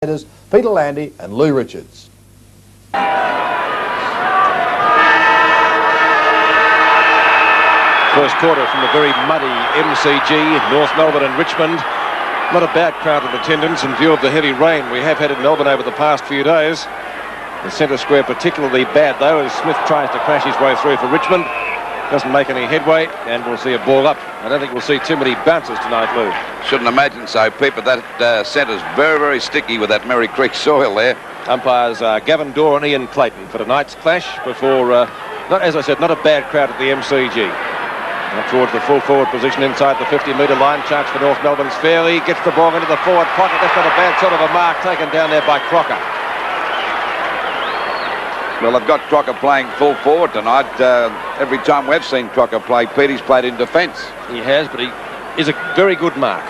Peter Landy and Lou Richards. First quarter from the very muddy MCG, North Melbourne and Richmond. Not a bad crowd in attendance in view of the heavy rain we have had in Melbourne over the past few days. The centre square particularly bad though, as Smith tries to crash his way through for Richmond. Doesn't make any headway, and we'll see a ball up. I don't think we'll see too many bounces tonight, Lou. Shouldn't imagine so, Pete, but that centre's very, very sticky with that Merry Creek soil there. Umpires Gavin Dorr and Ian Clayton for tonight's clash before, as I said, not a bad crowd at the MCG. Now towards the full forward position inside the 50-metre line. Chance for North Melbourne's Fairley. Gets the ball into the forward pocket. That's not a bad sort of a mark taken down there by Crocker. Well, they've got Crocker playing full forward tonight. Every time we've seen Crocker play, Pete, he's played in defence. He has, but he is a very good mark.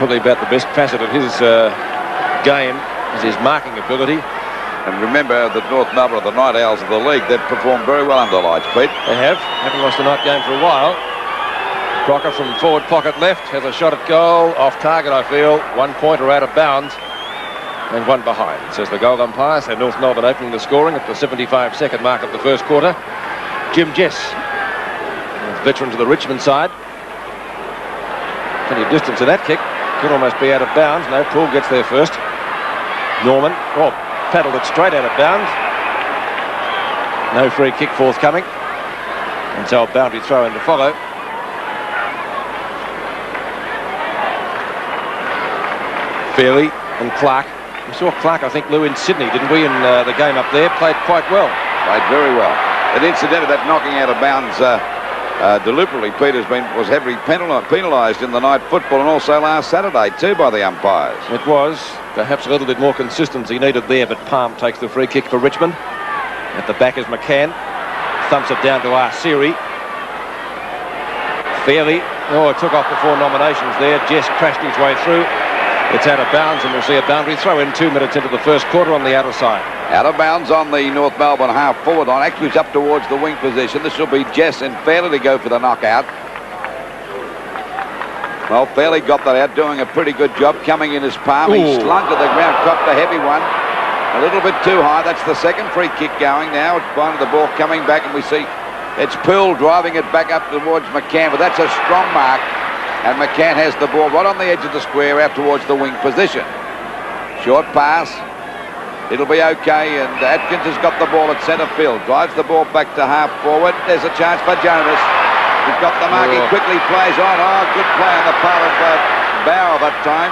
Probably about the best facet of his game is his marking ability. And remember that North Melbourne are the Night Owls of the league. They've performed very well under lights, Pete. They have. Haven't lost a night game for a while. Crocker from forward pocket left has a shot at goal. Off target, I feel. 1 point or out of bounds. And one behind, says the goal umpire. So North Melbourne opening the scoring at the 75-second mark of the first quarter. Jim Jess, veteran to the Richmond side. Plenty of distance to that kick. Could almost be out of bounds. No, Poole gets there first. Norman, paddled it straight out of bounds. No free kick forthcoming. And so a boundary throw in to follow. Fairley and Clark. We saw Clark, I think, Lou, in Sydney, didn't we, in the game up there? Played quite well. Played very well. And incidentally, that knocking out of bounds deliberately, Peter's was heavily penalised in the night football, and also last Saturday too by the umpires. It was perhaps a little bit more consistency needed there, but Palm takes the free kick for Richmond. At the back is McCann. Thumps it down to Arceri. Fairley, took off before nominations there. Jess crashed his way through. It's out of bounds, and we'll see a boundary throw in 2 minutes into the first quarter on the outer side. Out of bounds on the North Melbourne half forward line. Actually, it's up towards the wing position. This will be Jess and Fairley to go for the knockout. Well, Fairley got that out, doing a pretty good job coming in his palm. He slung to the ground, dropped a heavy one. A little bit too high. That's the second free kick going now. It's behind the ball coming back, and we see it's Poole driving it back up towards McCann, but that's a strong mark. And McCann has the ball right on the edge of the square out towards the wing position. Short pass. It'll be okay, and Atkins has got the ball at centre field. Drives the ball back to half forward. There's a chance for Jonas. He's got the mark. He quickly plays on. Good play on the part of Bauer that time.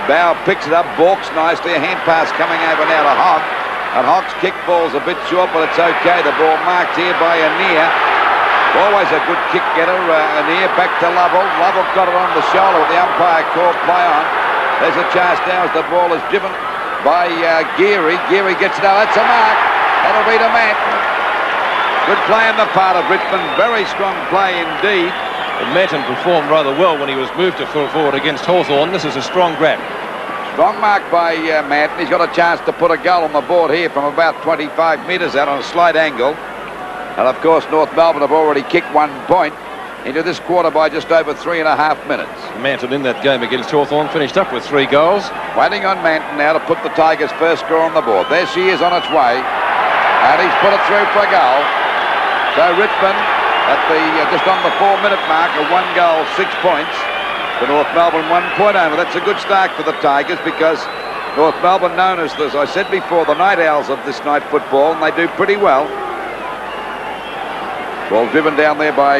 Bauer picks it up, balks nicely. A hand pass coming over now to Hogg. And Hogg's kick ball's a bit short, but it's okay. The ball marked here by Anir. Always a good kick getter. Anir back to Lovell. Lovell got it on the shoulder with the umpire called play on. There's a chance now as the ball is driven by Geary. Geary gets it out. That's a mark. That'll be to Manton. Good play on the part of Richmond. Very strong play indeed. And Manton performed rather well when he was moved to full forward against Hawthorn. This is a strong grab. Strong mark by Manton. He's got a chance to put a goal on the board here from about 25 metres out on a slight angle. And of course, North Melbourne have already kicked 1 point into this quarter by just over 3.5 minutes. Manton in that game against Hawthorn finished up with 3 goals. Waiting on Manton now to put the Tigers' first score on the board. There she is on its way. And he's put it through for a goal. So Richmond at the just on the 4-minute mark of 1 goal, 6 points. For North Melbourne, 1 point over. That's a good start for the Tigers, because North Melbourne known as I said before, the Night Owls of this night football, and they do pretty well. Ball driven down there by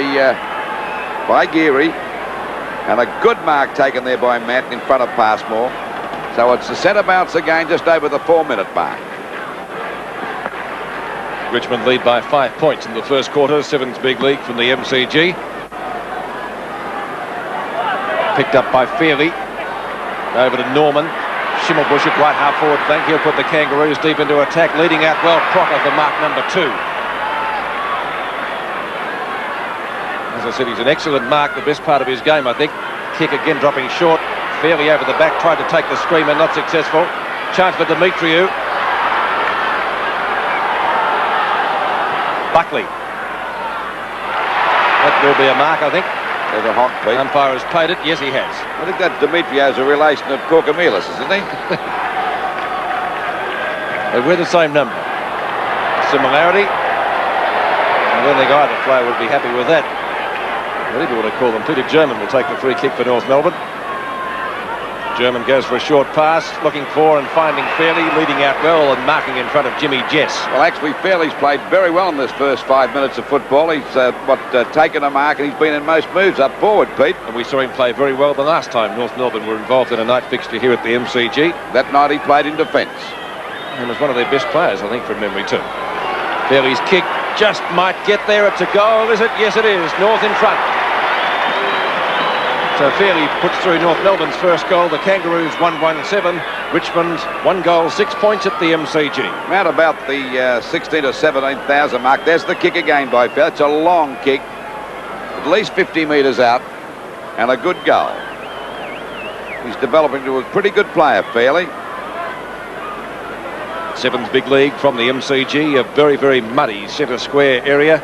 Geary, and a good mark taken there by Manton in front of Passmore. So it's a centre bounce again just over the 4-minute mark. Richmond lead by 5 points in the first quarter. 7th big league from the MCG. Picked up by Fairley. Over to Norman. Schimmelbusch at right half forward flank. He'll put the Kangaroos deep into attack. Leading out well, Crocker for mark number 2. As I said, he's an excellent mark, the best part of his game, I think. Kick again dropping short. Fairly over the back, tried to take the screamer, not successful. Chance for Demetriou. Buckley. That will be a mark, I think. There's a honk, Pete. Umpire has paid it. Yes, he has. I think that Dimitrio's a relation of Corcomelis, isn't he? But we're the same number. Similarity. I don't think either player would be happy with that. Whatever you want to call them. Peter German will take the free kick for North Melbourne. German goes for a short pass, looking for and finding Fairley, leading out well and marking in front of Jimmy Jess. Well, actually, Fairley's played very well in this first 5 minutes of football. He's taken a mark, and he's been in most moves up forward, Pete. And we saw him play very well the last time North Melbourne were involved in a night fixture here at the MCG. That night he played in defence. And was one of their best players, I think, from memory too. Fairley's kick just might get there. It's a goal, is it? Yes, it is. North in front. So Fairley puts through North Melbourne's first goal. The Kangaroos 1-1-7. Richmond 1 goal, 6 points at the MCG. Round about the 16 to 17,000 mark. There's the kick again by Fairley. It's a long kick, at least 50 metres out, and a good goal. He's developing into a pretty good player, Fairley. Sevens big league from the MCG, a very, very muddy centre square area.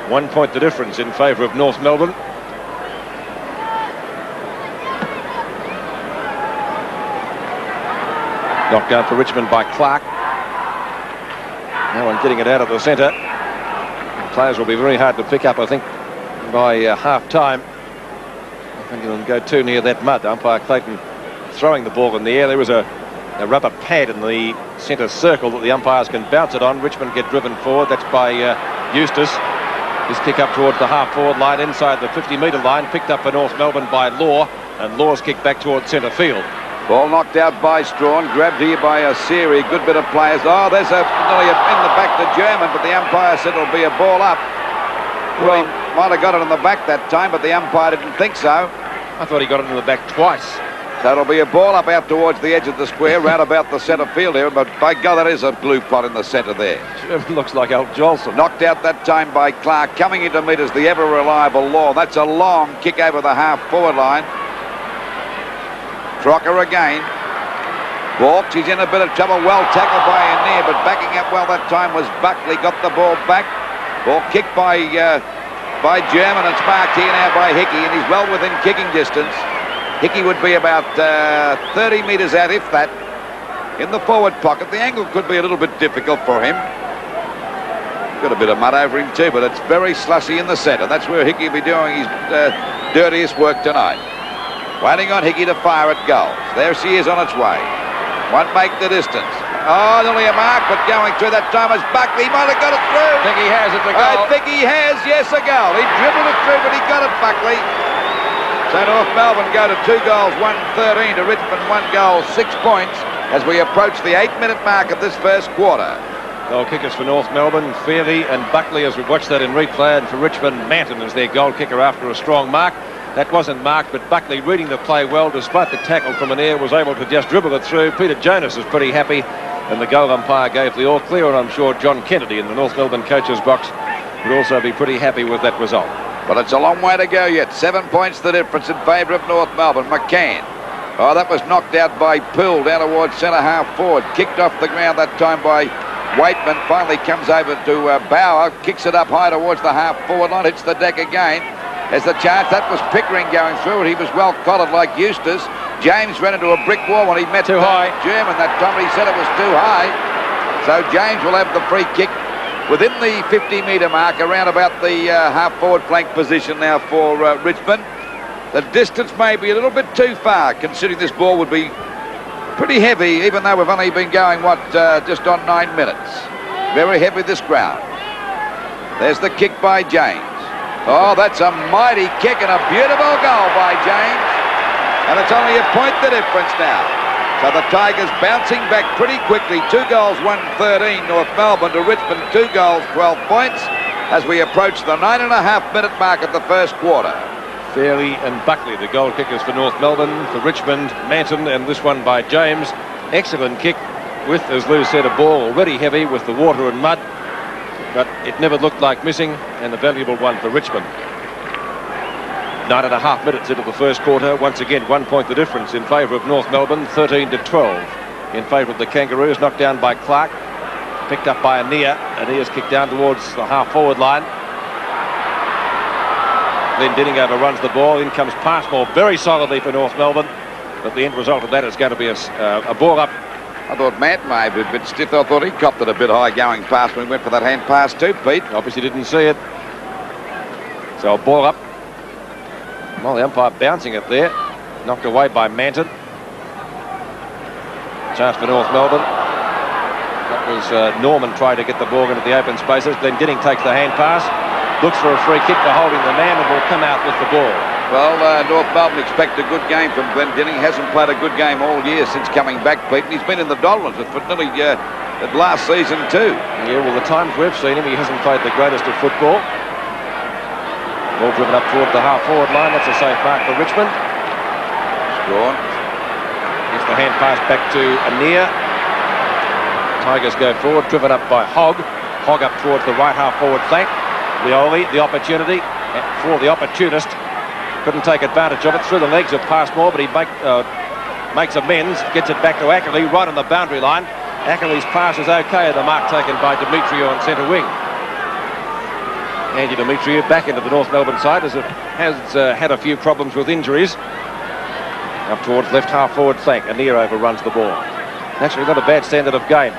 1 point the difference in favour of North Melbourne. Knocked down for Richmond by Clark. No one getting it out of the centre. Players will be very hard to pick up, I think, by half-time. I think he'll go too near that mud. Umpire Clayton throwing the ball in the air. There was a rubber pad in the centre circle that the umpires can bounce it on. Richmond get driven forward. That's by Eustace. His kick up towards the half-forward line inside the 50-metre line. Picked up for North Melbourne by Law. And Law's kick back towards centre field. Ball knocked out by Strawn, grabbed here by a Siri. Good bit of players. Oh, there's nearly in the back to German, but the umpire said it'll be a ball up. Well, he might have got it in the back that time, but the umpire didn't think so. I thought he got it in the back twice. So it'll be a ball up out towards the edge of the square, round about the centre field here. But by God, that is a blue plot in the centre there. German looks like Al Jolson. Knocked out that time by Clark. Coming into meet is the ever-reliable Law. That's a long kick over the half-forward line. Crocker again. Balks, he's in a bit of trouble. Well tackled by Anir, but backing up well that time was Buckley. Got the ball back. Ball kicked by German, and it's marked here now by Hickey, and he's well within kicking distance. Hickey would be about 30 metres out, if that, in the forward pocket. The angle could be a little bit difficult for him. Got a bit of mud over him too, but it's very slushy in the centre. That's where Hickey will be doing his dirtiest work tonight. Waiting on Hickey to fire at goals. There she is on its way. Won't make the distance. Oh, nearly a mark, but going through that time is Buckley. He might have got it through. I think he has. It's a goal. I think he has. Yes, a goal. He dribbled it through, but he got it, Buckley. So North Melbourne go to 2 goals, 1-13 to Richmond, 1 goal, 6 points as we approach the 8-minute mark of this first quarter. Goal kickers for North Melbourne, Fairley and Buckley, as we've watched that in replay, and for Richmond, Manton as their goal kicker after a strong mark. That wasn't marked, but Buckley, reading the play well, despite the tackle from Anir, was able to just dribble it through. Peter Jonas is pretty happy, and the goal umpire gave the all clear, and I'm sure John Kennedy in the North Melbourne coach's box would also be pretty happy with that result. But it's a long way to go yet. 7 points the difference in favour of North Melbourne. McCann. Oh, that was knocked out by Poole down towards centre half forward. Kicked off the ground that time by Waitman. Finally comes over to Bauer. Kicks it up high towards the half forward line. Hits the deck again. There's the chance. That was Pickering going through it. He was well collared like Eustace. James ran into a brick wall when he met too high. German that time. He said it was too high. So James will have the free kick within the 50-metre mark, around about the half-forward flank position now for Richmond. The distance may be a little bit too far, considering this ball would be pretty heavy, even though we've only been going, just on 9 minutes. Very heavy, this ground. There's the kick by James. Oh, that's a mighty kick and a beautiful goal by James. And it's only a point the difference now. So the Tigers bouncing back pretty quickly. 2 goals, 1-13 North Melbourne to Richmond. 2 goals, 12 points as we approach the 9.5-minute mark of the first quarter. Fairley and Buckley, the goal kickers for North Melbourne. For Richmond, Manton, and this one by James. Excellent kick with, as Lou said, a ball already heavy with the water and mud. But it never looked like missing, and a valuable one for Richmond. 9.5 minutes into the first quarter. Once again, 1 point the difference in favour of North Melbourne. 13-12 in favour of the Kangaroos. Knocked down by Clark. Picked up by Anir. Anir's kicked down towards the half-forward line. Glendinning overruns the ball. In comes Passmore very solidly for North Melbourne. But the end result of that is going to be a ball up. I thought Matt may have been a bit stiff. I thought he copped it a bit high going past when he went for that hand pass too, Pete. Obviously didn't see it. So a ball up. Well, the umpire bouncing it there. Knocked away by Manton. Chance for North Melbourne. That was Norman trying to get the ball into the open spaces. Glendinning takes the hand pass. Looks for a free kick for holding the man and will come out with the ball. Well, North Melbourne expect a good game from Glendinning. Hasn't played a good game all year since coming back, Pete. And he's been in the doldrums for nearly at last season too. Yeah, well, the times we've seen him, he hasn't played the greatest of football. Ball driven up toward the half-forward line. That's a safe mark for Richmond. Scored. Gets the hand pass back to Anir. Tigers go forward, driven up by Hogg. Hogg up towards the right half-forward flank. Lioli, the opportunity for the opportunist. Couldn't take advantage of it. Through the legs of Passmore, but he makes amends. Gets it back to Ackerley, right on the boundary line. Ackerley's pass is okay. The mark taken by Demetriou on centre wing. Andy Demetriou back into the North Melbourne side as it has had a few problems with injuries. Up towards left half-forward flank. Anir overruns the ball. Actually not a bad standard of game.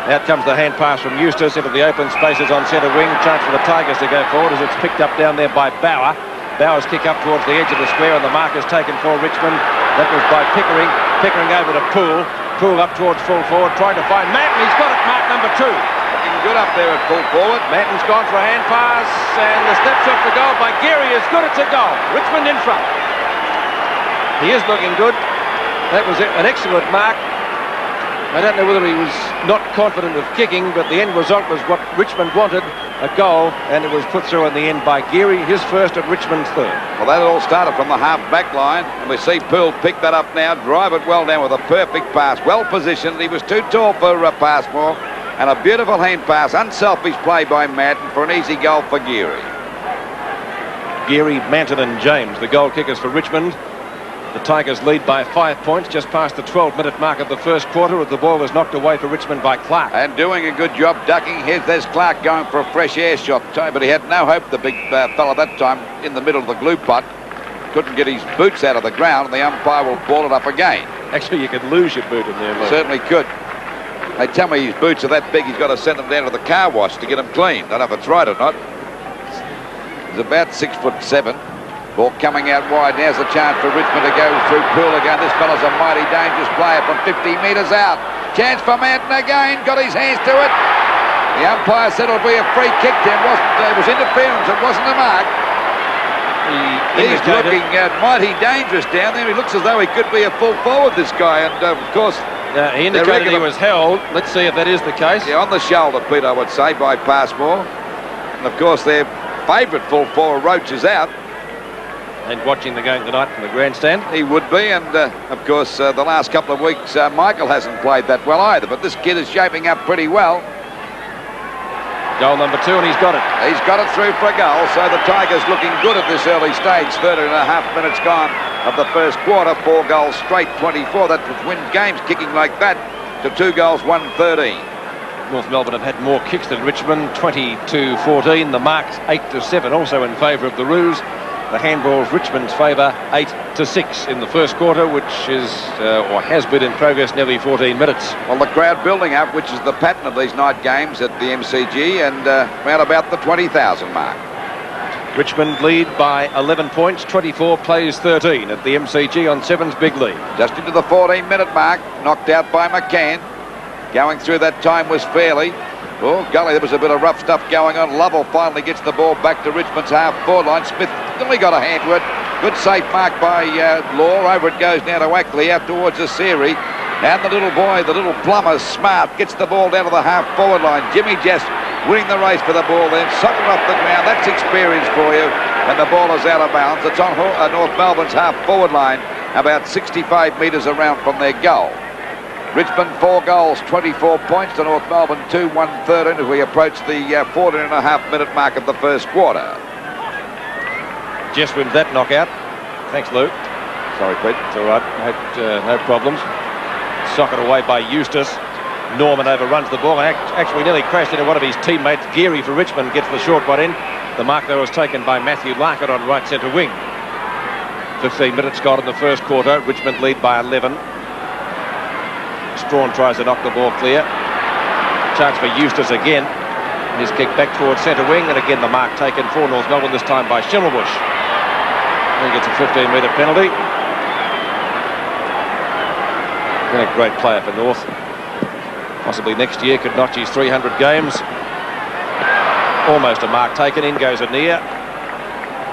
Out comes the hand pass from Eustace into the open spaces on centre wing. Chance for the Tigers to go forward as it's picked up down there by Bauer. Bauer's kick up towards the edge of the square and the mark is taken for Richmond. That was by Pickering. Pickering over to Poole. Poole up towards full forward, trying to find Matten. He's got it, mark number 2. Looking good up there at full forward. Matten's gone for a hand pass and the step shot for goal by Geary is good. It's a goal. Richmond in front. He is looking good. That was an excellent mark. I don't know whether he was not confident of kicking, but the end result was what Richmond wanted, a goal, and it was put through in the end by Geary, his first and Richmond's third. Well, that all started from the half-back line, and we see Poole pick that up now, drive it well down with a perfect pass, well positioned. He was too tall for Passmore, and a beautiful hand pass, unselfish play by Madden for an easy goal for Geary. Geary, Manton and James, the goal kickers for Richmond. The Tigers lead by 5 points, just past the 12-minute mark of the first quarter, as the ball was knocked away for Richmond by Clark. And doing a good job ducking. There's Clark going for a fresh air shot, but he had no hope, the big fella that time, in the middle of the glue pot. Couldn't get his boots out of the ground, and the umpire will ball it up again. Actually, you could lose your boot in there, Luke. Certainly could. They tell me his boots are that big, he's got to send them down to the car wash to get them clean. Don't know if it's right or not. He's about 6'7". Ball coming out wide. Now's the chance for Richmond to go through Poole again. This fella's a mighty dangerous player from 50 metres out. Chance for Manton again. Got his hands to it. The umpire said it'll be a free kick. It was interference. It wasn't a mark. He's looking mighty dangerous down there. He looks as though he could be a full forward, this guy. And of course, he indicated he was held. Let's see if that is the case. Yeah, on the shoulder, Pete, I would say, by Passmore. And of course, their favourite full forward, Roach, is out. And watching the game tonight from the grandstand. He would be, and of course the last couple of weeks Michael hasn't played that well either, but this kid is shaping up pretty well. Goal number 2 and he's got it. He's got it through for a goal, so the Tigers looking good at this early stage. 13.5 minutes gone of the first quarter, 4 goals straight, 24. That wins games kicking like that to 2 goals, 1-13. North Melbourne have had more kicks than Richmond, 20-14. The marks 8-7, also in favour of the Roos. The handball's Richmond's favour, 8-6 in the first quarter, which is, or has been in progress nearly 14 minutes. Well, the crowd building up, which is the pattern of these night games at the MCG, and round about the 20,000 mark. Richmond lead by 11 points, 24 plays 13 at the MCG on 7's big lead. Just into the 14-minute mark, knocked out by McCann. Going through that time was Fairley. Oh, golly, there was a bit of rough stuff going on. Lovell finally gets the ball back to Richmond's half-forward line. Smith nearly got a hand to it. Good safe mark by Law. Over it goes now to Ackley, out towards Asiri. And the little boy, the little plumber, Smart, gets the ball down to the half-forward line. Jimmy Jess winning the race for the ball then. Sucking off the ground. That's experience for you. And the ball is out of bounds. It's on North Melbourne's half-forward line, about 65 metres around from their goal. Richmond 4 goals, 24 points to North Melbourne 2, 1-13 as we approach the 14.5-minute mark of the first quarter. Just wins that knockout. Thanks, Luke. Sorry, Pete. It's all right. No problems. Socket away by Eustace. Norman overruns the ball and actually nearly crashed into one of his teammates. Geary for Richmond gets the short one in. The mark, though, was taken by Matthew Larkin on right centre wing. 15 minutes gone in the first quarter. Richmond lead by 11. Strawn tries to knock the ball clear. Chance for Eustace again. His kick back towards centre wing, and again the mark taken for North Melbourne, this time by Schimmelbusch. He gets a 15-metre penalty. Been a great player for North. Possibly next year could notch his 300 games. Almost a mark taken. In goes Anea.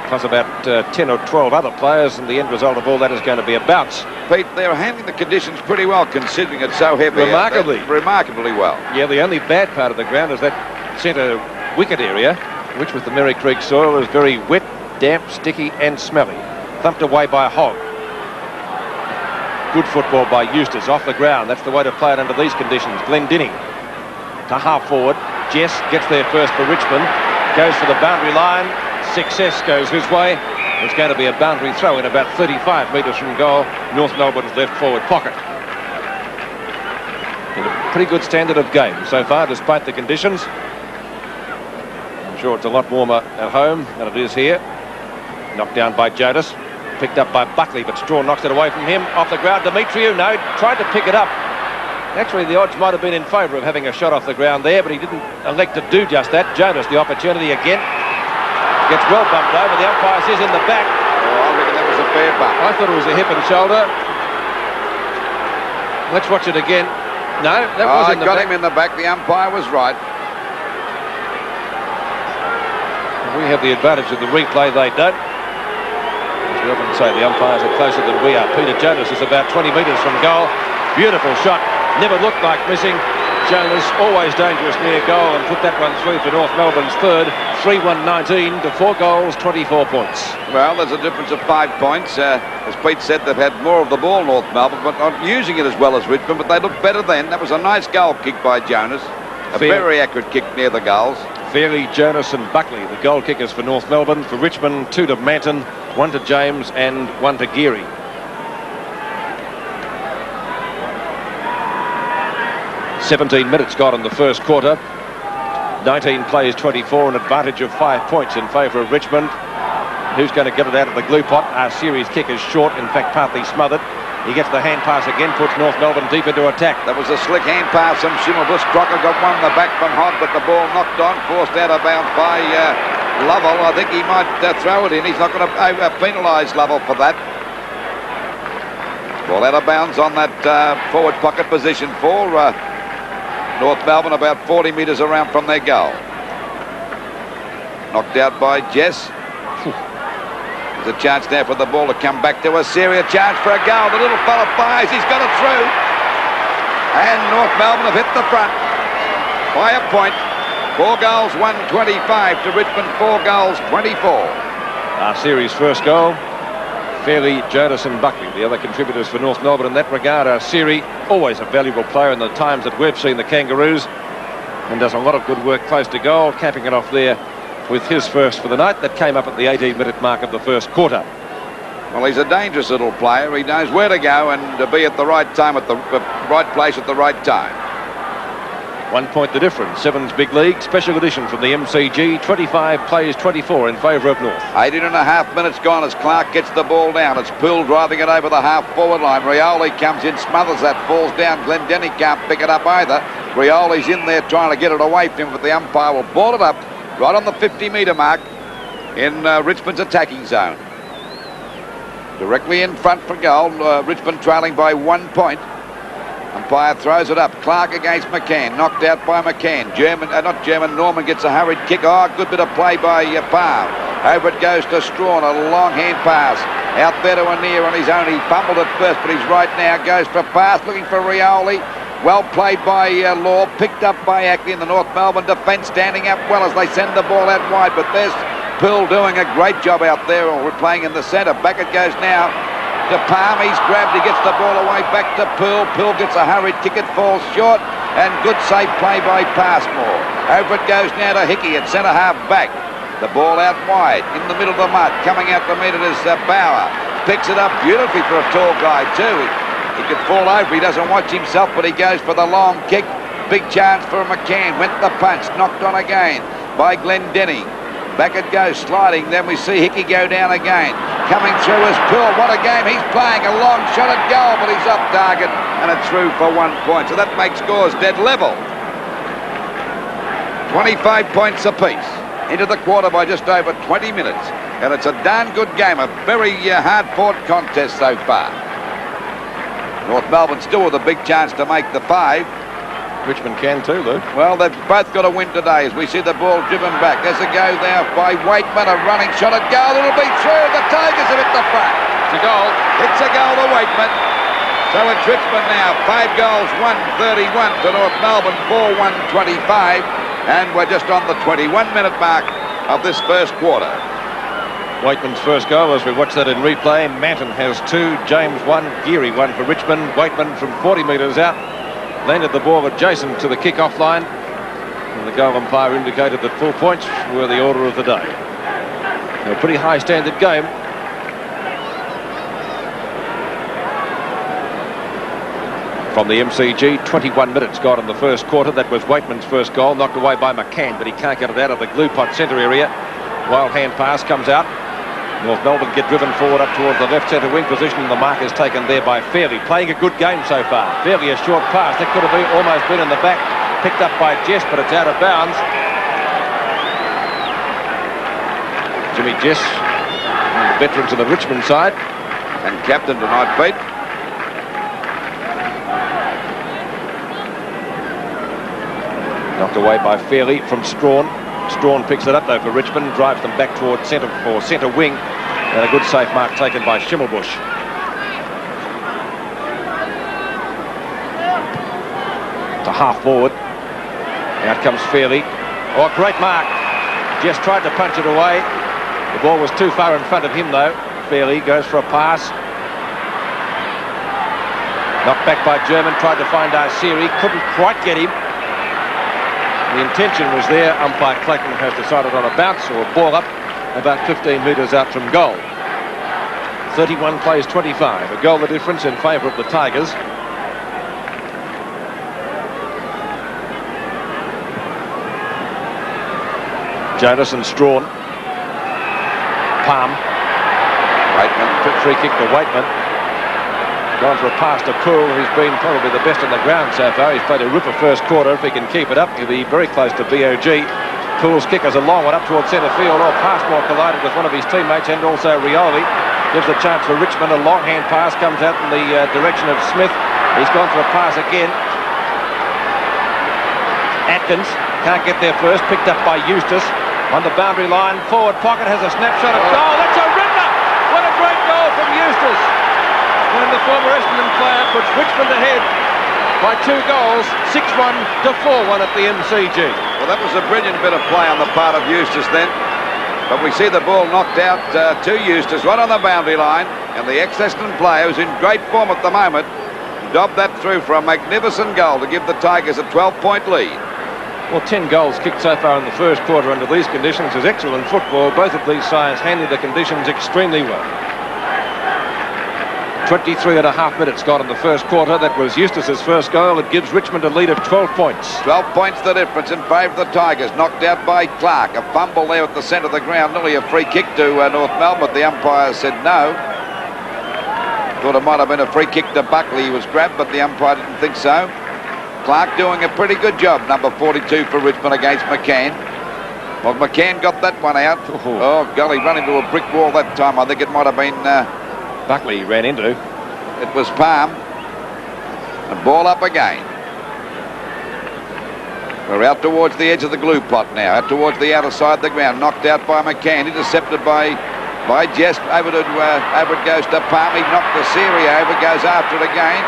Plus about 10 or 12 other players, and the end result of all that is going to be a bounce. Pete, they're handling the conditions pretty well, considering it's so heavy. Remarkably well. Yeah, the only bad part of the ground is that centre wicket area, which with the Merry Creek soil is very wet, damp, sticky and smelly. Thumped away by Hogg. Good football by Eustace, off the ground. That's the way to play it under these conditions. Glendinning to half forward. Jess gets there first for Richmond. Goes for the boundary line. Success goes his way. It's going to be a boundary throw in about 35 metres from goal. North Melbourne's left forward pocket. In a pretty good standard of game so far, despite the conditions. I'm sure it's a lot warmer at home than it is here. Knocked down by Jonas. Picked up by Buckley, but Straw knocks it away from him. Off the ground, Demetriou, no, tried to pick it up. Actually, the odds might have been in favour of having a shot off the ground there, but he didn't elect to do just that. Jonas, the opportunity again. Gets well bumped over. The umpire says in the back. Oh, I reckon that was a fair bump. I thought it was a hip and shoulder. Let's watch it again. No, that was in the back. Got him in the back. The umpire was right. We have the advantage of the replay, they don't. As we often say, the umpires are closer than we are. Peter Jonas is about 20 metres from goal. Beautiful shot. Never looked like missing. Jonas, always dangerous near goal, and put that one through for North Melbourne's third. 3-1-19 to 4 goals, 24 points. Well, there's a difference of 5 points. As Pete said, they've had more of the ball, North Melbourne, but not using it as well as Richmond, but they looked better then. That was a nice goal kick by Jonas. A very accurate kick near the goals. Fairley, Jonas and Buckley, the goal kickers for North Melbourne. For Richmond, 2 to Manton, 1 to James and 1 to Geary. "17 minutes gone in the first quarter. 19 plays 24, an advantage of 5 points in favour of Richmond. Who's going to get it out of the glue pot? Our series kick is short, in fact partly smothered. He gets the hand pass again, puts North Melbourne deep into attack. That was a slick hand pass from Schimmelbusch. Crocker got one in the back from Hogg, but the ball knocked on, forced out of bounds by Lovell. I think he might throw it in. He's not going to penalise Lovell for that. Ball out of bounds on that forward pocket position for North Melbourne, about 40 metres around from their goal. Knocked out by Jess. There's a chance now for the ball to come back to Assyria. Chance for a goal. The little fella fires. He's got it through. And North Melbourne have hit the front by a point. 4 goals, 125 to Richmond. 4 goals, 24. Our series first goal. Fairley, Jonas and Buckley, the other contributors for North Melbourne in that regard. Our Siri, always a valuable player in the times that we've seen the Kangaroos, and does a lot of good work close to goal, capping it off there with his first for the night. That came up at the 18-minute mark of the first quarter. Well, he's a dangerous little player. He knows where to go and to be at the right time, at the right place at the right time. 1 point the difference. Sevens Big League, special edition from the MCG. 25 plays 24 in favour of North. 18.5 minutes gone as Clark gets the ball down. It's Poole driving it over the half-forward line. Rioli comes in, smothers that, falls down. Glendinning can't pick it up either. Rioli's in there trying to get it away from him, but the umpire will ball it up right on the 50-metre mark in Richmond's attacking zone. Directly in front for goal. Richmond trailing by 1 point. Umpire throws it up. Clark against McCann. Knocked out by McCann. Norman gets a hurried kick. Oh, good bit of play by Palm. Over it goes to Strawn. A long hand pass. Out there to Anea on his own. He fumbled at first, but he's right now. Goes for a pass. Looking for Rioli. Well played by Law. Picked up by Ackley in the North Melbourne defence. Standing up well as they send the ball out wide. But there's Poole doing a great job out there. We're playing in the centre. Back it goes now. To Palm, he's grabbed, he gets the ball away, back to Poole. Poole gets a hurried kick, it falls short, and good safe play by Passmore. Over it goes now to Hickey at centre half back. The ball out wide, in the middle of the mud, coming out to meet it is Bauer. Picks it up beautifully for a tall guy too. He could fall over, he doesn't watch himself, but he goes for the long kick. Big chance for McCann, went the punch, knocked on again by Glendinning. Back it goes, sliding. Then we see Hickey go down again. Coming through is Pearl. What a game he's playing. A long shot at goal, but he's off target, and it's through for 1 point. So that makes scores dead level. 25 points apiece. Into the quarter by just over 20 minutes. And it's a darn good game. A very hard-fought contest so far. North Melbourne still with a big chance to make the 5. Richmond can too, Lou. Well, they've both got a win today as we see the ball driven back. As it goes now by Waitman, a running shot at goal. It'll be through. The Tigers have hit the front. It's a goal. It's a goal to Waitman. So it's Richmond now. 5 goals, 131 to North Melbourne, 4-1-25. And we're just on the 21-minute mark of this first quarter. Waitman's first goal, as we watch that in replay. Manton has 2, James 1, Geary 1 for Richmond. Waitman from 40 metres out landed the ball adjacent to the kick-off line, and the goal umpire indicated that full points were the order of the day. A pretty high standard game. From the MCG, 21 minutes gone in the first quarter. That was Waitman's first goal, knocked away by McCann, but he can't get it out of the glue pot centre area. Wild hand pass comes out. North Melbourne get driven forward up towards the left centre wing position, and the mark is taken there by Fairley. Playing a good game so far. Fairley a short pass. That could have almost been in the back. Picked up by Jess, but it's out of bounds. Jimmy Jess, the veteran to the Richmond side. And captain tonight, Pete. Knocked away by Fairley from Strawn. Strawn picks it up though for Richmond, drives them back towards centre for centre wing, and a good safe mark taken by Schimmelbusch. To half forward. Out comes Fairley. Oh, great mark. Just tried to punch it away. The ball was too far in front of him though. Fairley goes for a pass. Knocked back by German, tried to find Arceri, couldn't quite get him. The intention was there. Umpire Clayton has decided on a bounce or a ball up about 15 metres out from goal. 31 plays 25. A goal the difference in favour of the Tigers. Jonas and Strawn. Palm. Waitman. Free kick to Waitman. Gone for a pass to Poole, who's been probably the best on the ground so far. He's played a ripper first quarter. If he can keep it up, he'll be very close to BOG. Poole's kick is a long one up towards centre field. Oh, Passmore collided with one of his teammates and also Rioli. Gives a chance for Richmond. A long hand pass comes out in the direction of Smith. He's gone for a pass again. Atkins can't get there first. Picked up by Eustace. On the boundary line. Forward pocket has a snapshot of goal. That's a ripper! What a great goal from Eustace. And the former Essendon player puts Richmond ahead by 2 goals, 6-1 to 4-1 at the MCG. Well, that was a brilliant bit of play on the part of Eustace then. But we see the ball knocked out to Eustace right on the boundary line. And the ex-Essendon player, who's in great form at the moment, dobbed that through for a magnificent goal to give the Tigers a 12-point lead. Well, 10 goals kicked so far in the first quarter under these conditions is excellent football. Both of these sides handled the conditions extremely well. 23 and a half minutes gone in the first quarter. That was Eustace's first goal. It gives Richmond a lead of 12 points. 12 points the difference in favour of the Tigers. Knocked out by Clark. A fumble there at the centre of the ground. Nearly a free kick to North Melbourne, but the umpire said no. Thought it might have been a free kick to Buckley. He was grabbed, but the umpire didn't think so. Clark doing a pretty good job, number 42 for Richmond against McCann. Well, McCann got that one out. Oh, golly, run into a brick wall that time. I think it might have been... Buckley ran into. It was Palm. And ball up again. We're out towards the edge of the glue pot now. Out towards the outer side of the ground. Knocked out by McCann. Intercepted by Jess. Over it goes to Palm. He knocked Arceri over. Goes after it again.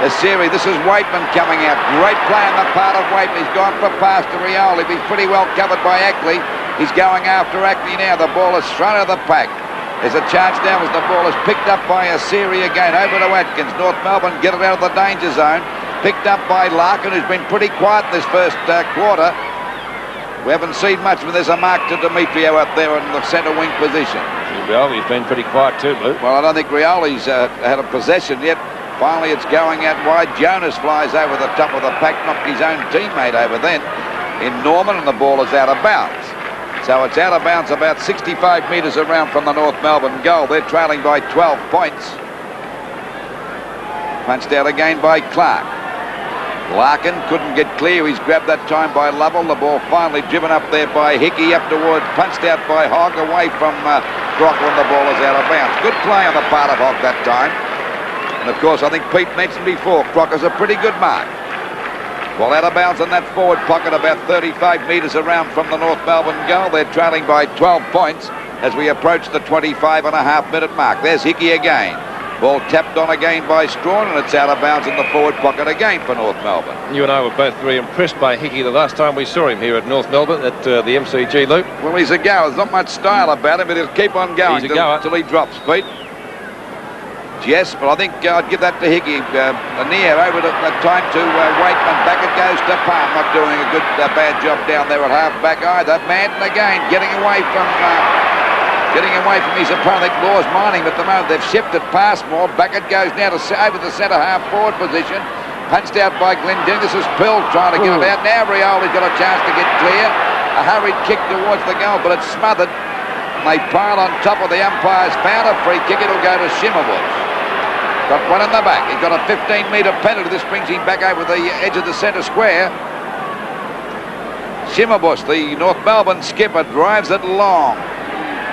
Arceri, this is Waitman coming out. Great play on the part of Waitman. He's gone for a pass to Rioli. He's pretty well covered by Ackley. He's going after Ackley now. The ball is thrown out of the pack. There's a chance now as the ball is picked up by Arceri again. Over to Atkins. North Melbourne get it out of the danger zone. Picked up by Larkin, who's been pretty quiet this first quarter. We haven't seen much, but there's a mark to Demetrio out there in the centre wing position. Rioli's been pretty quiet too, Luke. Well, I don't think Rioli's had a possession yet. Finally, it's going out wide. Jonas flies over the top of the pack, knocked his own teammate over then in Norman, and the ball is out of bounds. So it's out of bounds about 65 metres around from the North Melbourne goal. They're trailing by 12 points. Punched out again by Clark. Larkin couldn't get clear. He's grabbed that time by Lovell. The ball finally driven up there by Hickey up towards, punched out by Hogg away from Crocker, and the ball is out of bounds. Good play on the part of Hogg that time. And of course, I think Pete mentioned before, Crocker's a pretty good mark. Well, out of bounds in that forward pocket, about 35 metres around from the North Melbourne goal. They're trailing by 12 points as we approach the 25.5-minute mark. There's Hickey again. Ball tapped on again by Strawn, and it's out of bounds in the forward pocket again for North Melbourne. You and I were both very impressed by Hickey the last time we saw him here at North Melbourne at the MCG, Luke. Well, he's a goer. There's not much style about him, but he'll keep on going till he drops, Pete. Yes, but I think I'd give that to Hickey. Near over the time to Waitman. Back it goes to Palm. Not doing a bad job down there at half-back either. Manton again, getting away from his opponent. Law's mining at the moment. They've shifted past more. Back it goes now to over the centre half-forward position. Punched out by Glendinning. This is Pill trying to get it out. Now Rioli's got a chance to get clear. A hurried kick towards the goal, but it's smothered. And they pile on top of the umpires. Found a free kick. It'll go to Shimmerbush. Got one in the back. He's got a 15-metre penalty. This brings him back over the edge of the centre square. Shimmerbush, the North Melbourne skipper, drives it long.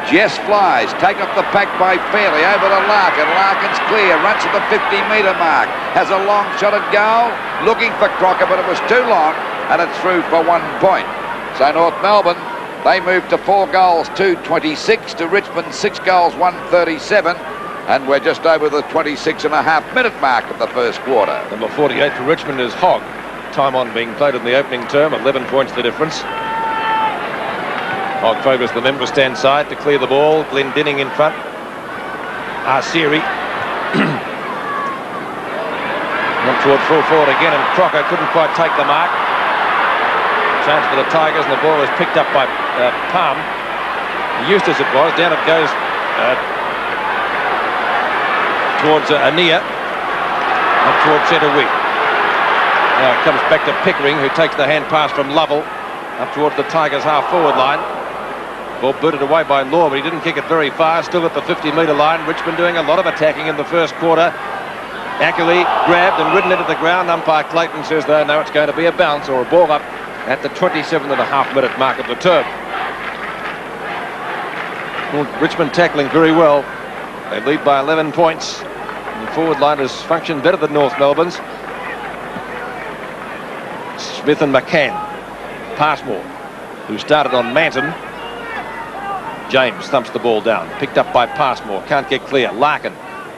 Jess flies, take up the pack by Fairley, over to Larkin. Larkin's clear, runs to the 50-metre mark. Has a long shot at goal, looking for Crocker, but it was too long, and it's through for 1 point. So North Melbourne, they move to 4 goals, 2-26 to Richmond, 6 goals, 137. And we're just over the 26.5-minute mark of the first quarter. Number 48 for Richmond is Hogg. Time on being played in the opening term, 11 points the difference. Hogg focused the member stand side to clear the ball. Glendinning in front. Arsieri. Went toward full forward again, and Crocker couldn't quite take the mark. Chance for the Tigers, and the ball is picked up by Palm. Eustace it was. Down it goes towards Ania, up towards centre wing. Now it comes back to Pickering, who takes the hand pass from Lovell up towards the Tigers' half-forward line. Ball booted away by Law, but he didn't kick it very far. Still at the 50-metre line. Richmond doing a lot of attacking in the first quarter. Ackley grabbed and ridden into the ground. Umpire Clayton says, though, no, it's going to be a bounce or a ball up at the 27.5-minute mark of the term. Well, Richmond tackling very well. They lead by 11 points. The forward line has functioned better than North Melbourne's. Smith and McCann. Passmore, who started on Manton. James thumps the ball down. Picked up by Passmore. Can't get clear. Larkin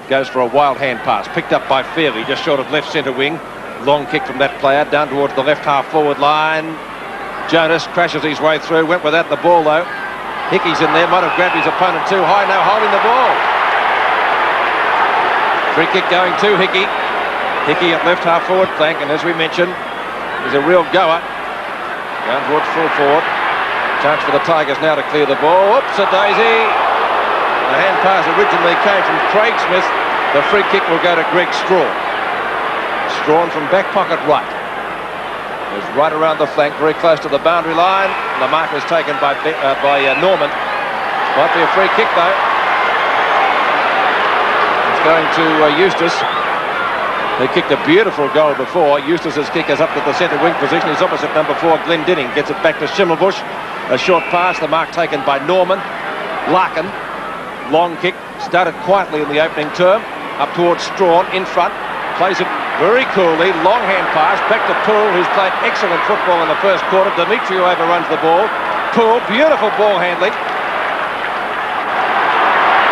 goes for a wild hand pass. Picked up by Fairley, just short of left centre wing. Long kick from that player down towards the left half forward line. Jonas crashes his way through. Went without the ball though. Hickey's in there. Might have grabbed his opponent too high. Now holding the ball. Free kick going to Hickey. Hickey at left half forward flank, and as we mentioned, he's a real goer. Down towards full forward. Chance for the Tigers now to clear the ball. Oops, a daisy. The hand pass originally came from Craig Smith. The free kick will go to Greg Strawn. Strawn from back pocket right. Is right around the flank, very close to the boundary line. The mark was taken by Norman. Might be a free kick though. Going to Eustace, who kicked a beautiful goal before. Eustace's kick is up to the centre wing position. He's opposite number 4, Glendinning. Gets it back to Shimmerbush. A short pass, the mark taken by Norman. Larkin, long kick, started quietly in the opening term. Up towards Strawn, in front. Plays it very coolly. Long hand pass, back to Poole, who's played excellent football in the first quarter. Demetriou overruns the ball. Poole, beautiful ball handling.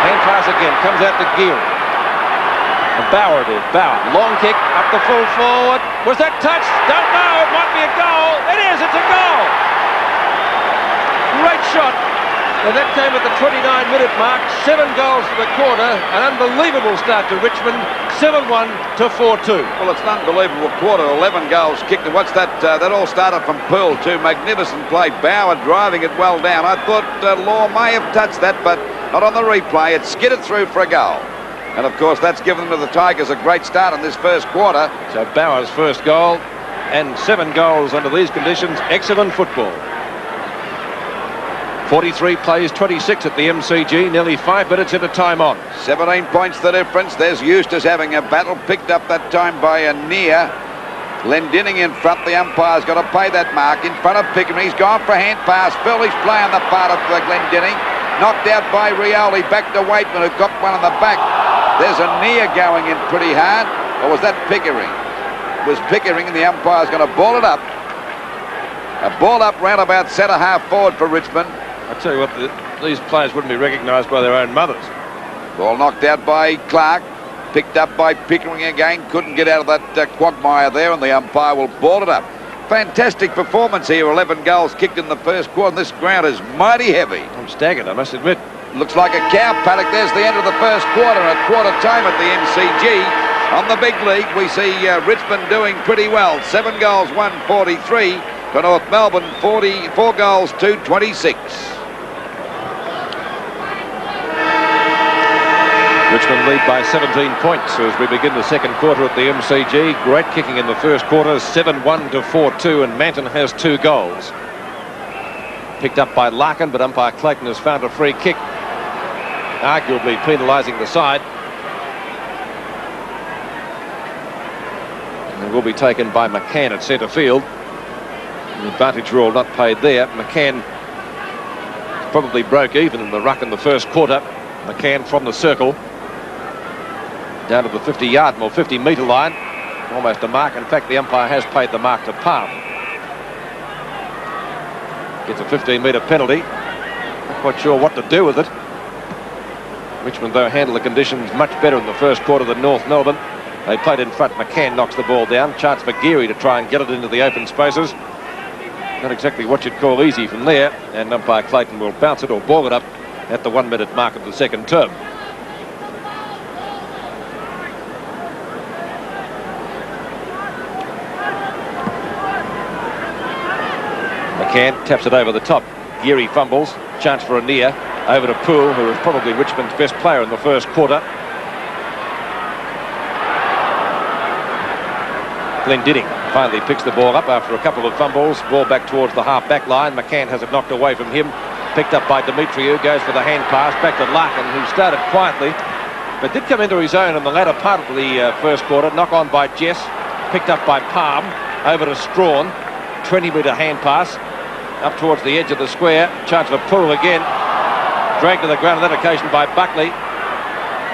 Hand pass again, comes out to Gill. Bauer it is. Bauer. Long kick up the full forward. Was that touched? Don't know. It might be a goal. It is. It's a goal. Great shot. And that came at the 29-minute mark. 7 goals for the quarter. An unbelievable start to Richmond. 7-1 to 4-2. Well, it's an unbelievable quarter. 11 goals kicked. And what's that? That all started from Poole too. Magnificent play. Bauer driving it well down. I thought Law may have touched that, but not on the replay. It skidded through for a goal. And of course that's given the Tigers a great start in this first quarter. So Bauer's first goal and 7 goals under these conditions. Excellent football. 43 plays 26 at the MCG, nearly 5 minutes into time on. 17 points the difference. There's Eustace having a battle, picked up that time by a near. Glendinning in front. The umpire's got to pay that mark in front of Pickering. He's gone for a hand pass. Philly's play on the part of Glendinning. Knocked out by Rioli. Back to Waitman, who got one on the back. There's a near going in pretty hard. Or was that Pickering? It was Pickering, and the umpire's going to ball it up. A ball up round about centre half forward for Richmond. I tell you what, these players wouldn't be recognised by their own mothers. Ball knocked out by Clark. Picked up by Pickering again. Couldn't get out of that quagmire there, and the umpire will ball it up. Fantastic performance here. 11 goals kicked in the first quarter. This ground is mighty heavy. I'm staggered, I must admit. Looks like a cow paddock. There's the end of the first quarter. A quarter time at the MCG. On the big league, we see Richmond doing pretty well. 7 goals, 143. For North Melbourne, 44 goals, 226. Richmond lead by 17 points as we begin the second quarter at the MCG. Great kicking in the first quarter, 7-1 to 4-2, and Manton has 2 goals. Picked up by Larkin, but umpire Clayton has found a free kick, arguably penalising the side. And it will be taken by McCann at centre field. The advantage rule not paid there. McCann probably broke even in the ruck in the first quarter. McCann from the circle down to the 50-yard or 50-metre line, almost a mark. In fact, the umpire has paid the mark to Palm. Gets a 15-metre penalty. Not quite sure what to do with it. Richmond, though, handled the conditions much better in the first quarter than North Melbourne. They played in front. McCann knocks the ball down. Chance for Geary to try and get it into the open spaces. Not exactly what you'd call easy from there. And umpire Clayton will bounce it or ball it up at the 1-minute mark of the second term. McCann taps it over the top. Geary fumbles. Chance for a near. Over to Poole, who is probably Richmond's best player in the first quarter. Glendinning finally picks the ball up after a couple of fumbles. Ball back towards the half-back line. McCann has it knocked away from him. Picked up by Demetriou. Goes for the hand pass. Back to Larkin, who started quietly, but did come into his own in the latter part of the first quarter. Knock on by Jess. Picked up by Palm. Over to Strawn. 20-metre hand pass. Up towards the edge of the square. Chance for Poole again. Dragged to the ground on that occasion by Buckley.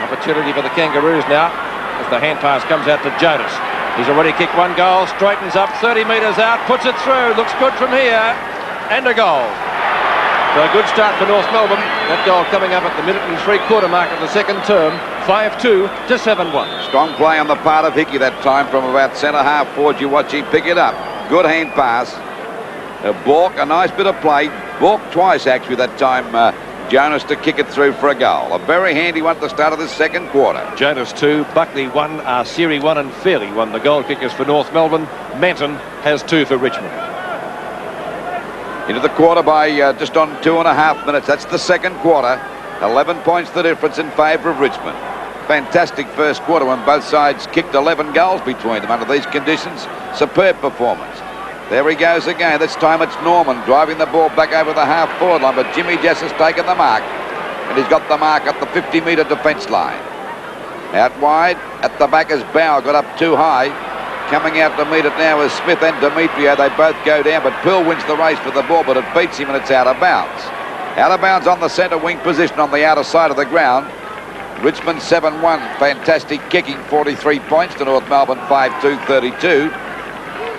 Opportunity for the Kangaroos now as the hand pass comes out to Jonas. He's already kicked 1 goal. Straightens up 30 metres out. Puts it through. Looks good from here. And a goal. So a good start for North Melbourne. That goal coming up at the minute and 3/4 mark of the second term. 5-2 to 7-1. Strong play on the part of Hickey that time from about centre half forward. You watch him pick it up. Good hand pass. Bork, a nice bit of play. Bork twice actually that time. Jonas to kick it through for a goal. A very handy one at the start of the second quarter. Jonas 2, Buckley 1, Arsieri 1, and Fairley 1. The goal kickers for North Melbourne. Manton has 2 for Richmond. Into the quarter by just on 2.5 minutes. That's the second quarter. 11 points the difference in favour of Richmond. Fantastic first quarter when both sides kicked 11 goals between them under these conditions. Superb performance. There he goes again. This time it's Norman driving the ball back over the half-forward line, but Jimmy Jess has taken the mark, and he's got the mark at the 50-metre defence line. Out wide, at the back is Bauer, got up too high. Coming out to meet it now is Smith and Demetriou. They both go down, but Poole wins the race for the ball, but it beats him and it's out of bounds. Out of bounds on the centre wing position on the outer side of the ground. Richmond 7-1. Fantastic kicking, 43 points to North Melbourne 5-2, 32.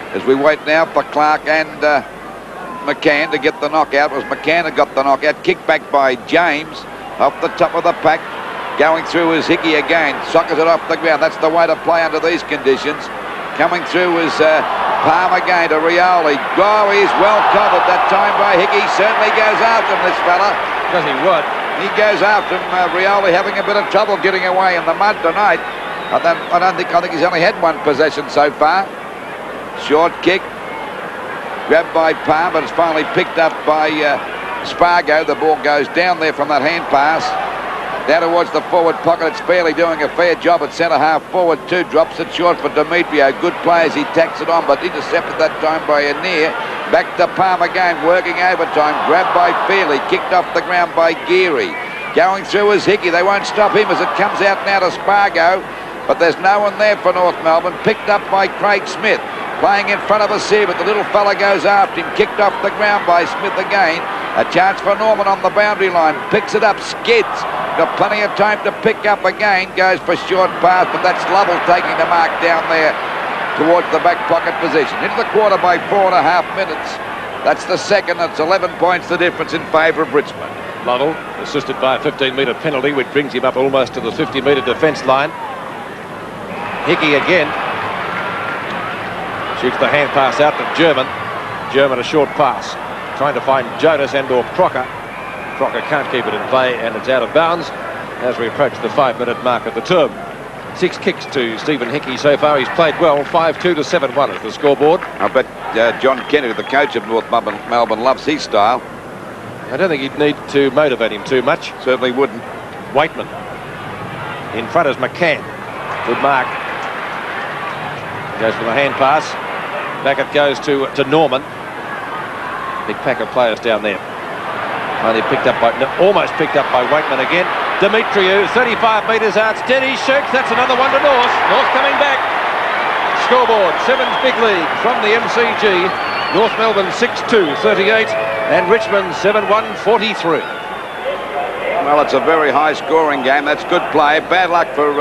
As we wait now for Clark and McCann to get the knockout. It was McCann who got the knockout. Kicked back by James off the top of the pack. Going through is Hickey again. Sockers it off the ground. That's the way to play under these conditions. Coming through is Palm again to Rioli. Oh, he's well covered that time by Hickey. Certainly goes after him, this fella. Because he would. He goes after him. Rioli having a bit of trouble getting away in the mud tonight. I think he's only had 1 possession so far. Short kick, grabbed by Palm, but it's finally picked up by Spargo. The ball goes down there from that hand pass. Down towards the forward pocket. It's Fairley doing a fair job at centre half forward too. Drops it short for Demetriou. Good play as he tacks it on, but intercepted that time by a near. Back to Palm again, working overtime. Grabbed by Feely, kicked off the ground by Geary. Going through is Hickey. They won't stop him as it comes out now to Spargo. But there's no one there for North Melbourne. Picked up by Craig Smith. Playing in front of us here, but the little fella goes after him. Kicked off the ground by Smith again. A chance for Norman on the boundary line. Picks it up, skids. Got plenty of time to pick up again. Goes for short pass, but that's Lovell taking the mark down there towards the back pocket position. Into the quarter by 4.5 minutes. That's the second. That's 11 points the difference in favour of Richmond. Lovell assisted by a 15-metre penalty, which brings him up almost to the 50-metre defence line. Hickey again. Shoots the hand pass out to German. German a short pass. Trying to find Jonas and/or Crocker. Crocker can't keep it in play, and it's out of bounds as we approach the 5-minute mark of the term. 6 kicks to Stephen Hickey so far. He's played well. 5-2 to 7-1 is the scoreboard. I bet John Kennedy, the coach of North Melbourne, loves his style. I don't think he'd need to motivate him too much. Certainly wouldn't. Waitman. In front is McCann. Good mark. Goes for the hand pass. Back it goes to Norman. Big pack of players down there. Only picked up by, almost picked up by Waitman again. Demetriou, 35 metres out, steady shoots. That's another one to North. North coming back. Scoreboard, Sevens big league from the MCG. North Melbourne 6-2, 38, and Richmond 7-1, 43. Well, it's a very high-scoring game. That's good play. Bad luck for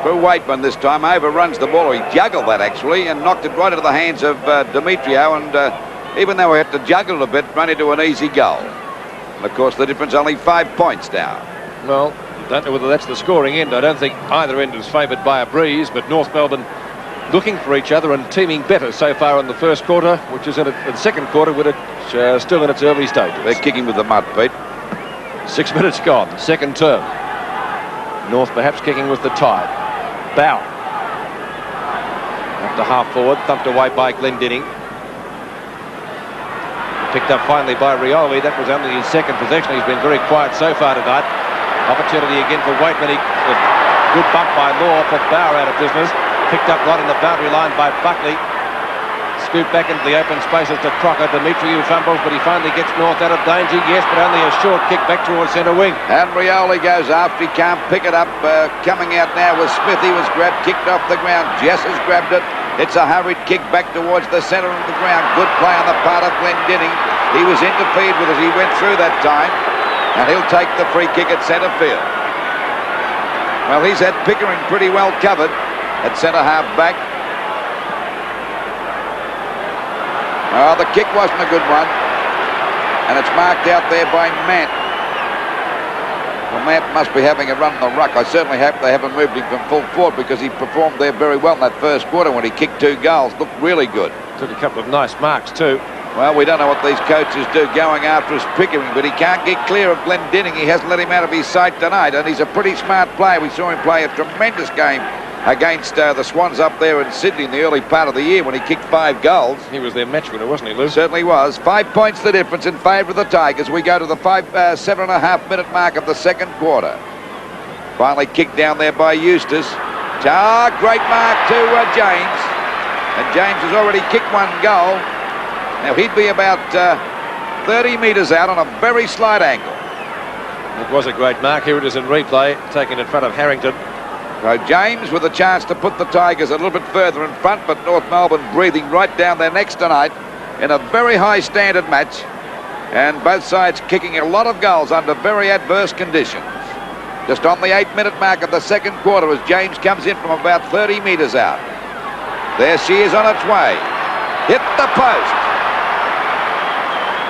Waitman this time. Overruns the ball. He juggled that, actually, and knocked it right into the hands of Demetriou, and even though he had to juggle it a bit, run into an easy goal. And, of course, the difference only 5 points now. Well, don't know whether that's the scoring end. I don't think either end is favoured by a breeze, but North Melbourne looking for each other and teaming better so far in the first quarter, which is in the second quarter, with it still in its early stages. They're kicking with the mud, Pete. 6 minutes gone, second term. North perhaps kicking with the tide. Bow. Up to half forward, thumped away by Glendinning. Picked up finally by Rioli. That was only his second possession. He's been very quiet so far tonight. Opportunity again for Waitman. Good bump by Law, put Bauer out of business. Picked up right on the boundary line by Buckley. Scooped back into the open spaces to Crocker. Demetriou fumbles, but he finally gets North out of danger. Yes, but only a short kick back towards centre wing. And Rioli goes after. He can't pick it up. Coming out now with Smith. He was grabbed, kicked off the ground. Jess has grabbed it. It's a hurried kick back towards the centre of the ground. Good play on the part of Glendinning. He was interfered with as he went through that time. And he'll take the free kick at centre field. Well, he's had Pickering pretty well covered at centre half back. Oh, the kick wasn't a good one. And it's marked out there by Mant. Well, Mant must be having a run on the ruck. I certainly hope they haven't moved him from full forward, because he performed there very well in that first quarter when he kicked 2 goals. Looked really good. Took a couple of nice marks too. Well, we don't know what these coaches do going after his Pickering, but he can't get clear of Glendinning. He hasn't let him out of his sight tonight, and he's a pretty smart player. We saw him play a tremendous game against the Swans up there in Sydney in the early part of the year when he kicked 5 goals. He was their match winner, wasn't he, Lou? Certainly was. 5 points the difference in favour of the Tigers. We go to the 7.5 minute mark of the second quarter. Finally kicked down there by Eustace. Great mark to James. And James has already kicked 1 goal. Now he'd be about 30 metres out on a very slight angle. It was a great mark. Here it is in replay, taken in front of Harrington. So James with a chance to put the Tigers a little bit further in front, but North Melbourne breathing right down their necks tonight in a very high standard match, and both sides kicking a lot of goals under very adverse conditions. Just on the 8-minute mark of the second quarter as James comes in from about 30 metres out. There she is on its way. Hit the post.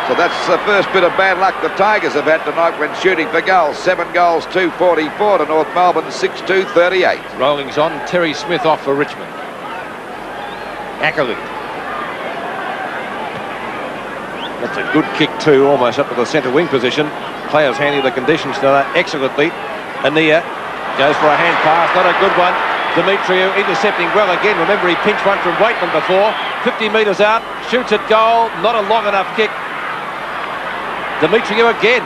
So that's the first bit of bad luck the Tigers have had tonight when shooting for goals. 7 goals, 244 to North Melbourne, 6-2, 38. Rolling's on. Terry Smith off for Richmond. Ackerley. That's a good kick too, almost up to the centre wing position. Players handling the conditions tonight excellently. Ania goes for a hand pass, not a good one. Demetriou intercepting well again. Remember, he pinched one from Waitman before. 50 metres out, shoots at goal, not a long enough kick. Demetriou again.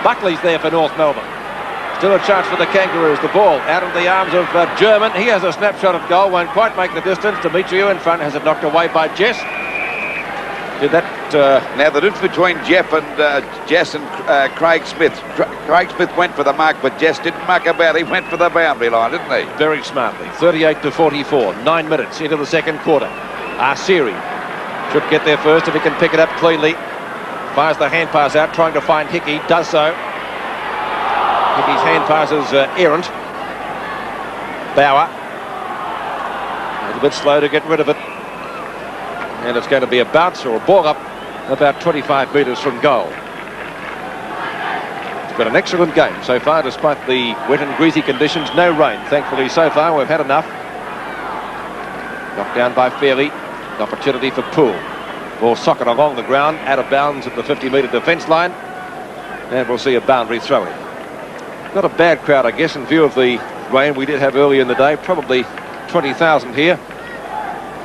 Buckley's there for North Melbourne. Still a chance for the Kangaroos. The ball out of the arms of German. He has a snapshot of goal, won't quite make the distance. Demetriou in front, has it knocked away by Jess. Did that... Now, the difference between Jess and Craig Smith. Craig Smith went for the mark, but Jess didn't muck about. He went for the boundary line, didn't he? Very smartly. 38-44. 9 minutes into the second quarter. Arsiri should get there first if he can pick it up cleanly. Fires the hand pass out, trying to find Hickey. Does so. Hickey's hand pass is errant. Bauer. A little bit slow to get rid of it. And it's going to be a bounce or a ball up about 25 metres from goal. It's been an excellent game so far, despite the wet and greasy conditions. No rain, thankfully, so far. We've had enough. Knocked down by Fairley. An opportunity for Poole. Ball socket along the ground, out of bounds at the 50-metre defence line. And we'll see a boundary throw in. Not a bad crowd, I guess, in view of the rain we did have earlier in the day. Probably 20,000 here.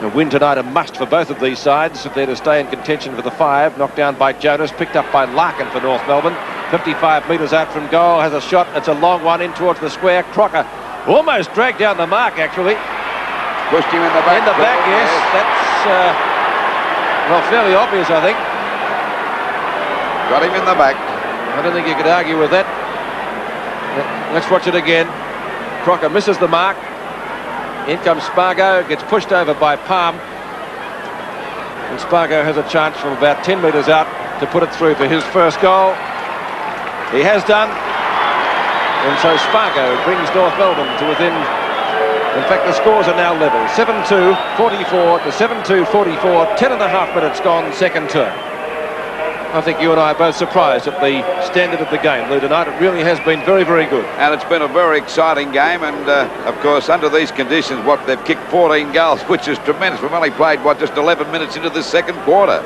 A win tonight a must for both of these sides if they're to stay in contention for the 5. Knocked down by Jonas, picked up by Larkin for North Melbourne. 55 metres out from goal, has a shot. It's a long one in towards the square. Crocker almost dragged down the mark, actually. Pushed him in the back. In the back, yes. That's, well, fairly obvious, I think. Got him in the back. I don't think you could argue with that. Let's watch it again. Crocker misses the mark. In comes Spargo, gets pushed over by Palm. And Spargo has a chance from about 10 metres out to put it through for his first goal. He has done. And so Spargo brings North Melbourne to within... In fact, the scores are now level. 7-2, 44 to 7-2, 44. 10 and a half minutes gone, second term. I think you and I are both surprised at the standard of the game, Lou, tonight. It really has been very, very good. And it's been a very exciting game. And, of course, under these conditions, they've kicked 14 goals, which is tremendous. We've only played, just 11 minutes into this second quarter.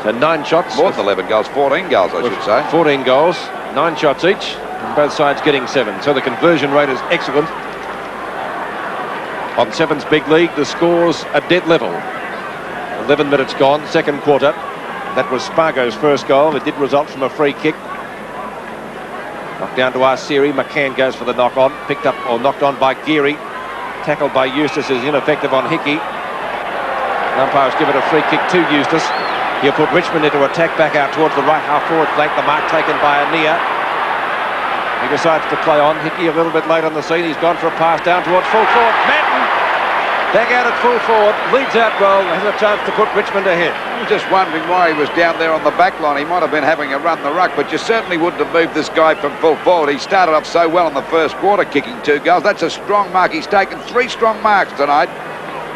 So 9 shots. More than 11 goals, 14 goals, I should say. 14 goals, 9 shots each, and both sides getting 7. So the conversion rate is excellent. On 7's big league, the scores are dead level. 11 minutes gone, second quarter. That was Spargo's first goal. It did result from a free kick. Knocked down to Arsiri. McCann goes for the knock-on. Picked up or knocked on by Geary. Tackled by Eustace is ineffective on Hickey. The umpires give it a free kick to Eustace. He'll put Richmond into attack back out towards the right half-forward flank. The mark taken by Anea. He decides to play on. Hickey a little bit late on the scene. He's gone for a pass down towards full forward. Manton back out at full forward. Leads out well. Has a chance to put Richmond ahead. I'm just wondering why he was down there on the back line. He might have been having a run the ruck, but you certainly wouldn't have moved this guy from full forward. He started off so well in the first quarter, kicking 2 goals. That's a strong mark. He's taken 3 strong marks tonight.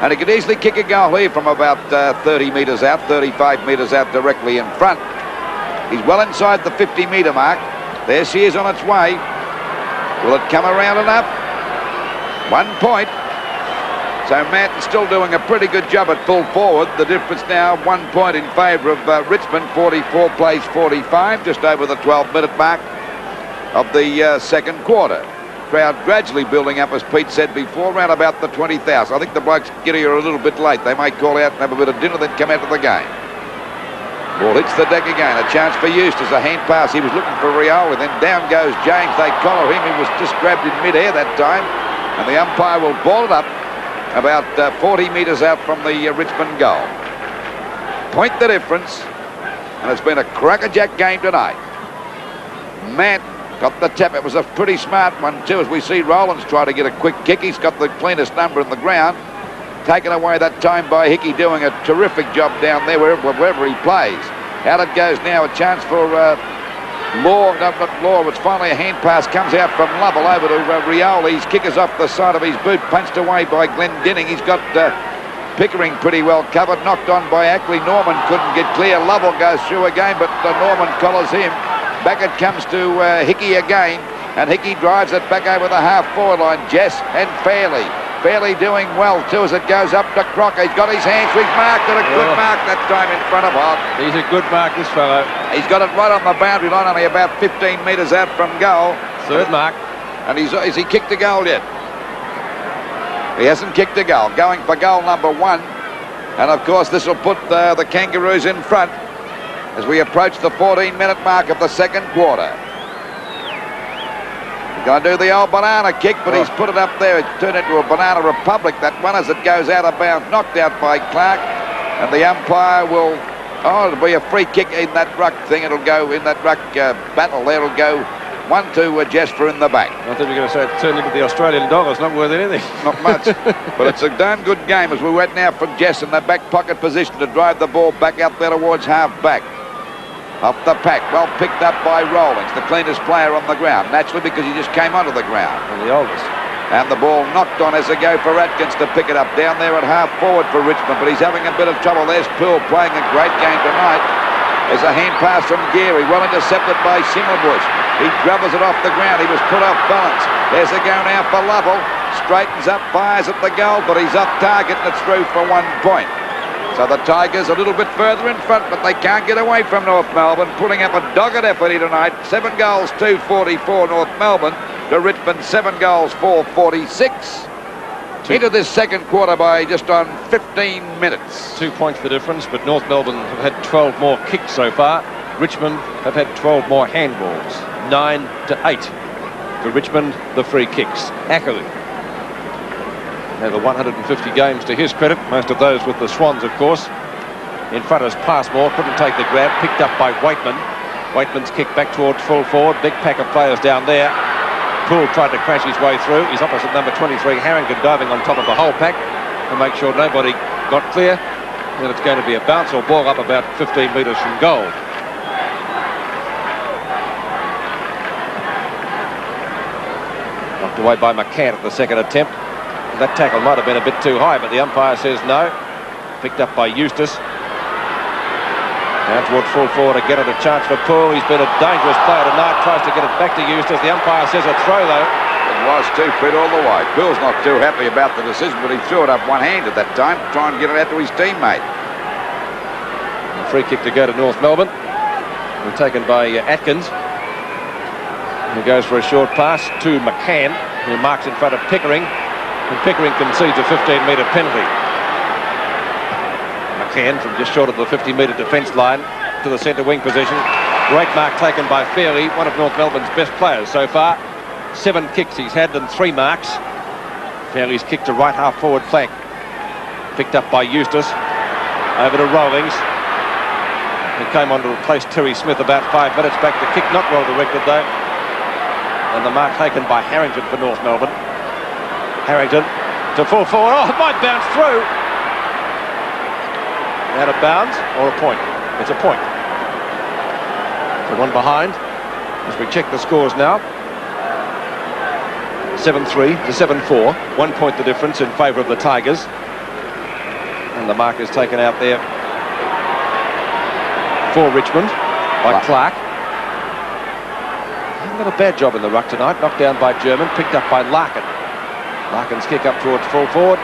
And he could easily kick a goal here from about 30 metres out, 35 metres out directly in front. He's well inside the 50-metre mark. There she is on its way. Will it come around enough? 1 point. So Manton's still doing a pretty good job at full forward. The difference now 1 point in favour of Richmond. 44 plays 45, just over the 12-minute mark of the second quarter. Crowd gradually building up, as Pete said before, around about the 20,000. I think the blokes get here a little bit late. They may call out and have a bit of dinner, then come out to the game. Ball hits the deck again. A chance for Eustace. A hand pass. He was looking for Rioli. Then down goes James. They collar him. He was just grabbed in mid-air that time. And the umpire will ball it up about 40 metres out from the Richmond goal. Point the difference. And it's been a crackerjack game tonight. Manton got the tap. It was a pretty smart one too, as we see Rowlands try to get a quick kick. He's got the cleanest number in the ground. Taken away that time by Hickey, doing a terrific job down there wherever he plays. Out it goes now. A chance for Law. No, not Law. It's finally a hand pass. Comes out from Lovell over to Rioli. His kick is off the side of his boot. Punched away by Glendinning. He's got Pickering pretty well covered. Knocked on by Ackley. Norman couldn't get clear. Lovell goes through again, but Norman collars him. Back it comes to Hickey again. And Hickey drives it back over the half-forward line. Jess and Fairley. Fairley doing well too as it goes up to Crocker. He's got his hands. He's marked it. A good mark that time in front of Hogg. He's a good mark, this fellow. He's got it right on the boundary line, only about 15 metres out from goal. Third mark. And has he kicked a goal yet? He hasn't kicked a goal. Going for goal number 1. And of course this will put the Kangaroos in front as we approach the 14-minute mark of the second quarter. Going to do the old banana kick, but he's put it up there. It's turned into a banana republic, that one, as it goes out of bounds. Knocked out by Clark. And the umpire will Oh, it'll be a free kick in that ruck thing. It'll go in that ruck battle there. It'll go 1-2 Jasper in the back. I thought you were going to say it turned into the Australian dollars, not worth anything. Not much, but it's a damn good game as we went now from Jess in the back pocket position to drive the ball back out there towards half back. Up the pack, well picked up by Rawlings, the cleanest player on the ground, naturally because he just came onto the ground. And the oldest. And the ball knocked on as a go for Atkins to pick it up down there at half forward for Richmond, but he's having a bit of trouble. There's Poole playing a great game tonight. There's a hand pass from Geary, well intercepted by Simmelbush. He gravels it off the ground. He was put off balance. There's a go now for Lovell. Straightens up, fires at the goal, but he's off target and it's through for 1 point. So the Tigers a little bit further in front, but they can't get away from North Melbourne, putting up a dogged effort here tonight. 7 goals, 244 North Melbourne to Richmond, 7 goals, 446. Into this second quarter by just on 15 minutes. 2 points the difference, but North Melbourne have had 12 more kicks so far. Richmond have had 12 more handballs. 9-8 for Richmond, the free kicks. Ackerley, over 150 games to his credit, most of those with the Swans, of course. In front is Passmore, couldn't take the grab, picked up by Waitman. Waitman's kick back towards full forward, big pack of players down there. Poole tried to crash his way through. He's opposite number 23, Harrington, diving on top of the whole pack to make sure nobody got clear. Then it's going to be a bounce or ball up about 15 metres from goal. Knocked away by McCann at the second attempt. That tackle might have been a bit too high, but the umpire says no. Picked up by Eustace. Down toward full forward again, at a chance for Poole. He's been a dangerous player tonight, tries to get it back to Eustace. The umpire says a throw though. It was 2 feet all the way. Poole's not too happy about the decision, but he threw it up one hand at that time to try and get it out to his teammate. A free kick to go to North Melbourne. And taken by Atkins. He goes for a short pass to McCann, who marks in front of Pickering. And Pickering concedes a 15-metre penalty. McCann from just short of the 50-metre defence line to the centre wing position. Great mark taken by Fairley, one of North Melbourne's best players so far. 7 kicks he's had and 3 marks. Fairley's kick to right half forward flank. Picked up by Eustace. Over to Rawlings. He came on to replace Terry Smith about 5 minutes back. The kick not well directed though. And the mark taken by Harrington for North Melbourne. Harrington to full forward. Oh, it might bounce through. Out of bounds or a point? It's a point. The one behind as we check the scores now. 7-3 to 7-4. 1 point the difference in favour of the Tigers. And the mark is taken out there for Richmond by Clark. Not a bad job in the ruck tonight. Knocked down by German, picked up by Larkin. Larkin's kick up towards full forward.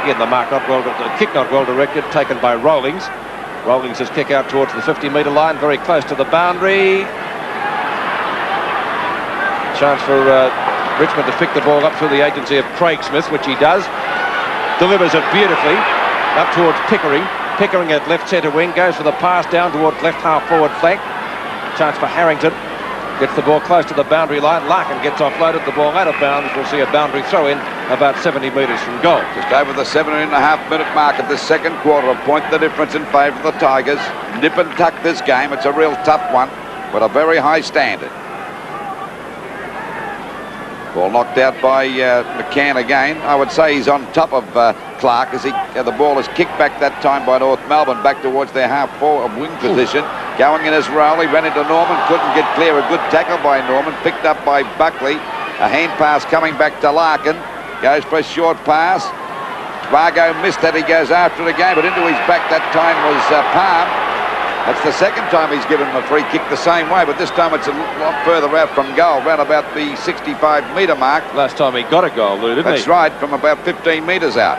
Again, the kick not well directed, taken by Rawlings. Rawlings' kick out towards the 50-metre line, very close to the boundary. Chance for Richmond to pick the ball up through the agency of Craig Smith, which he does. Delivers it beautifully up towards Pickering. Pickering at left centre wing, goes for the pass down towards left half forward flank. Chance for Harrington. Gets the ball close to the boundary line. Larkin gets offloaded. The ball out of bounds. We'll see a boundary throw in about 70 metres from goal. Just over the 7.5-minute mark of this second quarter. A point the difference in favour of the Tigers. Nip and tuck this game. It's a real tough one, but a very high standard. Ball knocked out by McCann again. I would say he's on top of Clark as the ball is kicked back that time by North Melbourne back towards their half forward wing position. Going in as Rowley, ran into Norman, couldn't get clear. A good tackle by Norman, picked up by Buckley. A hand pass coming back to Larkin. Goes for a short pass. Spargo missed that. He goes after it again, but into his back that time was Palm. That's the second time he's given him a free kick the same way, but this time it's a lot further out from goal, round about the 65-metre mark. Last time he got a goal, Lou, didn't he? That's right, from about 15 metres out.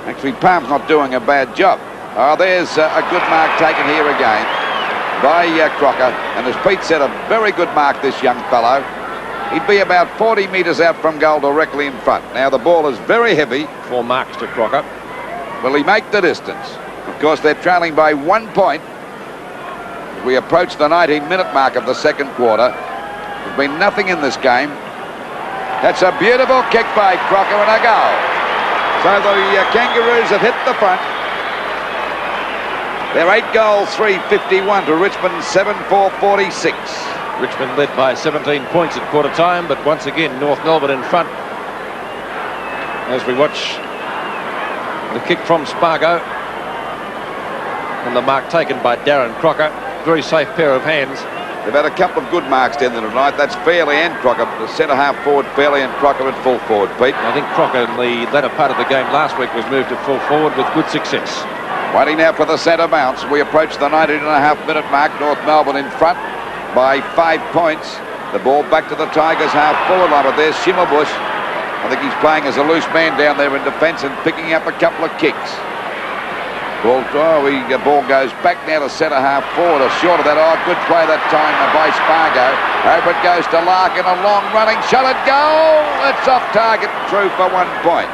Actually, Palm's not doing a bad job. Oh, there's a good mark taken here again by Crocker. And as Pete said, a very good mark, this young fellow. He'd be about 40 metres out from goal directly in front. Now, the ball is very heavy. 4 marks to Crocker. Will he make the distance? Of course, they're trailing by 1 point. As we approach the 19-minute mark of the second quarter. There's been nothing in this game. That's a beautiful kick by Crocker and a goal. So the Kangaroos have hit the front. They're 8 goals, 351 to Richmond, 7-4-46. Richmond led by 17 points at quarter time, but once again North Melbourne in front. As we watch the kick from Spargo and the mark taken by Darren Crocker. Very safe pair of hands. They've had a couple of good marks down there tonight. That's Fairley and Crocker. The centre-half forward, Fairley, and Crocker at full forward, Pete. I think Crocker in the latter part of the game last week was moved to full forward with good success. Waiting now for the centre bounce. We approach the 19.5-minute mark. North Melbourne in front by 5 points. The ball back to the Tigers half-forward line, but there's Schimmelbusch. I think he's playing as a loose man down there in defence and picking up a couple of kicks. Ball goes back now to centre-half forward. Short of that. Oh, good play that time by Spargo. Over it goes to Larkin. A long running shot at goal. It's off target, through for 1 point.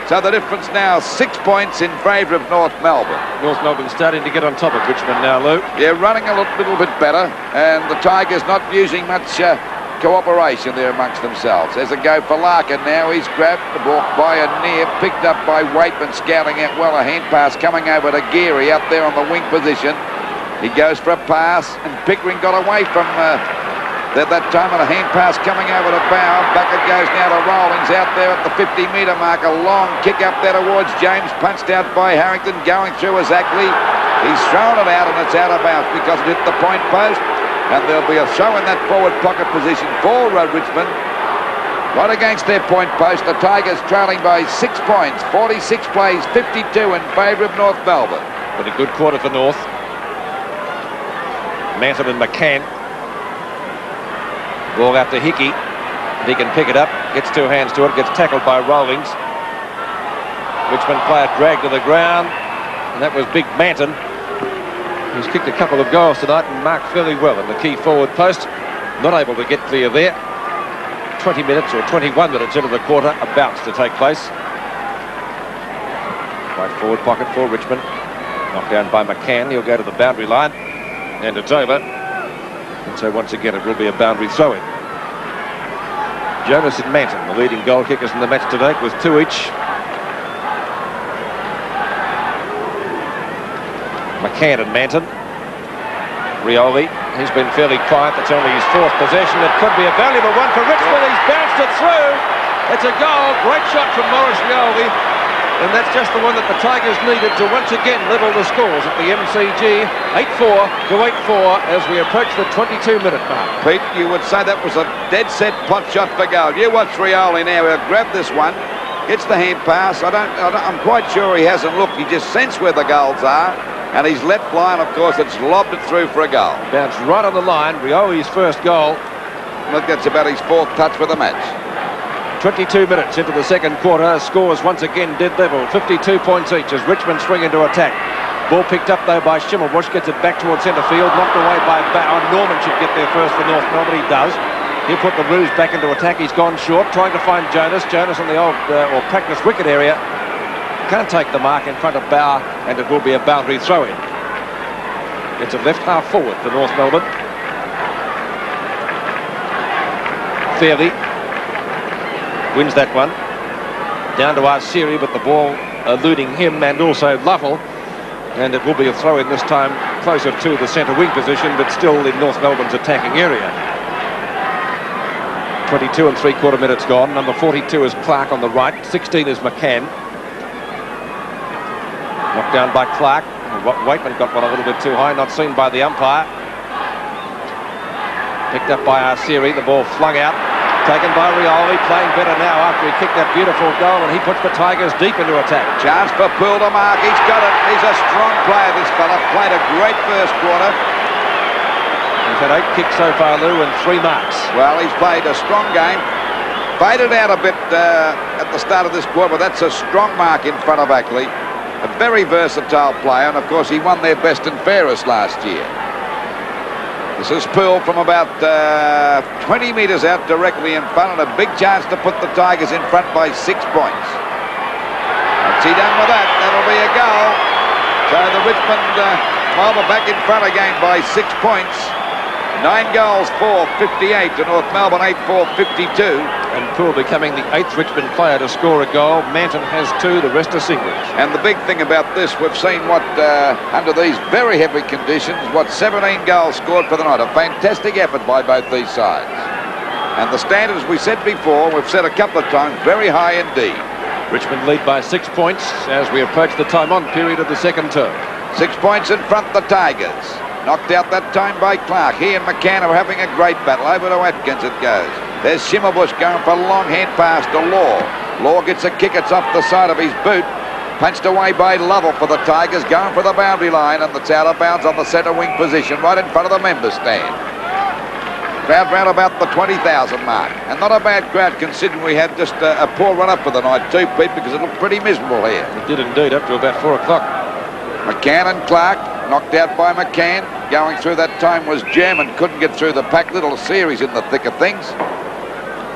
So the difference now 6 points in favour of North Melbourne. North Melbourne starting to get on top of Richmond now, Lou. Yeah, running a little bit better, and the Tigers not using much cooperation there amongst themselves. There's a go for Larkin now. He's grabbed the ball by a near, picked up by Waitman, scouting out well. A hand pass coming over to Geary up there on the wing position. He goes for a pass, and Pickering got away from that time, and a hand pass coming over to Bower. Back it goes now to Rawlings out there at the 50-metre mark. A long kick up there towards James, punched out by Harrington, going through exactly. He's thrown it out, and it's out of bounds because it hit the point post. And there'll be a throw in that forward pocket position for Richmond. Right against their point post. The Tigers trailing by 6 points. 46 plays, 52 in favour of North Melbourne. But a good quarter for North. Manton and McCann. Ball out to Hickey. He can pick it up. Gets 2 hands to it. Gets tackled by Rawlings. Richmond player dragged to the ground. And that was Big Manton. He's kicked a couple of goals tonight and marked fairly well in the key forward post. Not able to get clear there. 20 minutes or 21 minutes into the quarter, a bounce to take place. Right forward pocket for Richmond. Knocked down by McCann. He'll go to the boundary line. And it's over. And so once again it will be a boundary throw-in. Jonas and Manton, the leading goal kickers in the match to date, with 2 each. McCann and Manton. Rioli, he's been fairly quiet. That's only his 4th possession. It could be a valuable one for Richmond. He's bounced it through. It's a goal. Great shot from Maurice Rioli. And that's just the one that the Tigers needed to once again level the scores at the MCG. 8-4 to 8-4 as we approach the 22-minute mark. Pete, you would say that was a dead-set pot shot for goal. You watch Rioli now. He'll grab this one. Gets the hand pass. I'm quite sure he hasn't looked. He just sensed where the goals are. And he's let fly, and of course it's lobbed it through for a goal. Bounced right on the line. Rioli's first goal. Look, that's about his 4th touch for the match. 22 minutes into the second quarter. Scores once again dead level. 52 points each as Richmond swing into attack. Ball picked up though by Schimmelbusch. Gets it back towards centre field. Knocked away by Bower. Norman should get there first for North Melbourne. He does. He'll put the Roos back into attack. He's gone short. Trying to find Jonas. Jonas on the old or practice wicket area. Can't take the mark in front of Bower, and it will be a boundary throw-in. It's a left half forward for North Melbourne. Fairley wins that one. Down to Arsiri, but the ball eluding him and also Lovell. And it will be a throw-in this time closer to the centre wing position, but still in North Melbourne's attacking area. 22 and 3/4 minutes gone. Number 42 is Clark on the right. 16 is McCann. Knocked down by Clark. Waitman got one a little bit too high, not seen by the umpire. Picked up by Arsiri, the ball flung out. Taken by Rioli, playing better now after he kicked that beautiful goal, and he puts the Tigers deep into attack. Chance for Poole to mark, he's got it. He's a strong player, this fella. Played a great first quarter. He's had 8 kicks so far, Lou, and 3 marks. Well, he's played a strong game. Faded out a bit at the start of this quarter, but that's a strong mark in front of Ackley. A very versatile player, and of course he won their best and fairest last year. This is Poole from about 20 metres out directly in front, and a big chance to put the Tigers in front by 6 points. What's he done with that? That'll be a goal. So the Richmond Melbourne back in front again by 6 points. 9 goals, 4.58 to North Melbourne, 8.4.52. And Poole becoming the 8th Richmond player to score a goal. Manton has 2, the rest are singles. And the big thing about this, we've seen what, under these very heavy conditions, 17 goals scored for the night. A fantastic effort by both these sides. And the standard, as we said before, we've said a couple of times, very high indeed. Richmond lead by 6 points as we approach the time-on period of the second term. 6 points in front, the Tigers. Knocked out that time by Clark. He and McCann are having a great battle. Over to Atkins it goes. There's Schimmelbusch going for a long hand pass to Law. Law gets a kick. It's off the side of his boot. Punched away by Lovell for the Tigers. Going for the boundary line, and it's out of bounds on the centre wing position right in front of the members stand. Crowd round about the 20,000 mark. And not a bad crowd considering we had just a poor run-up for the night too, Pete, because it looked pretty miserable here. It did indeed, up to about 4 o'clock. McCann and Clark, knocked out by McCann. Going through that time was German, couldn't get through the pack. Little series in the thick of things.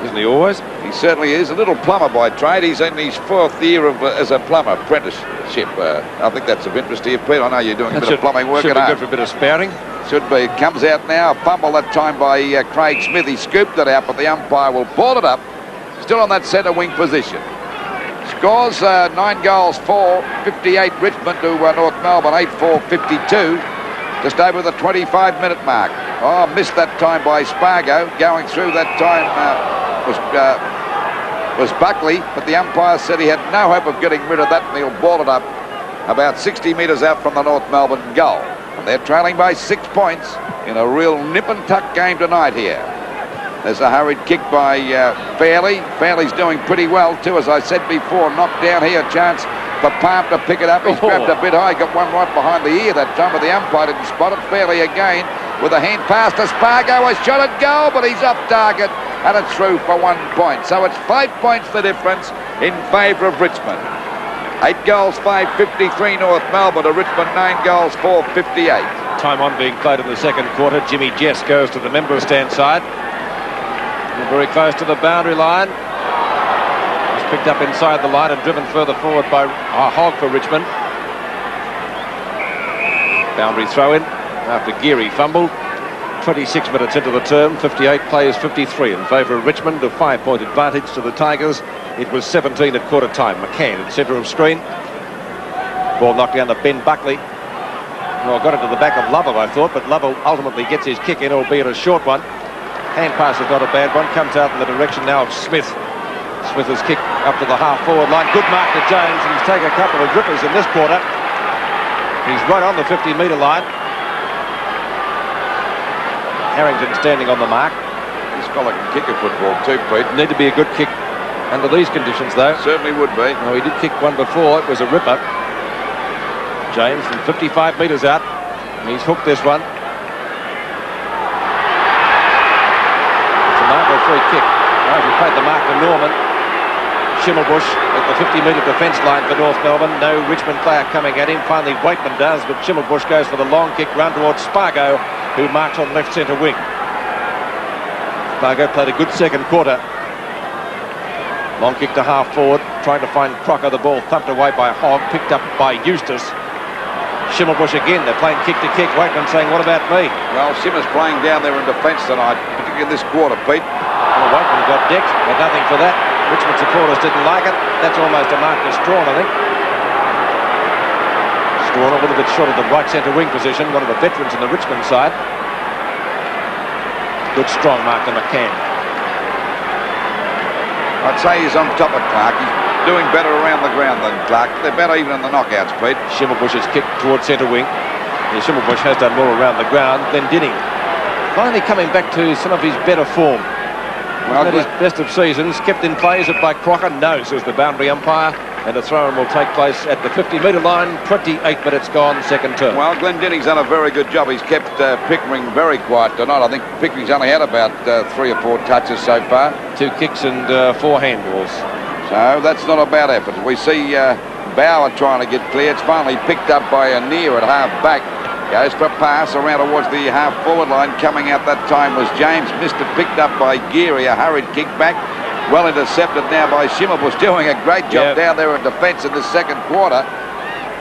Isn't he always? He certainly is. A little plumber by trade. He's in his 4th year of as a plumber apprenticeship. I think that's of interest to you, Pete. I know you're doing a bit of plumbing work at home. Should be good for a bit of spouting. Should be. Comes out now. A fumble that time by Craig Smith. He scooped it out, but the umpire will ball it up. Still on that centre wing position. Scores 9 goals, 4.58 Richmond to North Melbourne, 8.4.52. Just over the 25-minute mark. Oh, missed that time by Spargo. Going through that time was Buckley, but the umpire said he had no hope of getting rid of that, and he'll ball it up about 60 metres out from the North Melbourne goal. And they're trailing by 6 points in a real nip-and-tuck game tonight here. There's a hurried kick by Fairley. Fairley's doing pretty well too, as I said before. Knocked down here, chance for Palm to pick it up. He's grabbed a bit high, got one right behind the ear that time, but the umpire didn't spot it. Fairley again with a hand pass to Spargo. A shot at goal, but he's off target, and it's through for 1 point. So it's 5 points the difference in favour of Richmond. 8 goals, 5.53 North Melbourne to Richmond, 9 goals, 4.58. Time on being played in the second quarter. Jimmy Jess goes to the member stand side. Very close to the boundary line. He's picked up inside the line and driven further forward by Hogg for Richmond. Boundary throw in after Geary fumbled. 26 minutes into the term, 58 plays 53 in favour of Richmond, a 5-point advantage to the Tigers. It was 17 at quarter time. McCann in centre of screen. Ball knocked down to Ben Buckley. Well, got it to the back of Lovell, I thought, but Lovell ultimately gets his kick in, albeit a short one. Hand pass is not a bad one. Comes out in the direction now of Smith. Smith has kicked up to the half-forward line. Good mark to James, and he's taken a couple of grippers in this quarter. He's right on the 50-metre line. Harrington standing on the mark. This fella can kick a football too, Pete. Need to be a good kick under these conditions, though. Certainly would be. No, he did kick one before. It was a ripper. James from 55 metres out. He's hooked this one. Free kick. He played the mark to Norman. Schimmelbusch at the 50-metre defence line for North Melbourne. No Richmond player coming at him. Finally, Waitman does, but Schimmelbusch goes for the long kick run towards Spargo, who marks on left centre wing. Spargo played a good second quarter. Long kick to half forward, trying to find Crocker. The ball thumped away by Hogg, picked up by Eustace. Schimmelbusch again, they're playing kick to kick. Waitman saying, what about me? Well, Shimmer's playing down there in defence tonight, particularly in this quarter, Pete. Well, Waitman got decked, but nothing for that. Richmond supporters didn't like it. That's almost a mark to Strawn, I think. Strawn a little bit short of the right centre wing position, one of the veterans in the Richmond side. Good strong mark to McCann. I'd say he's on top of Clark. He's doing better around the ground than Clark. They're better even in the knockouts, Pete. Schimmelbusch has kicked towards centre wing. Yeah, Schimmelbusch has done more around the ground than Dinning. Finally coming back to some of his better form. Well, his best of seasons. Kept in play. Is it by Crocker? No, says the boundary umpire. And the throw-in will take place at the 50-metre line. 28 minutes gone, second term. Well, Glenn Dinning's done a very good job. He's kept Pickering very quiet tonight. I think Pickering's only had about 3 or 4 touches so far. 2 kicks and 4 handballs. So that's not a bad effort. We see Bauer trying to get clear. It's finally picked up by Anir at half-back. Goes for a pass around towards the half-forward line. Coming out that time was James. Missed it, picked up by Geary. A hurried kick back. Well intercepted now by Schimmelbusch, doing a great job down there in defence in the second quarter.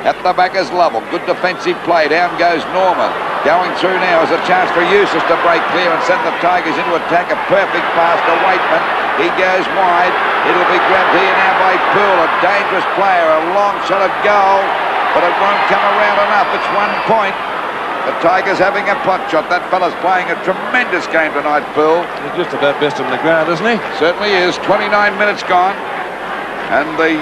At the back is Lovell. Good defensive play. Down goes Norman. Going through now is a chance for Eustace to break clear and send the Tigers into attack. A perfect pass to Waitman. He goes wide. It'll be grabbed here now by Poole, a dangerous player, a long shot at goal, but it won't come around enough. It's 1 point. The Tigers having a pot shot. That fella's playing a tremendous game tonight, Poole. He's just about best on the ground, isn't he? Certainly is. 29 minutes gone. And the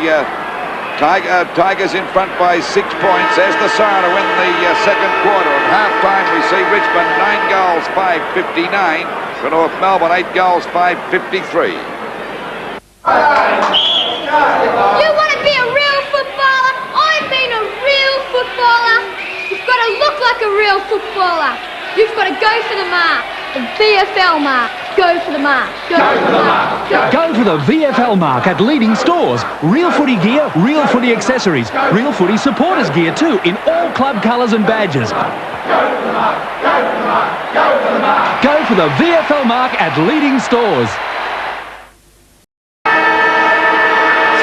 Tigers in front by 6 points as the siren to win the second quarter. At half-time, we see Richmond 9 goals, 5-59. For North Melbourne, 8 goals, 5-53. You want to be a real footballer? I've been a real footballer. You've got to look like a real footballer. You've got to go for the mark. The VFL mark. Go for the mark. Go for the mark. Go for the VFL mark at leading stores. Real footy gear, real footy accessories, real footy supporters gear too, in all club colours and badges. Go for the mark. Go for the mark. Go for the mark. Go for the VFL mark at leading stores.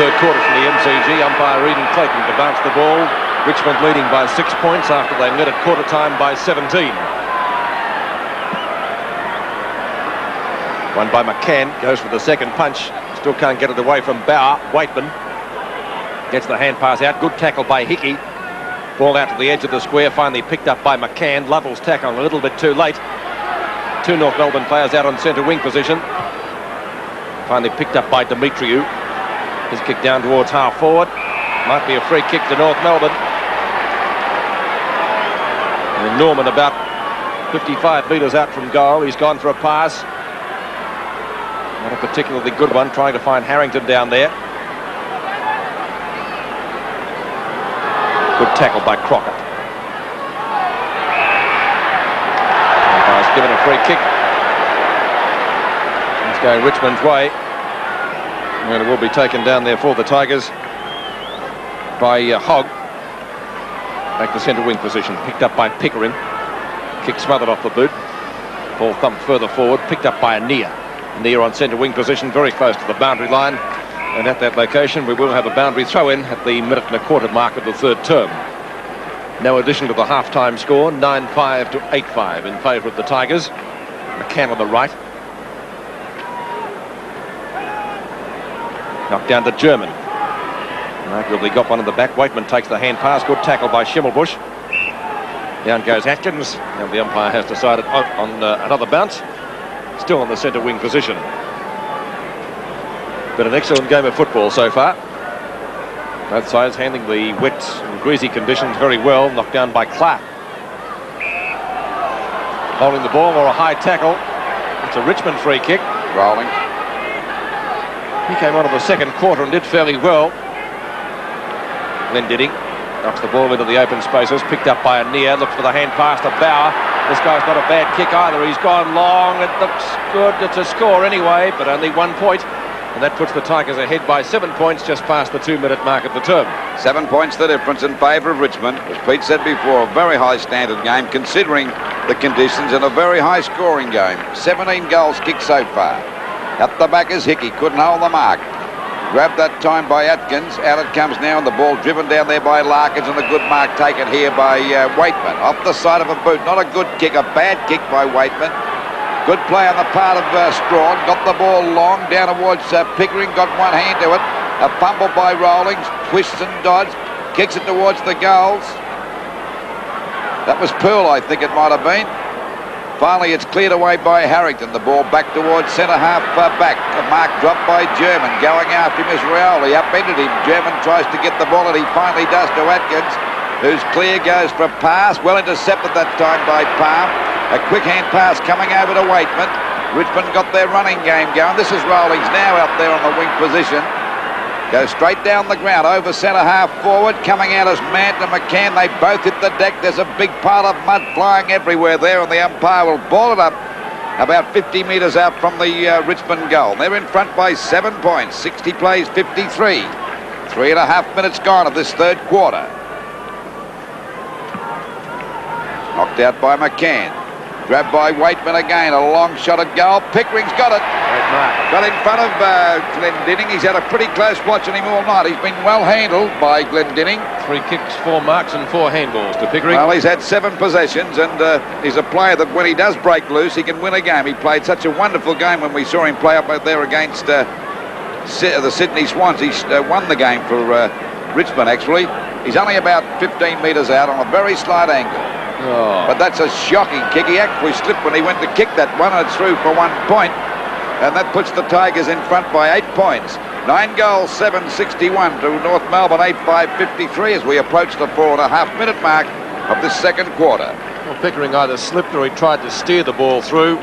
Third quarter from the MCG. Umpire Eden Clayton to bounce the ball. Richmond leading by 6 points after they led at quarter time by 17. One by McCann, goes for the second punch. Still can't get it away from Bauer. Waitman gets the hand pass out. Good tackle by Hickey. Ball out to the edge of the square, finally picked up by McCann. Lovell's tackle a little bit too late. 2 North Melbourne players out on centre wing position. Finally picked up by Demetriou. His kick down towards half forward. Might be a free kick to North Melbourne. And Norman about 55 metres out from goal. He's gone for a pass. Not a particularly good one, trying to find Harrington down there. Good tackle by Crocker. Umpire's given a free kick. It's going Richmond's way. And it will be taken down there for the Tigers by Hogg. Back to centre wing position, picked up by Pickering. Kick smothered off the boot. Ball thumped further forward, picked up by Anea. Anea on centre wing position, very close to the boundary line. And at that location, we will have a boundary throw-in at the 1.25 mark of the third term. No addition to the half-time score, 9-5 to 8-5 in favour of the Tigers. McCann on the right. Knocked down to German. Arguably got one in the back. Waitman takes the hand pass. Good tackle by Schimmelbusch. Down goes Atkins. And the umpire has decided on another bounce. Still on the centre wing position. But an excellent game of football so far. Both sides handling the wet and greasy conditions very well. Knocked down by Clark. Holding the ball or a high tackle. It's a Richmond free kick. Rolling. He came on in the second quarter and did fairly well. Glenn knocks the ball into the open spaces, picked up by Anea, looks for the hand pass to Bauer. This guy's not a bad kick either. He's gone long. It looks good. It's a score anyway, but only 1 point. And that puts the Tigers ahead by 7 points just past the 2-minute mark of the term. 7 points the difference in favour of Richmond. As Pete said before, a very high standard game considering the conditions and a very high scoring game. 17 goals kicked so far. At the back is Hickey, couldn't hold the mark. Grabbed that time by Atkins. Out it comes now, and the ball driven down there by Larkins, and a good mark taken here by Waitman. Off the side of a boot. Not a good kick, a bad kick by Waitman. Good play on the part of Strawn. Got the ball long down towards Pickering. Got one hand to it. A fumble by Rawlings. Twists and dodges. Kicks it towards the goals. That was Poole, I think it might have been. Finally, it's cleared away by Harrington. The ball back towards centre-half back. A mark dropped by German. Going after him is Rioli. Upended him. German tries to get the ball, and he finally does to Atkins, who's clear, goes for a pass. Well intercepted that time by Palm. A quick hand pass coming over to Waitman. Richmond got their running game going. This is Rawlings now out there on the wing position. Goes straight down the ground, over centre-half forward. Coming out as Mant and McCann. They both hit the deck. There's a big pile of mud flying everywhere there, and the umpire will ball it up about 50 metres out from the Richmond goal. They're in front by 7 points. 60 plays 53. 3.5 minutes gone of this third quarter. Knocked out by McCann. Grabbed by Waitman again, a long shot at goal. Pickering's got it. Great mark. Got in front of Glendinning. He's had a pretty close watching him all night. He's been well handled by Glendinning. 3 kicks, 4 marks and 4 handballs to Pickering. Well, he's had 7 possessions, and he's a player that when he does break loose, he can win a game. He played such a wonderful game when we saw him play up there against the Sydney Swans. He won the game for Richmond, actually. He's only about 15 metres out on a very slight angle. Oh. But that's a shocking kick. He actually slipped when he went to kick that one, and it's through for 1 point. And that puts the Tigers in front by 8 points. 9 goals, 7-61 to North Melbourne, 8-5-53 as we approach the 4.5-minute mark of this second quarter. Well, Pickering either slipped or he tried to steer the ball through.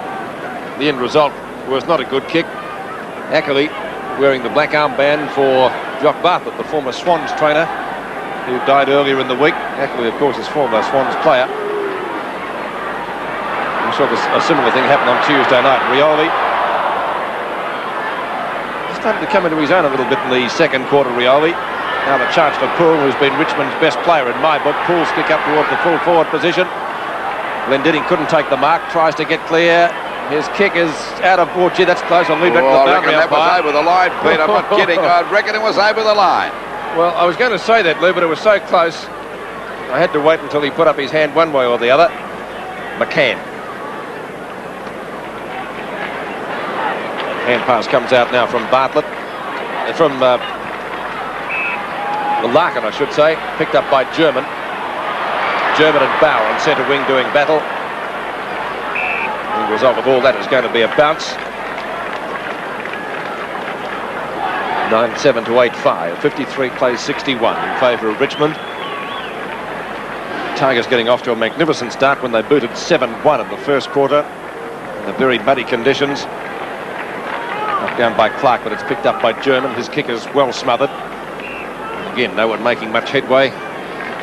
The end result was not a good kick. Ackley wearing the black armband for Jock Bartlett, the former Swans trainer, who died earlier in the week. Ackley, of course, is former Swans player. We saw a similar thing happen on Tuesday night. Rioli started to come into his own a little bit in the second quarter, Rioli. Now the chance for Poole, who's been Richmond's best player in my book. Poole's kick up towards the full forward position. Glendinning couldn't take the mark, tries to get clear. His kick is out of... Oh, gee, that's close. I'll leave it to the I reckon boundary that was over the line, Pete. I'm not kidding. I reckon it was over the line. Well, I was going to say that, Lou, but it was so close. I had to wait until he put up his hand one way or the other. McCann. Hand pass comes out now from Bartlett. From Larkin, I should say. Picked up by German. German and Bauer on centre wing doing battle. The result of all that is going to be a bounce. 9-7 to 8-5. 53 plays 61 in favour of Richmond. Tigers getting off to a magnificent start when they booted 7-1 in the first quarter in the very muddy conditions. Knocked down by Clark, but it's picked up by German. His kick is well smothered. Again, no one making much headway.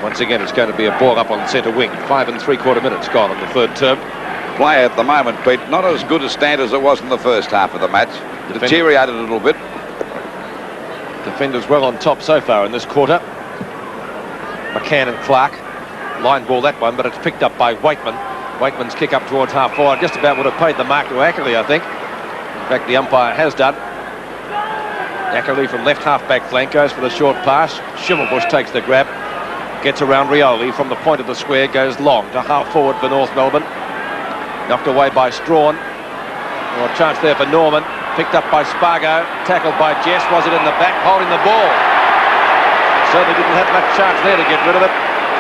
Once again, it's going to be a ball up on centre wing. 5 3/4 minutes gone in the third term. Play at the moment, Pete, not as good a stand as it was in the first half of the match. Deteriorated a little bit. Defenders well on top so far in this quarter. McCann and Clark. Line ball that one, but it's picked up by Waitman. Waitman's kick up towards half forward just about would have paid the mark to Ackley, I think. In fact, the umpire has done. Ackley from left half-back flank goes for the short pass. Schimmelbusch takes the grab. Gets around Rioli from the point of the square, goes long to half forward for North Melbourne. Knocked away by Strawn. Well, a chance there for Norman. Picked up by Spargo. Tackled by Jess. Was it in the back? Holding the ball. Certainly didn't have much chance there to get rid of it.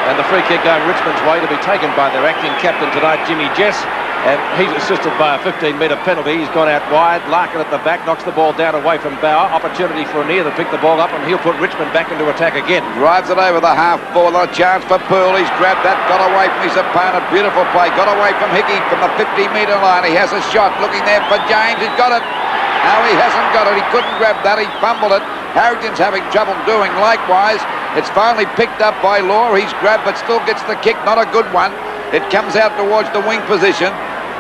And the free kick going Richmond's way to be taken by their acting captain tonight, Jimmy Jess. And he's assisted by a 15-metre penalty. He's gone out wide. Larkin at the back knocks the ball down away from Bauer. Opportunity for Anir to pick the ball up, and he'll put Richmond back into attack again. Drives it over the half forward. A chance for Poole. He's grabbed that, got away from his opponent. Beautiful play. Got away from Hickey from the 50-metre line. He has a shot. Looking there for James. He's got it. No, he hasn't got it. He couldn't grab that. He fumbled it. Harrington's having trouble doing likewise. It's finally picked up by Law. He's grabbed but still gets the kick. Not a good one. It comes out towards the wing position.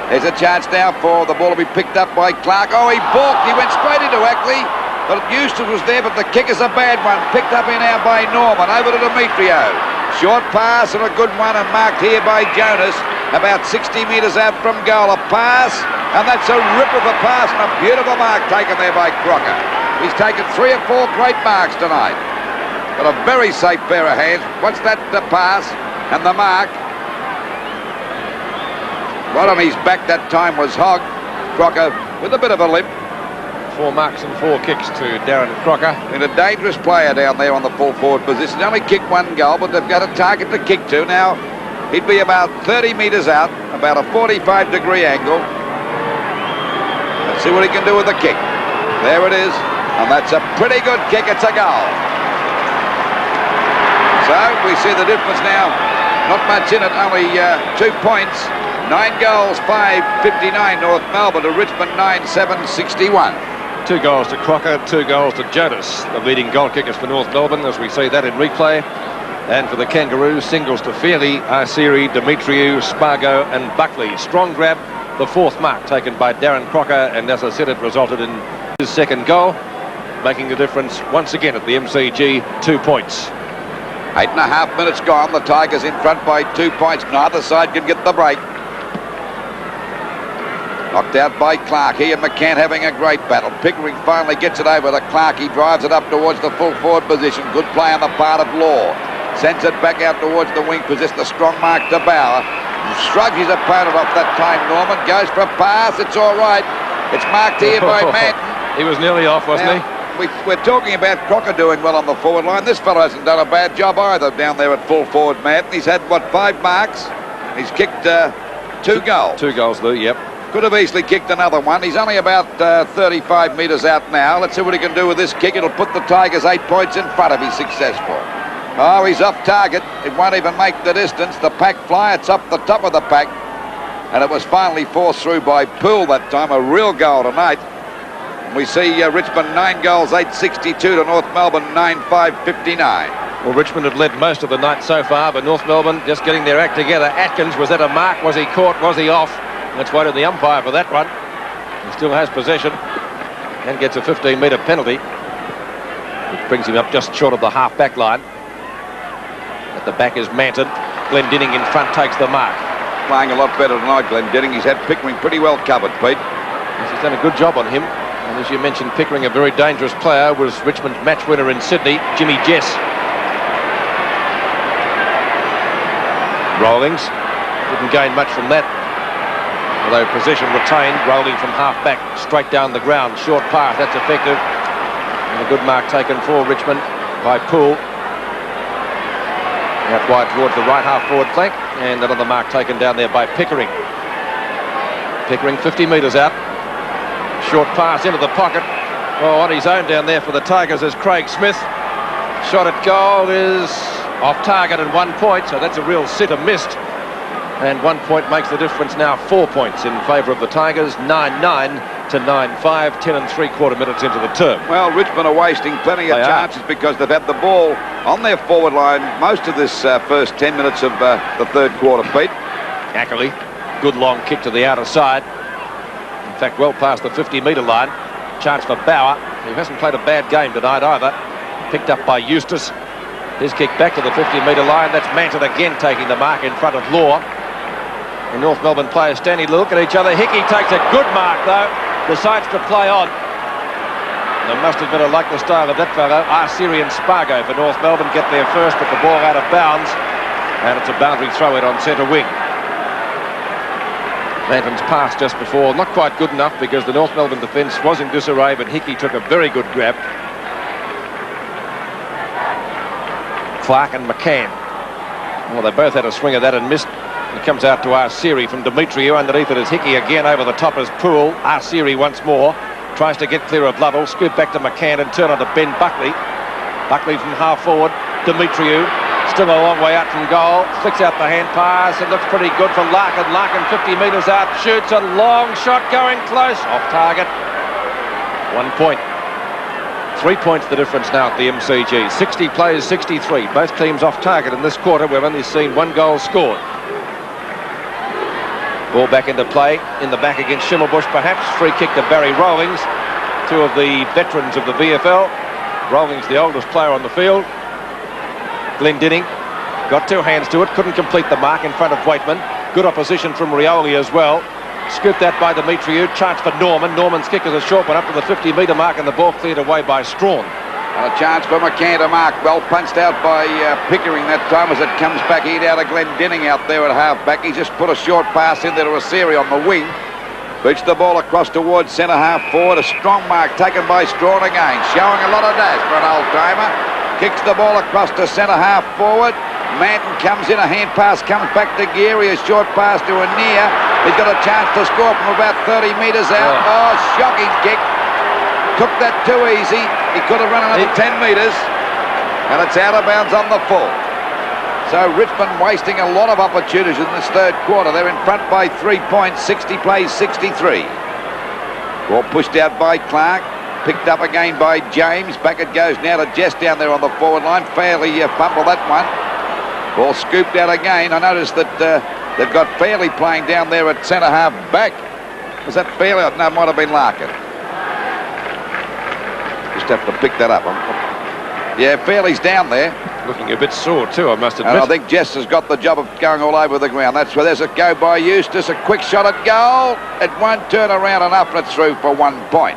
There's a chance now for the ball to be picked up by Clark. Oh, he balked. He went straight into Ackley. But Eustace was there, but the kick is a bad one. Picked up in now by Norman. Over to Demetrio. Short pass and a good one, and marked here by Jonas. About 60 metres out from goal. A pass, and that's a rip of a pass and a beautiful mark taken there by Crocker. He's taken 3 or 4 great marks tonight. But a very safe pair of hands. What's that pass and the mark? Right on his back that time was Hogg. Crocker with a bit of a limp. 4 marks and 4 kicks to Darren Crocker. And a dangerous player down there on the full forward position. Only kicked 1 goal, but they've got a target to kick to. Now, he'd be about 30 metres out, about a 45-degree angle. Let's see what he can do with the kick. There it is. And that's a pretty good kick. It's a goal. So, we see the difference now. Not much in it, only 2 points. 9 goals, 5-59 North Melbourne to Richmond, 9-7-61. 2 goals to Crocker, 2 goals to Jonas, the leading goal kickers for North Melbourne, as we see that in replay. And for the Kangaroos, singles to Fairley, Arsiri, Demetriou, Spargo and Buckley. Strong grab, the 4th mark taken by Darren Crocker, and as I said, it resulted in his 2nd goal, making the difference once again at the MCG, 2 points. 8.5 minutes gone, the Tigers in front by 2 points. Neither side can get the break. Knocked out by Clark. He and McCann having a great battle. Pickering finally gets it over to Clark. He drives it up towards the full forward position. Good play on the part of Law. Sends it back out towards the wing position. A strong mark to Bauer. Shrugs his opponent off that time, Norman. Goes for a pass. It's all right. It's marked here by Manton. He was nearly off, wasn't he? We're talking about Crocker doing well on the forward line. This fellow hasn't done a bad job either down there at full forward, Manton. He's had, what, 5 marks? He's kicked 2 goals. 2 goals, Lou, yep. Could have easily kicked another one. He's only about 35 metres out now. Let's see what he can do with this kick. It'll put the Tigers 8 points in front if he's successful. Oh, he's off target. It won't even make the distance. The pack fly, it's up the top of the pack. And it was finally forced through by Poole that time. A real goal tonight. We see Richmond 9 goals, 8-62 to North Melbourne 9-5-59. Well, Richmond have led most of the night so far, but North Melbourne just getting their act together. Atkins, was that a mark? Was he caught? Was he off? Let's wait on the umpire for that one. He still has possession and gets a 15-metre penalty, which brings him up just short of the half-back line. At the back is Manton. Glendinning in front takes the mark. Playing a lot better tonight, Glendinning. He's had Pickering pretty well covered, Pete. Yes, he's done a good job on him. And as you mentioned, Pickering, a very dangerous player, was Richmond's match winner in Sydney, Jimmy Jess. Rawlings didn't gain much from that. Although possession retained, rolling from half-back straight down the ground. Short pass, that's effective. And a good mark taken for Richmond by Poole. Out wide towards the right half-forward flank. And another mark taken down there by Pickering. Pickering 50 metres out. Short pass into the pocket. Oh, on his own down there for the Tigers is Craig Smith. Shot at goal is off target and 1 point, so that's a real sitter missed. And 1 point makes the difference now 4 points in favour of the Tigers. 9-9 to 9-5, 10 3/4 minutes into the term. Well, Richmond are wasting plenty of chances because they've had the ball on their forward line most of this first 10 minutes of the third quarter, Pete. Ackerley, good long kick to the outer side. In fact, well past the 50-metre line. Chance for Bauer, who hasn't played a bad game tonight either. Picked up by Eustace. His kick back to the 50-metre line. That's Manton again taking the mark in front of Law. The North Melbourne players standing to look at each other. Hickey takes a good mark, though. Decides to play on. They must admit, I like the style of that fellow. Arsiri and Spargo for North Melbourne get there first, but the ball out of bounds. And it's a boundary throw-in on centre wing. Manton's pass just before, not quite good enough because the North Melbourne defence was in disarray, but Hickey took a very good grab. Clark and McCann. Well, they both had a swing at that and missed. It comes out to Arsiri from Demetriou. Underneath it is Hickey again. Over the top is Poole. Arsiri once more. Tries to get clear of Lovell. Scoop back to McCann and turn on to Ben Buckley. Buckley from half forward. Demetriou. Still a long way out from goal. Flicks out the hand pass. It looks pretty good for Larkin. Larkin 50 metres out. Shoots a long shot going close. Off target. 1 point. 3 points the difference now at the MCG. 60 plays, 63. Both teams off target in this quarter. We've only seen 1 goal scored. Ball back into play. In the back against Schimmelbusch perhaps. Free kick to Barry Rawlings. 2 of the veterans of the VFL. Rawlings the oldest player on the field. Glendinning got 2 hands to it, couldn't complete the mark in front of Waitman. Good opposition from Rioli as well. Scooped out by Demetriou. Chance for Norman. Norman's kick is a short one up to the 50-metre mark and the ball cleared away by Strawn. And a chance for McCann to mark. Well punched out by Pickering that time as it comes back in out of Glendinning out there at half-back. He just put a short pass in there to Arsiri on the wing. Pitched the ball across towards centre half forward. A strong mark taken by Strawn again. Showing a lot of dash for an old-timer. Kicks the ball across to centre half forward. Manton comes in, a hand pass comes back to Geary, a short pass to Anir. He's got a chance to score from about 30 metres out. Oh, shocking kick. Took that too easy. He could have run another 10 metres. And it's out of bounds on the full. So Richmond wasting a lot of opportunities in this third quarter. They're in front by 3 points, 60 plays, 63. Ball pushed out by Clark. Picked up again by James. Back it goes now to Jess down there on the forward line. Fairly fumbled that one. Ball scooped out again. I noticed that they've got Fairley playing down there at centre half back. Was that Fairley? No, it might have been Larkin. Just have to pick that up. Yeah, Fairley's down there. Looking a bit sore too, I must admit. And I think Jess has got the job of going all over the ground. That's where there's a go by Eustace. A quick shot at goal. It won't turn around enough, and it's through for 1 point.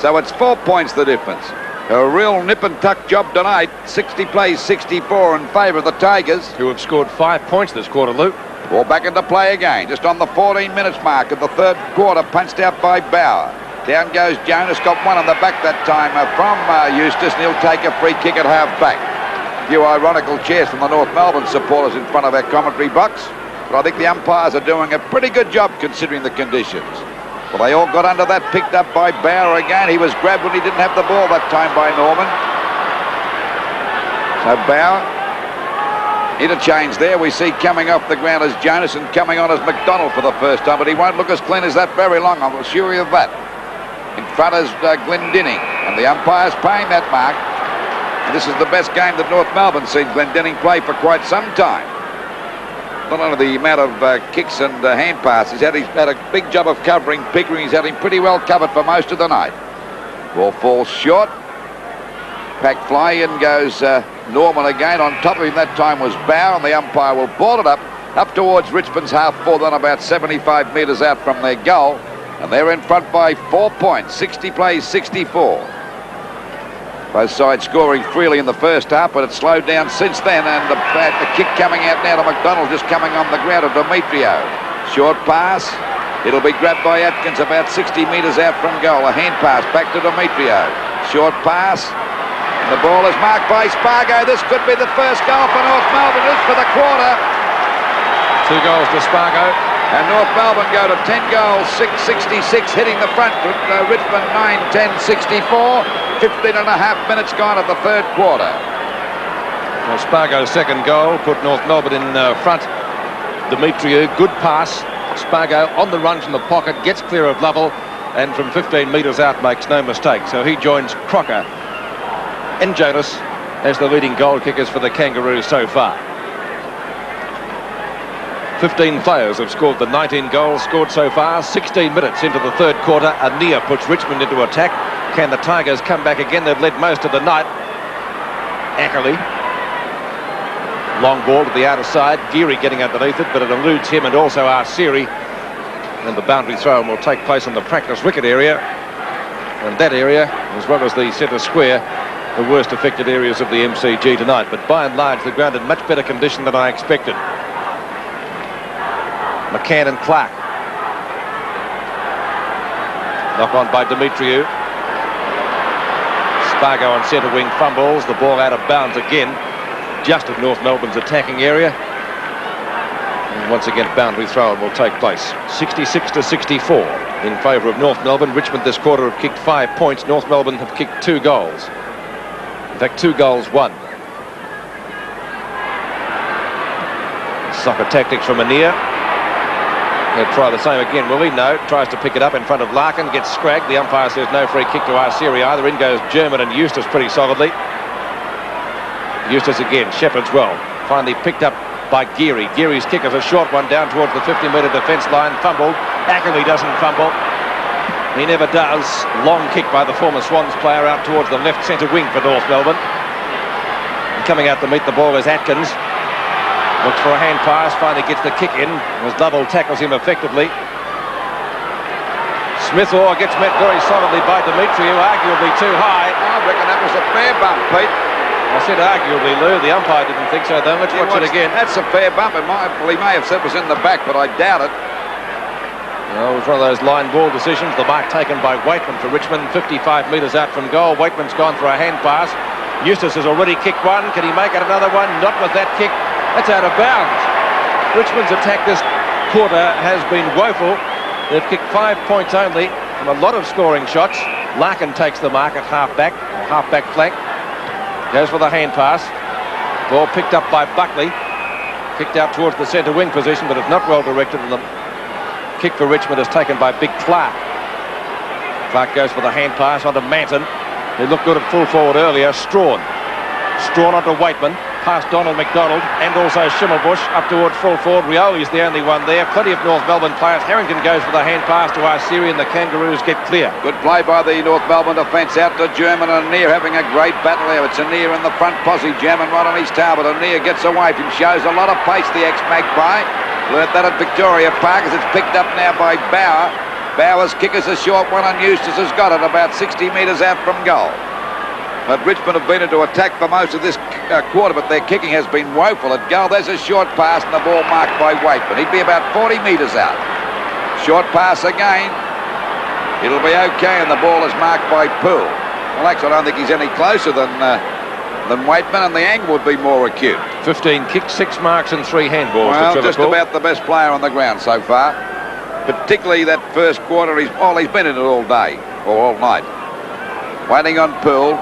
So it's 4 points the difference. A real nip and tuck job tonight. 60 plays 64 in favour of the Tigers, who have scored 5 points this quarter, Lou. Ball back into play again, just on the 14 minutes mark of the third quarter, punched out by Bauer. Down goes Jonas, got one on the back that time from Eustace, and he'll take a free kick at half-back. A few ironical cheers from the North Melbourne supporters in front of our commentary box, but I think the umpires are doing a pretty good job considering the conditions. Well, they all got under that, picked up by Bauer again. He was grabbed when he didn't have the ball that time by Norman. So Bauer, interchange there. We see coming off the ground as Jonas and coming on as McDonald for the first time, but he won't look as clean as that very long, I'm assure you of that. In front is Glendinning, and the umpire's paying that mark. And this is the best game that North Melbourne's seen Glendinning play for quite some time. Not only the amount of kicks and hand passes, he's had a big job of covering Pickering. He's had him pretty well covered for most of the night. Ball falls short. Pack fly in goes Norman again. On top of him that time was Bauer, and the umpire will ball it up towards Richmond's half-forward, on about 75 metres out from their goal. And they're in front by 4 points. 60 plays 64. Both sides scoring freely in the first half, but it's slowed down since then. And the kick coming out now to McDonald, just coming on the ground of Demetrio. Short pass. It'll be grabbed by Atkins about 60 metres out from goal. A hand pass back to Demetrio. Short pass. And the ball is marked by Spargo. This could be the first goal for North Melbourne. It is for the quarter. 2 goals to Spargo. And North Melbourne go to 10 goals, 6-66, hitting the front with Richmond 9-10-64. 15 and a half minutes gone of the third quarter. Well, Spargo's second goal put North Melbourne in front. Demetriou, good pass. Spargo on the run from the pocket, gets clear of Lovell, and from 15 metres out makes no mistake. So he joins Crocker and Jonas as the leading goal kickers for the Kangaroos so far. 15 players have scored the 19 goals scored so far. 16 minutes into the third quarter. Ania puts Richmond into attack. Can the Tigers come back again? They've led most of the night. Ackerley. Long ball to the outer side. Geary getting underneath it, but it eludes him and also Arsiri. And the boundary throw will take place on the practice wicket area. And that area, as well as the centre square, the worst affected areas of the MCG tonight. But by and large, the ground in much better condition than I expected. McCann and Clark. Knock on by Demetriou. Spargo on centre wing fumbles. The ball out of bounds again, just at North Melbourne's attacking area. And once again, boundary throw will take place. 66-64 in favour of North Melbourne. Richmond this quarter have kicked 5 points. North Melbourne have kicked 2 goals. In fact, 2 goals won. Soccer tactics from Ania. He'll try the same again, will he? No. Tries to pick it up in front of Larkin. Gets scragged. The umpire says no free kick to Arsiri either. In goes German and Eustace pretty solidly. Eustace again. Shepherd's well. Finally picked up by Geary. Geary's kick is a short one down towards the 50-metre defence line. Fumbled. Ackerley doesn't fumble. He never does. Long kick by the former Swans player out towards the left centre wing for North Melbourne. And coming out to meet the ball is Atkins. Looks for a hand pass, finally gets the kick in as Lovell tackles him effectively. Smith-Orr gets met very solidly by Demetriou, arguably too high. I reckon that was a fair bump, Pete. I said arguably, Lou. The umpire didn't think so, though. Let's watch it again. That's a fair bump. He may have said it was in the back, but I doubt it. Well, it was one of those line ball decisions. The mark taken by Waitman for Richmond, 55 metres out from goal. Waitman's gone for a hand pass. Eustace has already kicked one. Can he make it another one? Not with that kick. That's out of bounds. Richmond's attack this quarter has been woeful. They've kicked 5 points only from a lot of scoring shots. Larkin takes the mark at half-back flank. Goes for the hand pass. Ball picked up by Buckley. Kicked out towards the centre wing position, but it's not well directed. And the kick for Richmond is taken by Big Clark. Clark goes for the hand pass onto Manton. He looked good at full forward earlier. Strawn onto Waitman. past Donald McDonald and also Schimmelbusch up towards full forward. Rioli's the only one there. Plenty of North Melbourne players. Harrington goes for the hand pass to Arsiri and the Kangaroos get clear. Good play by the North Melbourne defence out to German, and Near having a great battle there. It's Near in the front posse. German right on his tail, but Near gets away from him. Shows a lot of pace, the ex-Magpie. Learnt that at Victoria Park as it's picked up now by Bauer. Bauer's kick is a short one, and Eustace has got it about 60 metres out from goal. But Richmond have been into attack for most of this quarter, but their kicking has been woeful at goal. There's a short pass and the ball marked by Waitman. He'd be about 40 metres out. Short pass again. It'll be okay, and the ball is marked by Poole. Well, actually, I don't think he's any closer than Waitman, and the angle would be more acute. 15 kicks, 6 marks and 3 handballs. Well, just about the best player on the ground so far. Particularly that first quarter, he's been in it all day, or all night. Waiting on Poole.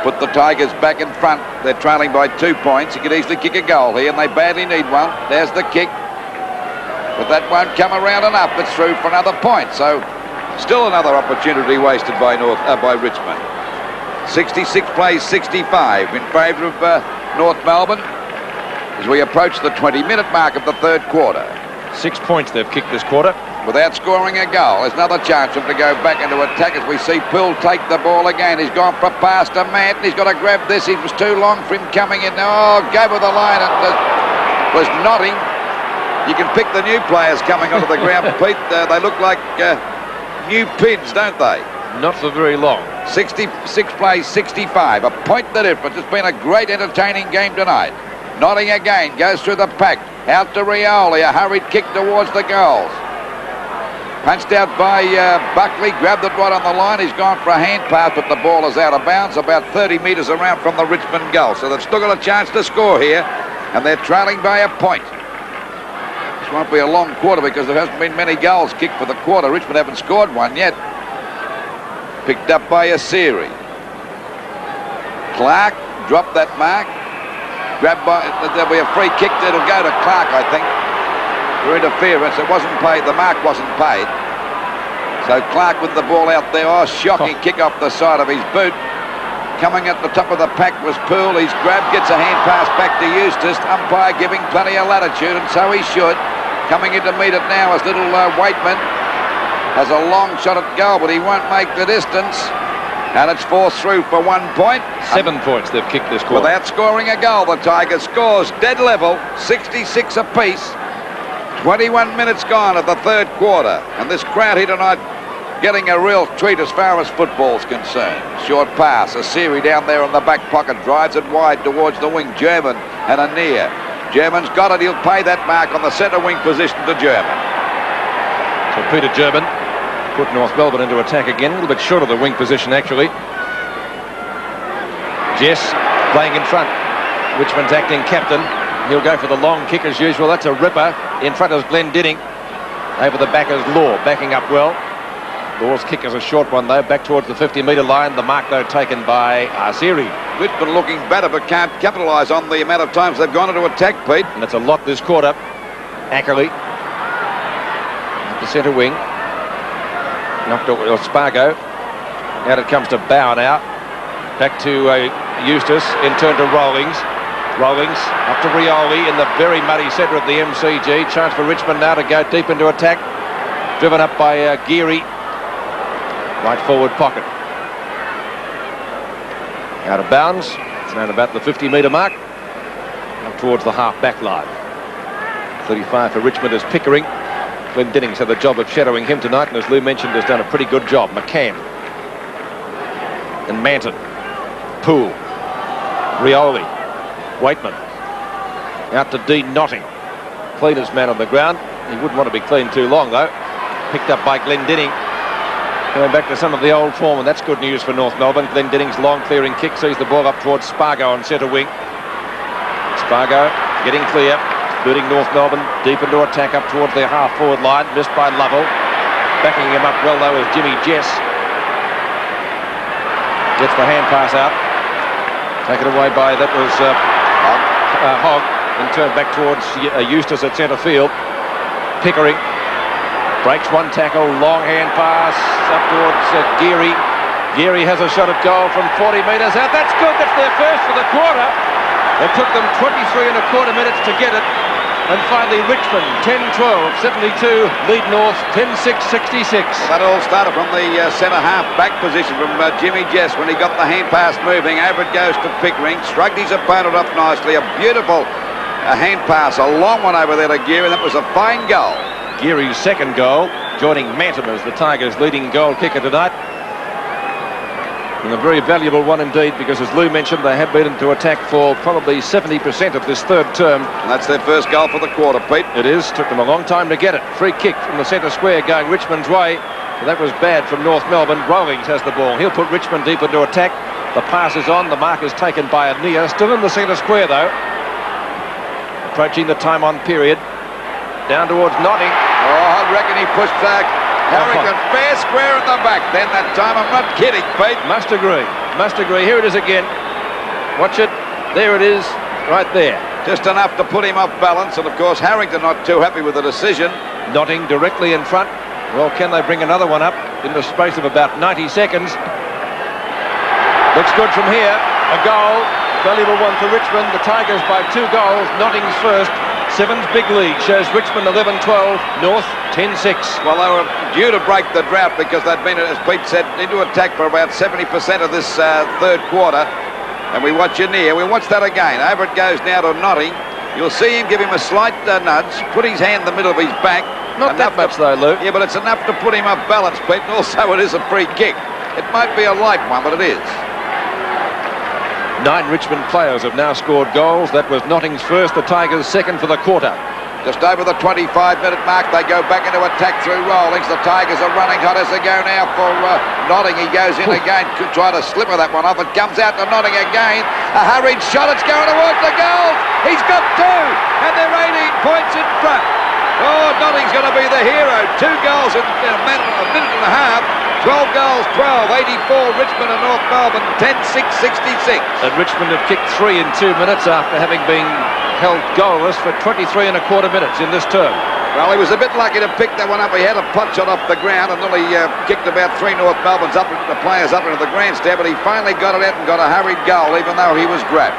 Put the Tigers back in front. They're trailing by 2 points. He could easily kick a goal here, and they badly need one. There's the kick. But that won't come around enough. It's through for another point. So still another opportunity wasted by Richmond. 66 plays 65 in favour of North Melbourne as we approach the 20-minute mark of the third quarter. 6 points they've kicked this quarter. Without scoring a goal. There's another chance for him to go back into attack as we see Poole take the ball again. He's gone for a pass to Manton. He's got to grab this. It was too long for him coming in. Oh, go with the line. It was nodding. You can pick the new players coming onto the ground, Pete. They look like new pins, don't they? Not for very long. 66 plays 65. A point the difference. It's been a great entertaining game tonight. Nodding again. Goes through the pack. Out to Rioli. A hurried kick towards the goals. Punched out by Buckley, grabbed it right on the line. He's gone for a hand pass, but the ball is out of bounds, about 30 metres around from the Richmond goal. So they've still got a chance to score here, and they're trailing by a point. This won't be a long quarter because there hasn't been many goals kicked for the quarter. Richmond haven't scored one yet. Picked up by Asiri. Clark dropped that mark. Grabbed by, there'll be a free kick that'll go to Clark, I think. For interference, it wasn't paid. The mark wasn't paid. So Clark with the ball out there. Oh, shocking kick off the side of his boot. Coming at the top of the pack was Poole. He's grabbed, gets a hand pass back to Eustace. Umpire giving plenty of latitude, and so he should. Coming in to meet it now is little Waitman. Has a long shot at goal, but he won't make the distance. And it's forced through for 1 point. 7 points they've kicked this quarter. Without scoring a goal, the Tigers scores dead level, 66 apiece. 21 minutes gone of the third quarter, and this crowd here tonight getting a real treat as far as football's concerned. Short pass, Asiri down there in the back pocket, drives it wide towards the wing. German and Anir. German's got it, he'll pay that mark on the centre wing position to German. So Peter German put North Melbourne into attack again, a little bit short of the wing position actually. Jess playing in front. Richmond's acting captain. He'll go for the long kick as usual. That's a ripper. In front is Glendinning. Over the back is Law, backing up well. Law's kick is a short one though, back towards the 50-metre line. The mark though taken by Arsiri. Richmond looking better but can't capitalise on the amount of times they've gone into attack, Pete. And it's a lot this quarter. Ackerley. At the centre wing. Knocked out Spargo. Out it comes to Bauer now. Back to Eustace. In turn to Rawlings. Rawlings up to Rioli in the very muddy centre of the MCG. Chance for Richmond now to go deep into attack. Driven up by Geary. Right forward pocket. Out of bounds. It's around about the 50-metre mark. Up towards the half-back line. 35 for Richmond is Pickering. Glendinning's had the job of shadowing him tonight, and as Lou mentioned, has done a pretty good job. McCann. And Manton. Poole. Rioli. Waitman. Out to Dean Notting. Cleanest man on the ground. He wouldn't want to be clean too long, though. Picked up by Glendinning. Going back to some of the old form, and that's good news for North Melbourne. Glendinning's long clearing kick sees the ball up towards Spargo on centre wing. Spargo getting clear. Booting North Melbourne deep into attack up towards their half-forward line. Missed by Lovell. Backing him up well, though, is Jimmy Jess. Gets the hand pass out. Taken away by, that was Hogg. And turned back towards Eustace at centre field. Pickering. Breaks one tackle, long hand pass up towards Geary. Geary has a shot at goal from 40 metres out. That's good, that's their first for the quarter. It took them 23 1/4 minutes to get it. And finally Richmond, 10-12, 72, lead North, 10-6, 66. That all started from the centre-half back position from Jimmy Jess when he got the hand pass moving. Over it goes to Pickering, shrugged his opponent up nicely. A beautiful hand pass, a long one over there to Geary, and that was a fine goal. Geary's second goal, joining Manton as the Tigers' leading goal kicker tonight. And a very valuable one indeed, because as Lou mentioned, they have been into attack for probably 70% of this third term. And that's their first goal for the quarter, Pete. It is. Took them a long time to get it. Free kick from the centre square going Richmond's way. But that was bad from North Melbourne. Rawlings has the ball. He'll put Richmond deep into attack. The pass is on. The mark is taken by Ania. Still in the centre square, though. Approaching the time on period. Down towards Notting. Oh, I reckon he pushed back Harrington fair square at the back. Then that time, I'm not kidding, Pete. Must agree. Must agree. Here it is again. Watch it. There it is. Right there. Just enough to put him off balance. And, of course, Harrington not too happy with the decision. Notting directly in front. Well, can they bring another one up in the space of about 90 seconds? Looks good from here. A goal. Valuable one for Richmond. The Tigers by 2 goals. Notting's first. Sevens big lead shows Richmond 11-12, North 10-6. Well, they were due to break the drought because they'd been, as Pete said, into attack for about 70% of this third quarter. And we watch it here. We watch that again. Over it goes now to Notting. You'll see him give him a slight nudge, put his hand in the middle of his back. Not that much though, Lou. Yeah, but it's enough to put him off balance, Pete. And also it is a free kick. It might be a light one, but it is. 9 Richmond players have now scored goals. That was Notting's first, the Tigers' second for the quarter. Just over the 25-minute mark, they go back into attack through Rawlings. The Tigers are running hot as they go now for Notting. He goes in again, could try to slipper that one off. It comes out to Notting again. A hurried shot, it's going towards the goal. He's got 2, and they're 18 points in front. Oh, Notting's going to be the hero. 2 goals in a minute and a half. 12 goals, 12, 84, Richmond and North Melbourne, 10-6, 66. And Richmond have kicked 3 in 2 minutes after having been held goalless for 23 1/4 minutes in this term. Well, he was a bit lucky to pick that one up. He had a pot shot off the ground and nearly kicked about 3 North Melbourne's players up into the grandstand, but he finally got it out and got a hurried goal, even though he was grabbed.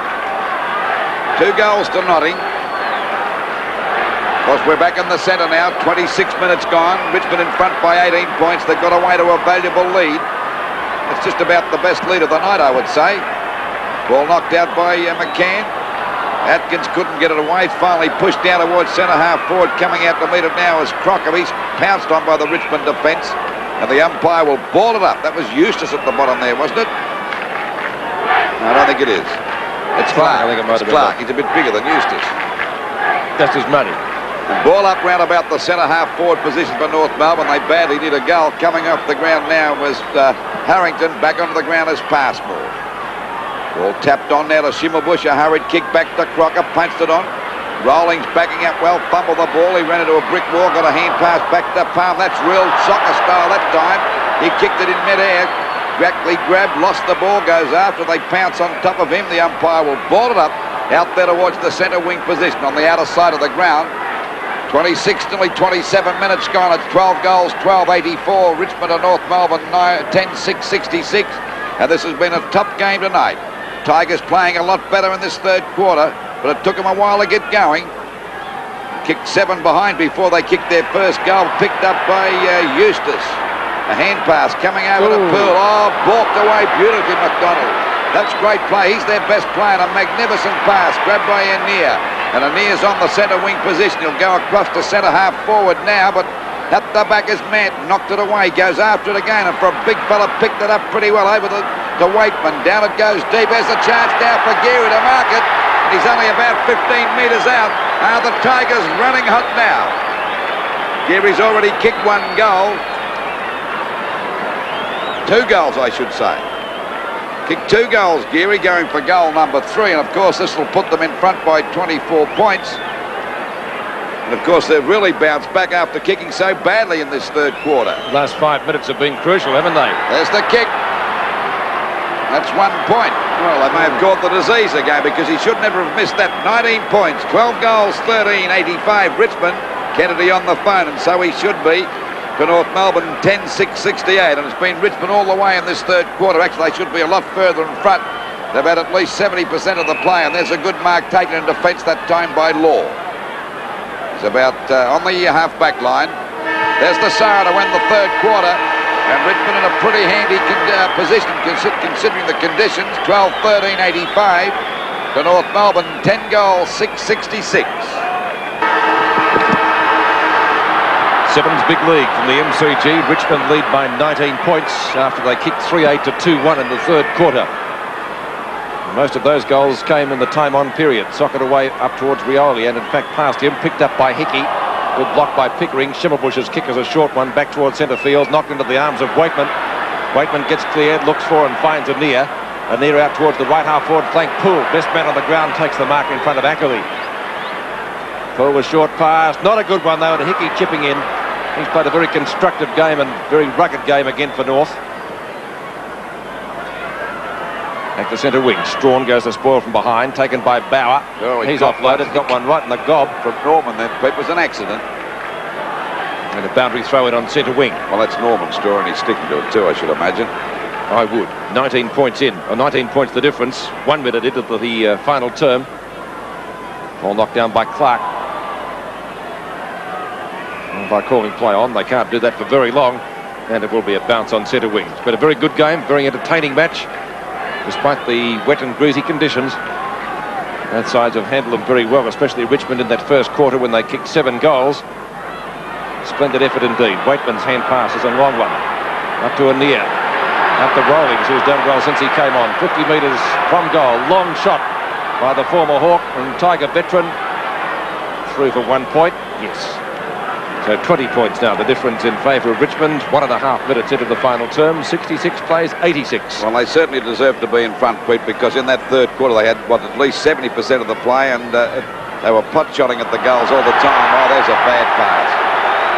2 goals to Notting. Of course, we're back in the centre now, 26 minutes gone. Richmond in front by 18 points. They've got away to a valuable lead. It's just about the best lead of the night, I would say. Ball knocked out by McCann. Atkins couldn't get it away. Finally pushed down towards centre-half forward. Coming out to meet it now is Crocker. He's pounced on by the Richmond defence. And the umpire will ball it up. That was Eustace at the bottom there, wasn't it? No, I don't think it is. It's Clark. I think it might have been Clark. He's a bit bigger than Eustace. That's his money. Ball up round about the centre-half forward position for North Melbourne. They badly need a goal. Coming off the ground now was Harrington. Back onto the ground as pass ball. Ball tapped on now to Schimmelbusch. A hurried kick back to Crocker. Punched it on. Rawlings backing up well. Fumbled the ball. He ran into a brick wall. Got a hand pass back to Palm. That's real soccer style that time. He kicked it in mid-air. Directly grabbed. Lost the ball. Goes after. They pounce on top of him. The umpire will ball it up. Out there towards the centre wing position on the outer side of the ground. 26, nearly 27 minutes gone. It's 12 goals, 12-84. Richmond and North Melbourne, 10-6, 66. And this has been a tough game tonight. Tigers playing a lot better in this third quarter, but it took them a while to get going. Kicked 7 behind before they kicked their first goal, picked up by Eustace. A hand pass coming over to Pearl. Oh, balked away beautifully, McDonald. That's great play. He's their best player. A magnificent pass, grabbed by Ania. And Ania's on the centre wing position. He'll go across to centre half forward now, but at the back is Manton. Knocked it away, goes after it again, and for a big fella, picked it up pretty well over to Waitman. Down it goes deep. There's a chance now for Geary to mark it. And he's only about 15 metres out. The Tigers running hot now. Geary's already kicked 1 goal. 2 goals, I should say. Kicked 2 goals, Geary going for goal number 3, and of course this will put them in front by 24 points. And of course they've really bounced back after kicking so badly in this third quarter. Last 5 minutes have been crucial, haven't they? There's the kick. That's 1 point. Well, they may have caught the disease again because he should never have missed that. 19 points, 12 goals, 13, 85 Richmond. Kennedy on the phone, and so he should be. For North Melbourne, 10-6, 68, and it's been Richmond all the way in this third quarter. Actually, they should be a lot further in front. They've had at least 70% of the play, and there's a good mark taken in defence that time by Law. He's about on the half-back line. There's the Sara to win the third quarter, and Richmond in a pretty handy position considering the conditions. 12-13-85 to North Melbourne, 10 goals, 666. Sevens big league from the MCG. Richmond lead by 19 points after they kicked 3-8 to 2-1 in the third quarter. Most of those goals came in the time-on period. Socket away up towards Rioli, and in fact past him, picked up by Hickey. Good block by Pickering. Shimmerbush's kick is a short one back towards centre field, knocked into the arms of Waitman. Waitman gets cleared, looks for and finds Anir. Anir out towards the right half forward flank. Poole, best man on the ground, takes the mark in front of Ackley. Poole was short pass, not a good one though, and Hickey chipping in. He's played a very constructive game and very rugged game again for North. Back to centre wing. Strawn goes to spoil from behind, taken by Bauer. Oh, he's offloaded, got one right in the gob. From Norman then, Pete, was an accident. And a boundary throw in on centre wing. Well, that's Norman's story, and he's sticking to it too, I should imagine. I would. 19 points in, or 19 points the difference. 1 minute into the final term. All knocked down by Clark. And by calling play on, they can't do that for very long. And it will be a bounce on centre wing. It's been a very good game, very entertaining match. Despite the wet and greasy conditions, both sides have handled them very well, especially Richmond in that first quarter when they kicked 7 goals. Splendid effort indeed. Waitman's hand pass is a long one. Up to Anir. Up to Rawlings, who's done well since he came on. 50 metres from goal. Long shot by the former Hawk and Tiger veteran. Through for 1 point. Yes. So 20 points now, the difference in favour of Richmond. 1.5 minutes into the final term. 66 plays 86. Well, they certainly deserve to be in front, Pete, because in that third quarter they had, at least 70% of the play, and they were pot-shotting at the goals all the time. Oh, there's a bad pass.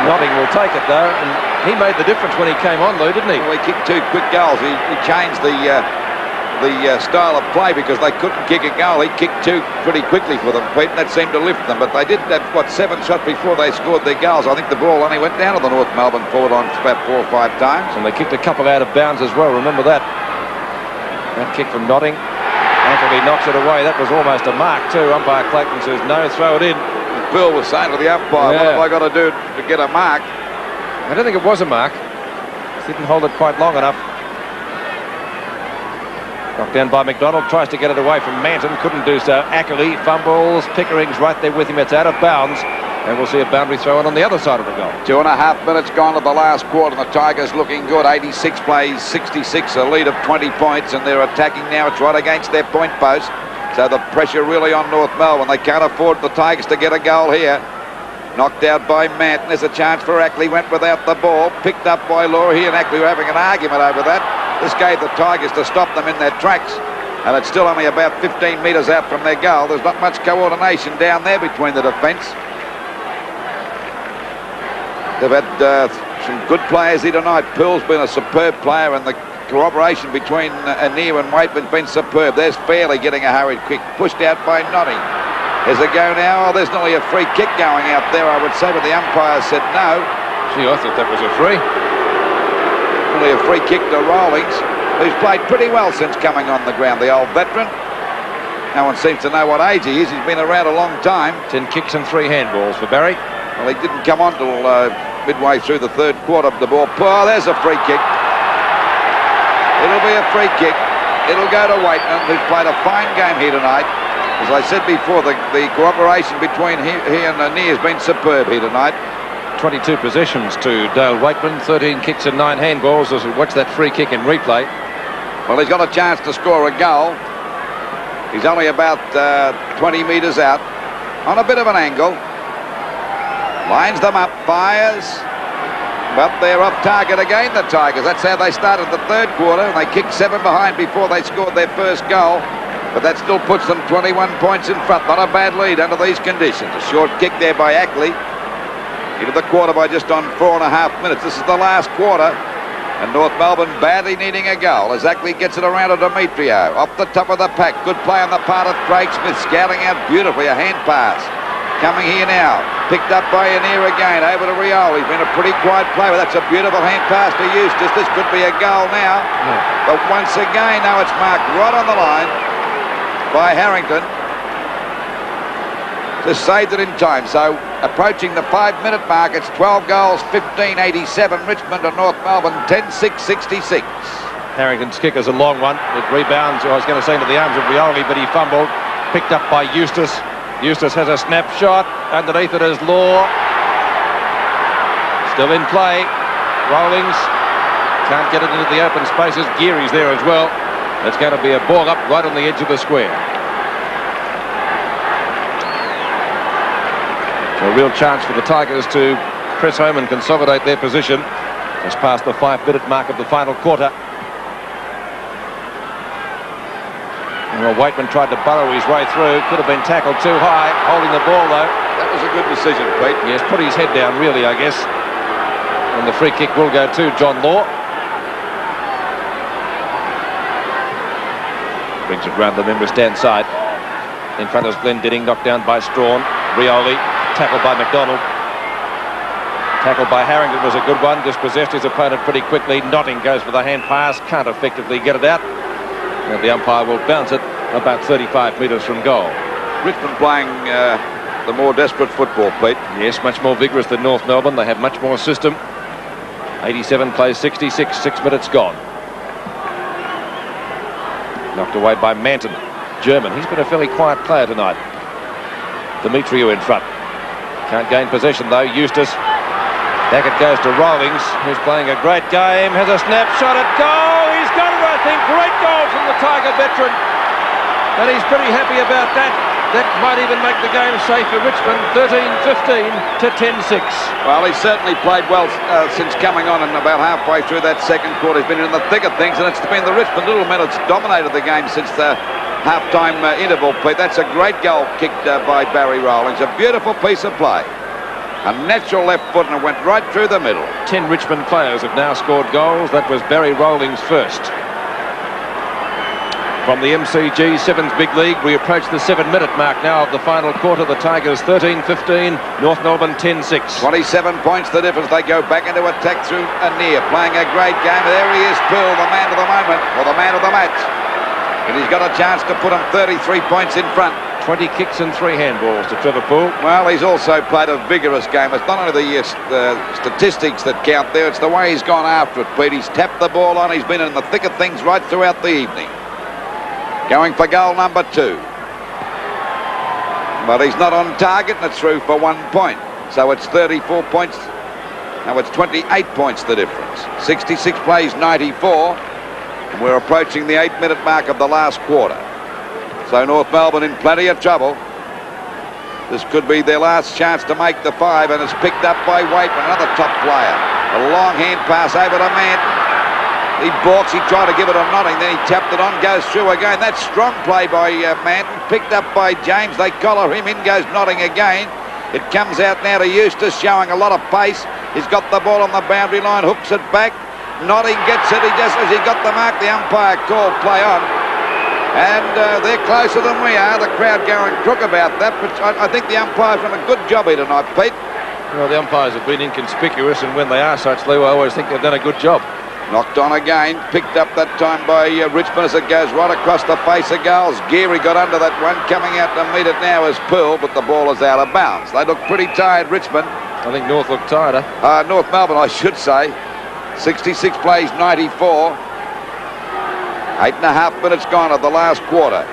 Notting will take it, though, and he made the difference when he came on, Lou, didn't he? Well, he kicked 2 quick goals. He changed the style of play because they couldn't kick a goal. He kicked 2 pretty quickly for them, Pete, and that seemed to lift them. But they did have, 7 shots before they scored their goals. I think the ball only went down to the North Melbourne forward line about 4 or 5 times. And they kicked a couple out of bounds as well, remember that. That kick from Notting. Anthony knocks it away. That was almost a mark too. Umpire Clayton says no, throw it in. Bill was saying to the umpire, what have I got to do to get a mark? I don't think it was a mark. Didn't hold it quite long enough. Knocked down by McDonald, tries to get it away from Manton, couldn't do so. Ackley fumbles, Pickering's right there with him, it's out of bounds, and we'll see a boundary throw in on the other side of the goal. 2.5 minutes gone to the last quarter, and the Tigers looking good. 86 plays 66, a lead of 20 points, and they're attacking now. It's right against their point post, so the pressure really on North Melbourne. They can't afford the Tigers to get a goal here. Knocked out by Manton. There's a chance for Ackley, went without the ball, picked up by Law. He and Ackley were having an argument over that. This gave the Tigers to stop them in their tracks, and it's still only about 15 metres out from their goal. There's not much coordination down there between the defence. They've had some good players here tonight. Pearl's been a superb player, and the cooperation between Anir and Waitman's been superb. There's Fairley getting a hurried kick, pushed out by Notting. There's a go now. Oh, there's nearly a free kick going out there, I would say, but the umpire said no. Gee, I thought that was a free. Nearly a free kick to Rawlings, who's played pretty well since coming on the ground, the old veteran. No one seems to know what age he is. He's been around a long time. 10 kicks and 3 handballs for Barry. Well, he didn't come on till midway through the third quarter of the ball. Oh, there's a free kick. It'll be a free kick. It'll go to Waitman, who's played a fine game here tonight. As I said before, the cooperation between he and Anir has been superb here tonight. 22 possessions to Dale Waitman, 13 kicks and 9 handballs as we watch that free kick in replay. Well, he's got a chance to score a goal. He's only about 20 metres out, on a bit of an angle. Lines them up, fires. But they're off target again, the Tigers. That's how they started the third quarter, and they kicked 7 behind before they scored their first goal. But that still puts them 21 points in front. Not a bad lead under these conditions. A short kick there by Ackley. Into the quarter by just on 4.5 minutes. This is the last quarter. And North Melbourne badly needing a goal as Ackley gets it around to Demetrio. Off the top of the pack. Good play on the part of Craig Smith. Scouting out beautifully. A hand pass. Coming here now. Picked up by Anir again. Over to Rioli. He's been a pretty quiet player. That's a beautiful hand pass to Eustace. This could be a goal now. But once again, now it's marked right on the line by Harrington. Just saved it in time. So approaching the 5-minute mark, it's 12 goals, 15-87. Richmond and North Melbourne, 10-6-66. Harrington's kick is a long one. It rebounds, I was going to say, into the arms of Rioli, but he fumbled. Picked up by Eustace. Eustace has a snapshot. Underneath it is Law. Still in play. Rawlings can't get it into the open spaces. Geary's there as well. It's going to be a ball up right on the edge of the square. So a real chance for the Tigers to press home and consolidate their position. Just past the 5-minute mark of the final quarter. Well, Waitman tried to burrow his way through. Could have been tackled too high. Holding the ball, though. That was a good decision, Pete. Yes, put his head down, really, I guess. And the free kick will go to John Law. Brings it round the member stand side. In front is Glendinning, knocked down by Strawn. Rioli, tackled by McDonald. Tackled by Harrington was a good one. Dispossessed his opponent pretty quickly. Notting goes for the hand pass. Can't effectively get it out. And the umpire will bounce it about 35 metres from goal. Richmond playing the more desperate football, Pete. Yes, much more vigorous than North Melbourne. They have much more system. 87 plays 66, 6 minutes gone. Knocked away by Manton. German, he's been a fairly quiet player tonight. Demetriou in front. Can't gain possession though. Eustace. Back it goes to Rawlings, who's playing a great game. Has a snapshot at goal. He's got it, I think. Great goal from the Tiger veteran. And he's pretty happy about that. That might even make the game safe for Richmond. 13-15 to 10-6. Well, he's certainly played well since coming on, and about halfway through that second quarter he's been in the thick of things, and it's been the Richmond Little Men that's dominated the game since the half-time interval, Pete. That's a great goal kicked by Barry Rawlings. A beautiful piece of play. A natural left foot, and it went right through the middle. 10 Richmond players have now scored goals. That was Barry Rawlings first. From the MCG 7th Big League, we approach the 7-minute mark now of the final quarter. The Tigers 13-15, North Melbourne 10-6. 27 points the difference. They go back into attack through Anir, playing a great game. There he is, Poole, the man of the moment, or the man of the match. And he's got a chance to put him 33 points in front. 20 kicks and 3 handballs to Trevor Poole. Well, he's also played a vigorous game. It's not only the statistics that count there, it's the way he's gone after it, Pete. He's tapped the ball on. He's been in the thick of things right throughout the evening. Going for goal number 2. But he's not on target, and it's through for 1 point. So it's 34 points. Now it's 28 points the difference. 66 plays 94. And we're approaching the 8-minute mark of the last quarter. So North Melbourne in plenty of trouble. This could be their last chance to make the 5, and it's picked up by Waitman, another top player. A long hand pass over to Manton. He balks, he tried to give it a Notting, then he tapped it on, goes through again. That's strong play by Manton, picked up by James. They collar him, in goes Notting again. It comes out now to Eustace, showing a lot of pace. He's got the ball on the boundary line, hooks it back. Notting gets it, as he got the mark, the umpire called play on. And they're closer than we are. The crowd going crook about that, but I think the umpire's done a good job here tonight, Pete. Well, the umpires have been inconspicuous, and when they are such, Lou, I always think they've done a good job. Knocked on again, picked up that time by Richmond as it goes right across the face of goals. Geary got under that one, coming out to meet it now is Poole, but the ball is out of bounds. They look pretty tired, Richmond. I think North looked tired, North Melbourne, I should say. 66 plays 94. 8.5 minutes gone of the last quarter.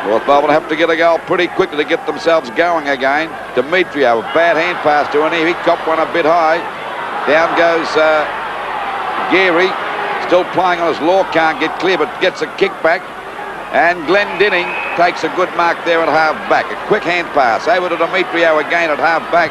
North Melbourne have to get a goal pretty quickly to get themselves going again. Demetriou, a bad hand pass to Anir. He copped one a bit high. Down goes Geary, still playing on his Law, can't get clear, but gets a kick back. And Glendinning takes a good mark there at half-back. A quick hand pass over to Demetriou again at half-back.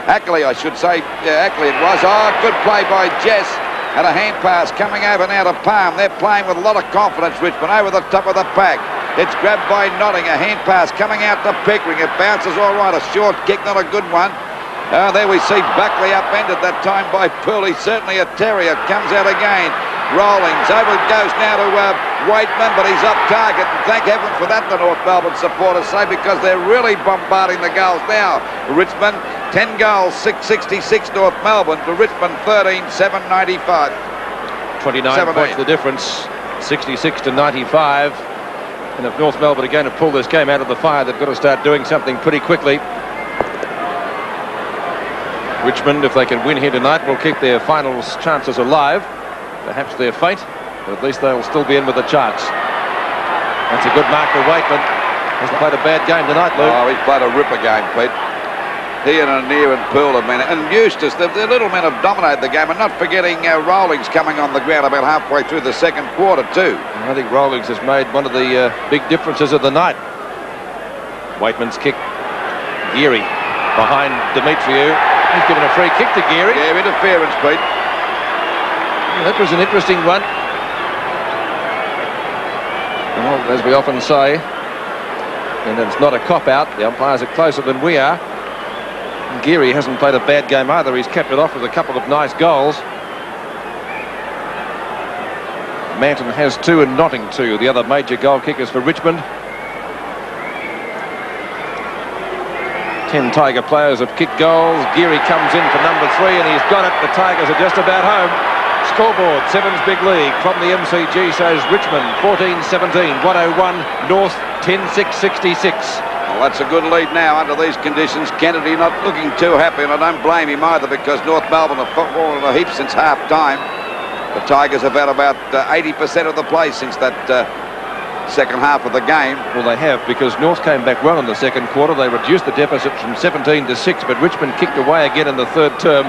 Ackley, I should say. Yeah, Ackley it was. Oh, good play by Jess. And a hand pass coming over now to Palm. They're playing with a lot of confidence, Richmond, over the top of the pack. It's grabbed by Notting. A hand pass coming out to Pickering. It bounces all right. A short kick, not a good one. There we see Buckley upended that time by Poole. He's certainly a terrier. Comes out again. Rawlings over goes now to Waitman, but he's off target. And thank heaven for that, the North Melbourne supporters say, because they're really bombarding the goals now. Richmond, 10 goals, 666 North Melbourne to Richmond 13, 795. 29 points the difference, 66 to 95. And if North Melbourne are going to pull this game out of the fire, they've got to start doing something pretty quickly. Richmond, if they can win here tonight, will keep their finals chances alive. Perhaps their fate, but at least they'll still be in with a chance. That's a good mark to Waitman. Hasn't played a bad game tonight, Luke. Oh, he's played a ripper game, Pete. He and O'Neill and Poole have been, and Eustace, the little men have dominated the game, and not forgetting Rawlings coming on the ground about halfway through the second quarter too. I think Rawlings has made one of the big differences of the night. Waitman's kick, Geary behind Demetriou. He's given a free kick to Geary. Yeah, interference, Pete. That was an interesting one. Well, as we often say, and it's not a cop-out, the umpires are closer than we are. Geary hasn't played a bad game either. He's kept it off with a couple of nice goals. Manton has 2 and Notting 2, the other major goal kickers for Richmond. 10 Tiger players have kicked goals. Geary comes in for number 3 and he's got it. The Tigers are just about home. Scoreboard, Sevens Big League from the MCG shows Richmond 14-17, 101, North 10-6-66. Well, that's a good lead now under these conditions. Kennedy not looking too happy, and I don't blame him either, because North Melbourne have fallen a heap since half-time. The Tigers have had about 80% of the play since that second half of the game. Well, they have, because North came back well in the second quarter. They reduced the deficit from 17 to 6, but Richmond kicked away again in the third term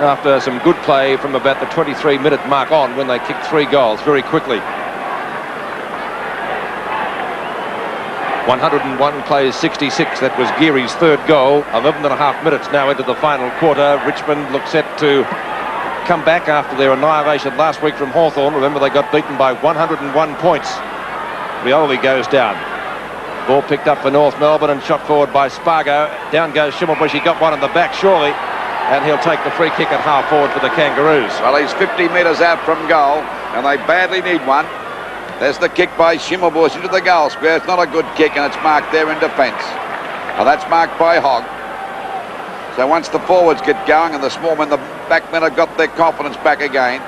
after some good play from about the 23-minute mark on, when they kicked 3 goals very quickly. 101 plays 66. That was Geary's third goal. 11 and a half minutes now into the final quarter. Richmond looks set to come back after their annihilation last week from Hawthorn. Remember, they got beaten by 101 points. Rioli goes down. Ball picked up for North Melbourne and shot forward by Spargo. Down goes Schimmelbusch. He got one in the back, surely. And he'll take the free kick at half forward for the Kangaroos. Well, he's 50 metres out from goal, and they badly need one. There's the kick by Schimmelbusch into the goal square. It's not a good kick, and it's marked there in defence. Now that's marked by Hogg. So once the forwards get going and the small men, the back men have got their confidence back again.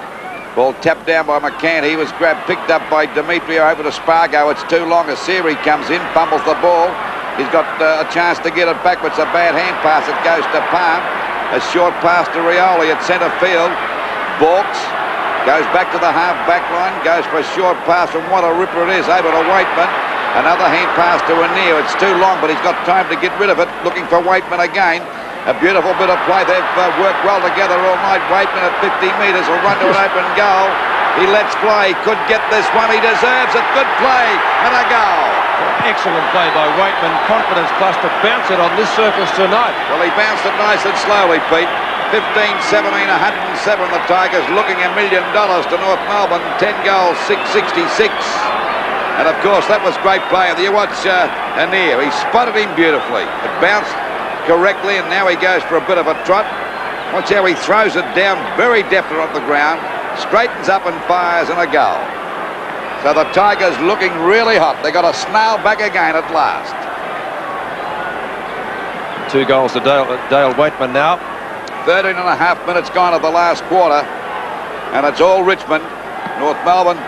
Ball tapped down by McCann. He was grabbed, picked up by Demetriou over to Spargo. It's too long. Asiri comes in, fumbles the ball. He's got a chance to get it back, but it's a bad hand pass. It goes to Palm. A short pass to Rioli at centre field. Balks goes back to the half-back line, goes for a short pass, and what a ripper it is, over to Waitman. Another hand pass to O'Neill. It's too long, but he's got time to get rid of it. Looking for Waitman again. A beautiful bit of play. They've worked well together all night. Waitman at 50 metres will run to an open goal. He lets play. Could get this one. He deserves it. Good play and a goal. Excellent play by Waitman. Confidence plus to bounce it on this surface tonight. Well, he bounced it nice and slowly, Pete. 15-17, 107. The Tigers looking $1 million to North Melbourne. 10 goals, 666. And, of course, that was great play. You watch Anir. He spotted him beautifully. It bounced correctly, and now he goes for a bit of a trot. Watch how he throws it down, very definite on the ground. Straightens up and fires, and a goal. So the Tigers looking really hot. They got a snail back again at last. 2 goals to Dale Waitman now. 13 and a half minutes gone of the last quarter, and it's all Richmond. North Melbourne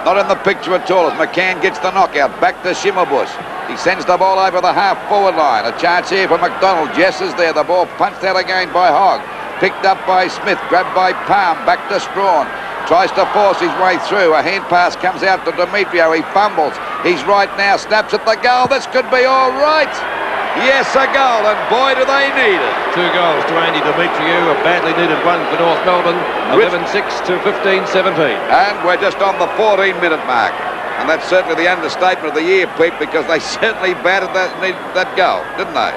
not in the picture at all as McCann gets the knockout. Back to Schimmelbusch. He sends the ball over the half-forward line. A chance here for McDonald. Jess is there. The ball punched out again by Hogg. Picked up by Smith. Grabbed by Palm. Back to Strawn. Tries to force his way through. A hand pass comes out to Demetriou. He fumbles. He's right now. Snaps at the goal. This could be all right. Yes, a goal, and boy, do they need it. 2 goals to Andy Demetriou. A badly needed one for North Melbourne. 11-6 to 15-17. And we're just on the 14-minute mark. And that's certainly the understatement of the year, Pete, because they certainly batted that goal, didn't they?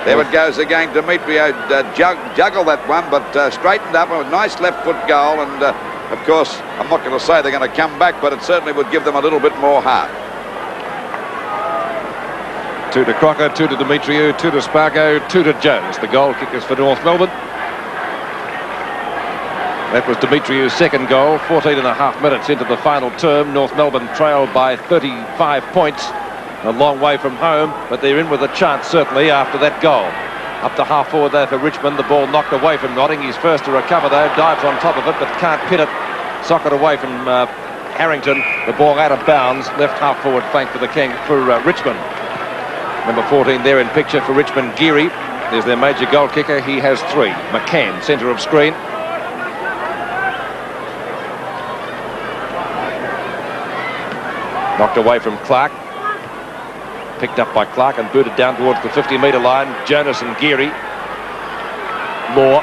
There it goes again. Demetriou juggled that one, but straightened up. A nice left-foot goal. And, of course, I'm not going to say they're going to come back, but it certainly would give them a little bit more heart. 2 to Crocker, 2 to Demetriou, 2 to Spargo, 2 to Jones, the goal kickers for North Melbourne. That was Demetriou's second goal, 14 and a half minutes into the final term. North Melbourne trailed by 35 points. A long way from home, but they're in with a chance, certainly, after that goal. Up to half forward there for Richmond. The ball knocked away from Notting. He's first to recover, though. Dives on top of it, but can't pin it. Sock it away from Harrington. The ball out of bounds. Left half forward flank for Richmond. Number 14 there in picture for Richmond, Geary. There's their major goal kicker. He has 3. McCann, centre of screen. Knocked away from Clark. Picked up by Clark and booted down towards the 50-metre line. Jonas and Geary. Moore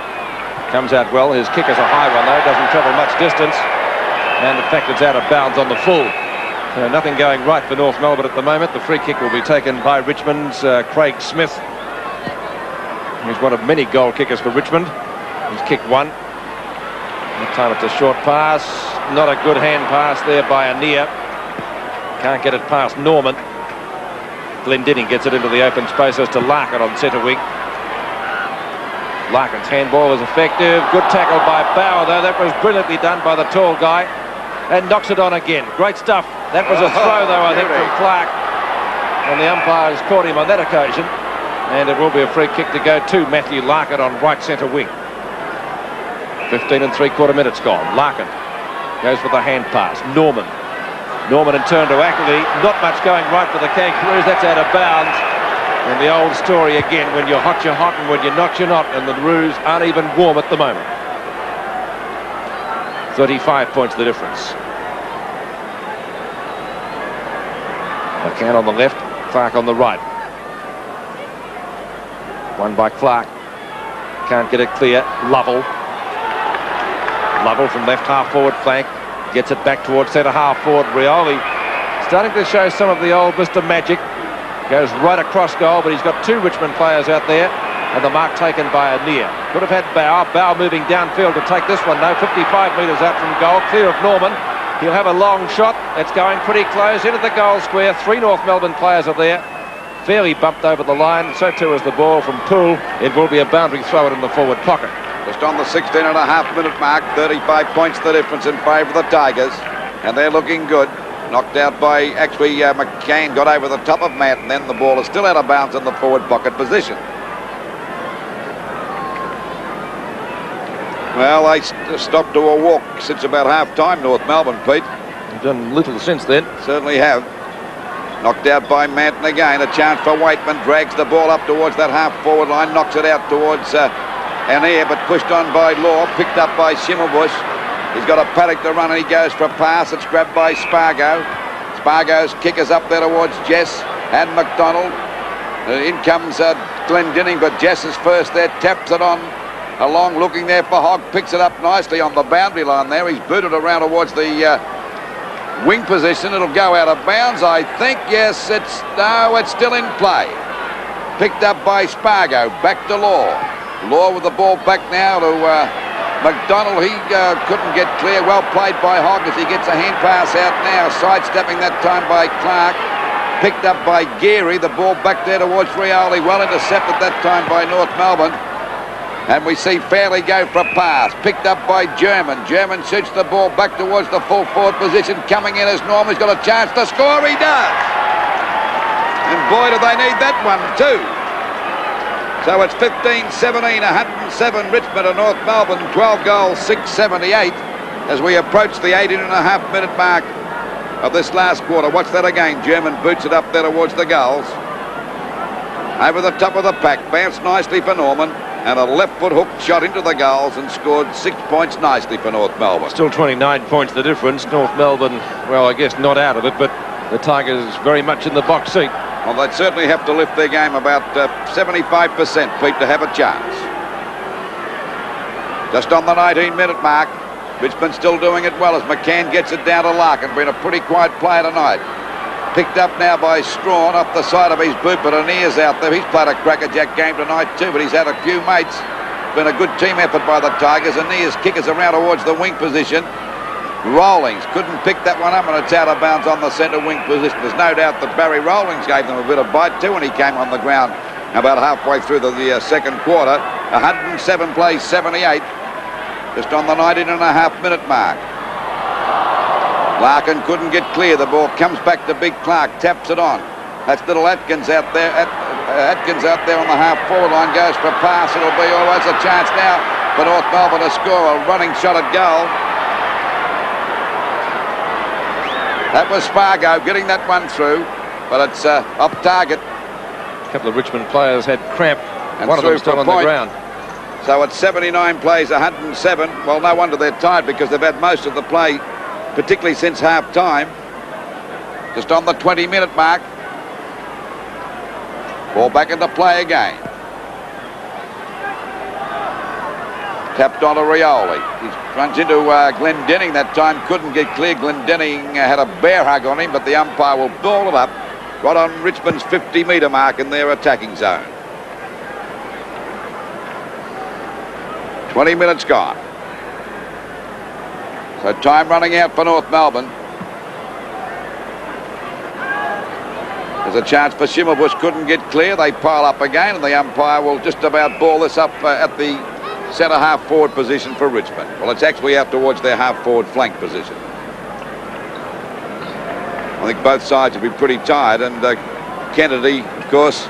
comes out well. His kick is a high one, though. Doesn't travel much distance. And in fact, it's out of bounds on the full. Nothing going right for North Melbourne at the moment. The free kick will be taken by Richmond's Craig Smith. He's one of many goal kickers for Richmond. He's kicked one. That time it's a short pass. Not a good hand pass there by Anea. Can't get it past Norman. Glendinning gets it into the open spaces to Larkin on centre wing. Larkin's handball was effective. Good tackle by Bauer, though. That was brilliantly done by the tall guy. And knocks it on again. Great stuff. That was a throw, though, I think, from Clark. And the umpires caught him on that occasion. And it will be a free kick to go to Matthew Larkin on right centre wing. 15 and 3/4 minutes gone. Larkin goes for the hand pass. Norman in turn to Ackley. Not much going right for the Kangaroos. That's out of bounds. And the old story again, when you're hot, you're hot, and when you're not, you're not. And the Roos aren't even warm at the moment. 35 points the difference. McCann on the left, Clark on the right. One by Clark. Can't get it clear. Lovell from left half forward flank. Gets it back towards centre half forward. Rioli starting to show some of the old Mr. Magic. Goes right across goal, but he's got 2 Richmond players out there. And the mark taken by Anea. Could have had Bauer. Bauer moving downfield to take this one, though. 55 metres out from goal. Clear of Norman. He'll have a long shot. It's going pretty close into the goal square. 3 North Melbourne players are there. Fairly bumped over the line. So too is the ball from Poole. It will be a boundary throw it in the forward pocket. Just on the 16.5-minute mark, 35 points the difference in favour of the Tigers. And they're looking good. Knocked out by, actually, McCann got over the top of Matt, and then the ball is still out of bounds in the forward pocket position. Well, they stopped to a walk since about half-time, North Melbourne, Pete. They've done little since then. Certainly have. Knocked out by Manton again. A chance for Waitman. Drags the ball up towards that half-forward line. Knocks it out towards Anea, but pushed on by Law. Picked up by Schimmelbusch. He's got a paddock to run, and he goes for a pass. It's grabbed by Spargo. Spargo's kick is up there towards Jess and McDonald. In comes Glendinning, but Jess is first there. Taps it on along, looking there for Hogg. Picks it up nicely on the boundary line there. He's booted around towards the wing position. It'll go out of bounds, I think. Yes, it's still in play. Picked up by Spargo. Back to Law. Law with the ball back now to McDonald. He couldn't get clear. Well played by Hogg as he gets a hand pass out now. Sidestepping that time by Clark. Picked up by Geary. The ball back there towards Rioli. Well intercepted that time by North Melbourne. And we see Fairley go for a pass. Picked up by German. German shoots the ball back towards the full forward position. Coming in as Norman's got a chance to score. He does. And boy, do they need that one too. So it's 15-17, 107 Richmond and North Melbourne, 12 goals, 678 as we approach the 18.5-minute mark of this last quarter. Watch that again. German boots it up there towards the goals. Over the top of the pack, bounced nicely for Norman, and a left foot hook shot into the goals and scored 6 points nicely for North Melbourne. Still 29 points the difference. North Melbourne, well, I guess not out of it, but the Tigers very much in the box seat. Well, they'd certainly have to lift their game about 75%, Pete, to have a chance. Just on the 19-minute mark, Richmond still doing it well as McCann gets it down to Larkin. Been a pretty quiet player tonight. Picked up now by Strawn off the side of his boot, but Anea's out there. He's played a crackerjack game tonight too, but he's had a few mates. Been a good team effort by the Tigers. Anea's kick is around towards the wing position. Rawlings couldn't pick that one up, and it's out of bounds on the centre wing position. There's no doubt that Barry Rawlings gave them a bit of bite too when he came on the ground about halfway through the second quarter. 107 plays 78. just on the 19.5-minute mark. Larkin couldn't get clear. The ball comes back to Big Clark, taps it on. That's little Atkins out there. Atkins out there on the half-forward line, goes for a pass. It'll be always a chance now for North Melbourne to score a running shot at goal. That was Spargo getting that one through, but it's off target. A couple of Richmond players had cramp, and one of them still on the ground. So it's 79 plays, 107. Well, no wonder they're tired because they've had most of the play, particularly since half-time. Just on the 20-minute mark. Ball back into play again. Tapped onto Rioli. He runs into Glendenning that time. Couldn't get clear. Glendenning had a bear hug on him, but the umpire will ball it up right on Richmond's 50-metre mark in their attacking zone. 20 minutes gone. So time running out for North Melbourne. There's a chance for Schimmelbusch, couldn't get clear. They pile up again, and the umpire will just about ball this up at the centre half-forward position for Richmond. Well, it's actually out towards their half-forward flank position. I think both sides will be pretty tired, and Kennedy, of course,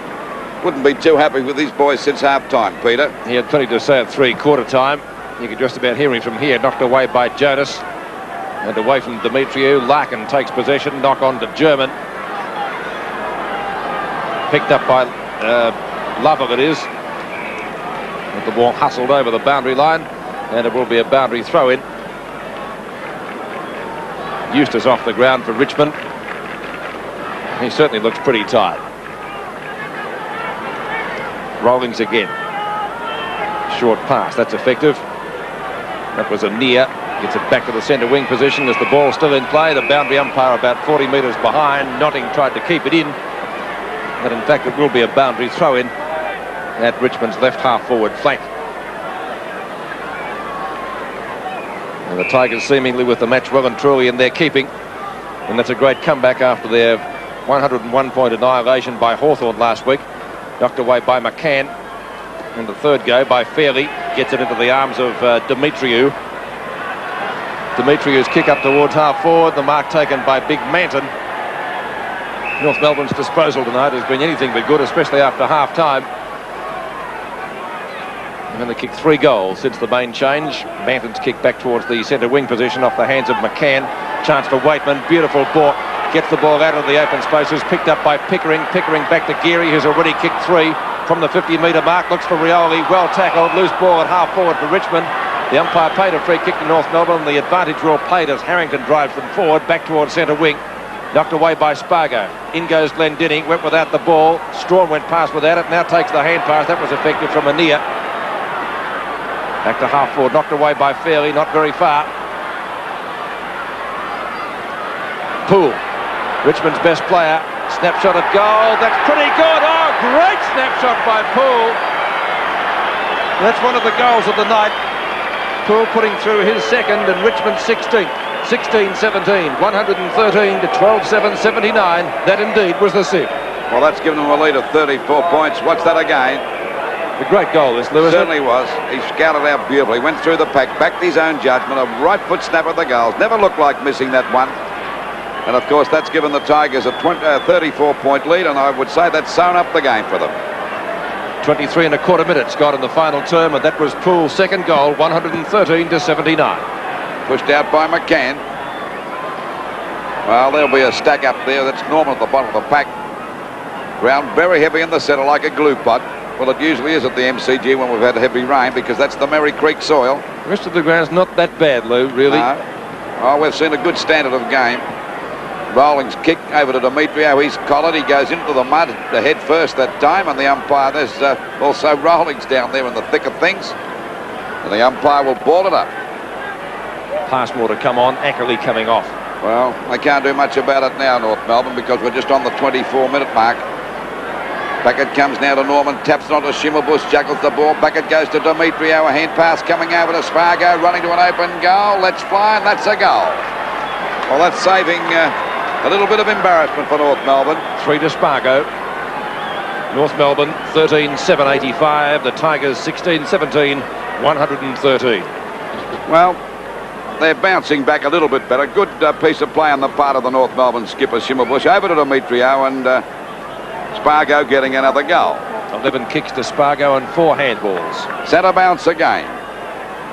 wouldn't be too happy with these boys since half-time, Peter. He had plenty to say at three-quarter time. You could just about hear him from here. Knocked away by Jonas and away from Demetriou. Larkin takes possession. Knock on to German. Picked up by Lovell, it is. With the ball hustled over the boundary line, and it will be a boundary throw-in. Eustace off the ground for Richmond. He certainly looks pretty tired. Rawlings again. Short pass, that's effective. That was a near. Gets it back to the centre wing position as the ball's still in play. The boundary umpire about 40 metres behind. Notting tried to keep it in. But in fact it will be a boundary throw-in at Richmond's left half-forward flank. And the Tigers seemingly with the match well and truly in their keeping. And that's a great comeback after their 101-point annihilation by Hawthorn last week. Knocked away by McCann. And the third go by Fairley. Gets it into the arms of Demetriou. Demetriou's kick up towards half-forward. The mark taken by Big Manton. North Melbourne's disposal tonight has been anything but good, especially after half-time. And they kicked 3 goals since the main change. Manton's kick back towards the centre wing position off the hands of McCann. Chance for Waitman. Beautiful ball. Gets the ball out of the open spaces. Picked up by Pickering. Pickering back to Geary, who's already kicked 3 from the 50-metre mark. Looks for Rioli. Well tackled. Loose ball at half-forward for Richmond. The umpire paid a free kick to North Melbourne. The advantage rule played as Harrington drives them forward. Back towards centre wing. Knocked away by Spargo. In goes Glendenning. Went without the ball. Strawn went past without it. Now takes the hand pass. That was effective from Anea. Back to half-forward. Knocked away by Fairley. Not very far. Poole. Richmond's best player. Snapshot at goal. That's pretty good. Oh, great snapshot by Poole. That's one of the goals of the night. Poole putting through his second and Richmond 16th. 16-17, 113 to 12-7-79. That indeed was the sieve. Well, that's given them a lead of 34 points. What's that again? A great goal, this, Lewis. Certainly was. He scouted out beautifully. Went through the pack, backed his own judgment. A right foot snap at the goals. Never looked like missing that one. And of course, that's given the Tigers a 34-point lead, and I would say that's sewn up the game for them. 23 and a quarter minutes got in the final term, and that was Poole's second goal, 113 to 79. Pushed out by McCann. Well, there'll be a stack up there. That's normal at the bottom of the pack. Ground very heavy in the centre like a glue pot. Well, it usually is at the MCG when we've had heavy rain because that's the Merry Creek soil. The rest of the ground's not that bad, Lou, really. No. Oh, we've seen a good standard of game. Rawlings kick over to Demetriou. He's collared. He goes into the mud, the head first that time, and the umpire, there's also Rawlings down there in the thick of things. And the umpire will ball it up. Pass more to come on, Ackerley coming off. Well, they can't do much about it now, North Melbourne, because we're just on the 24-minute mark. Back it comes now to Norman, taps it onto Schimmelbusch, juggles the ball. Back it goes to Demetriou, a hand pass coming over to Spargo, running to an open goal. Let's fly, and that's a goal. Well, that's saving a little bit of embarrassment for North Melbourne. 3 to Spargo. North Melbourne 13-7-85. The Tigers 16-17, 113. Well, they're bouncing back a little bit better. Good piece of play on the part of the North Melbourne skipper, Schimmelbusch. Over to Demetrio, and Spargo getting another goal. 11 kicks to Spargo and 4 handballs. Centre bounce again.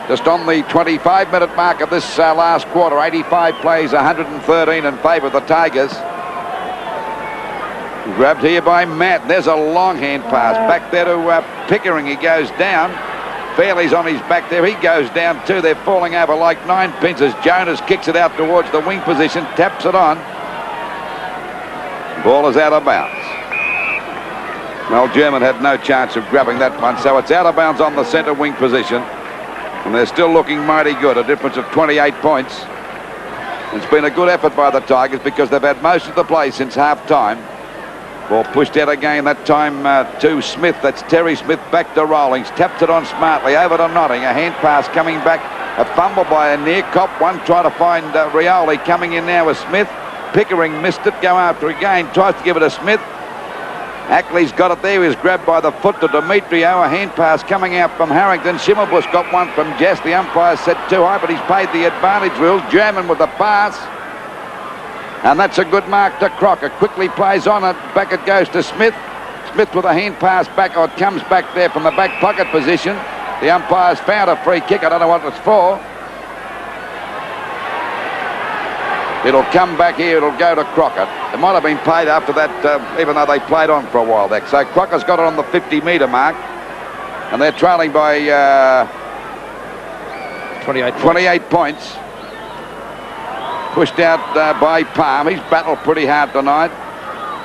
Just on the 25-minute mark of this last quarter. 85 plays, 113 in favour of the Tigers. Grabbed here by Matt. There's a long hand pass back there to Pickering. He goes down. Fairley's on his back there. He goes down too. They're falling over like 9 pins as Jonas kicks it out towards the wing position, taps it on. Ball is out of bounds. Well, German had no chance of grabbing that one, so it's out of bounds on the centre wing position. And they're still looking mighty good, a difference of 28 points. It's been a good effort by the Tigers because they've had most of the play since half-time. Ball pushed out again, that time to Smith. That's Terry Smith back to Rawlings. Tapped it on smartly, over to Notting. A hand pass coming back. A fumble by a near cop one. Try to find Rioli coming in now with Smith. Pickering missed it, go after again. Tries to give it to Smith. Ackley's got it there. He was grabbed by the foot to Demetrio. A hand pass coming out from Harrington. Schimmelbusch got one from Jess. The umpire said too high, but he's paid the advantage rule. German with the pass. And that's a good mark to Crocker. Quickly plays on it. Back it goes to Smith. Smith with a hand pass back. Or it comes back there from the back pocket position. The umpire's found a free kick. I don't know what it's for. It'll come back here. It'll go to Crocker. It might have been paid after that, even though they played on for a while there. So Crocker's got it on the 50-metre mark. And they're trailing by 28 points. Pushed out by Palm. He's battled pretty hard tonight.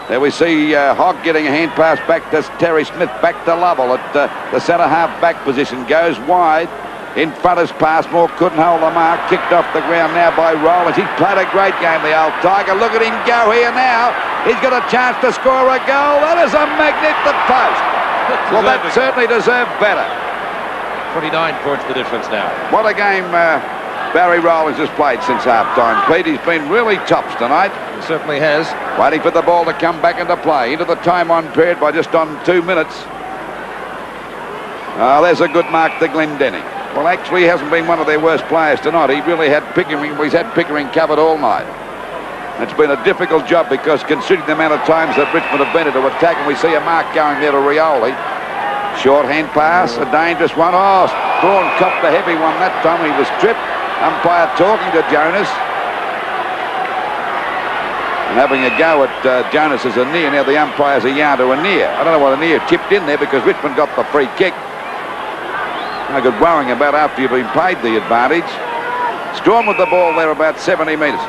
There we see Hogg getting a hand pass back to Terry Smith, back to Lovell at the centre half back position. Goes wide. In front is Passmore. Couldn't hold the mark. Kicked off the ground now by Rowlands. He's played a great game, the old Tiger. Look at him go here now. He's got a chance to score a goal. That is a magnificent post. Well, that certainly deserved better. 29 points the difference now. What a game Barry Rowlands has played since half-time. Pete, he's been really tops tonight. He certainly has. Waiting for the ball to come back into play. Into the time-on period by just on 2 minutes. There's a good mark to Glendenning. Well, actually, he hasn't been one of their worst players tonight. He really had Pickering. He's had Pickering covered all night. It's been a difficult job because considering the amount of times that Richmond have been to attack, and we see a mark going there to Rioli. Short hand pass, a dangerous one. Oh, Strawn copped the heavy one that time. He was tripped. Umpire talking to Jonas. And having a go at Jonas as a near. Now the umpire's a yard to a near. I don't know what a near chipped in there because Richmond got the free kick. No good worrying about after you've been paid the advantage. Strawn with the ball there about 70 metres.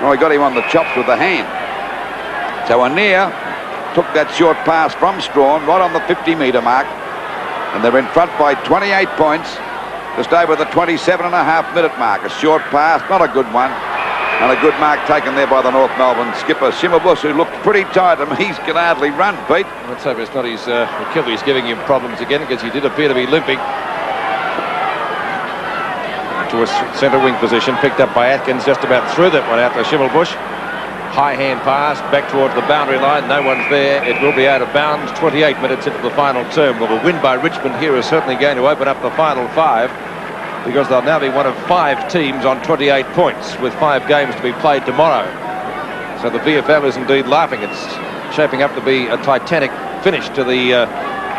Oh, he got him on the chops with the hand. So Anir took that short pass from Strawn right on the 50-metre mark. And they're in front by 28 points. Just over the 27.5-minute mark. A short pass, not a good one. And a good mark taken there by the North Melbourne skipper, Schimmelbusch, who looked pretty tired. I mean, he can hardly run, Pete. Let's hope it's not his Achilles giving him problems again, because he did appear to be limping. To a centre wing position, picked up by Atkins, just about threw that one out to Schimmelbusch. High hand pass back towards the boundary line. No one's there. It will be out of bounds. 28 minutes into the final term. Well, a win by Richmond here is certainly going to open up the final 5, because they'll now be one of 5 teams on 28 points with 5 games to be played tomorrow. So the VFL is indeed laughing. It's shaping up to be a titanic finish to the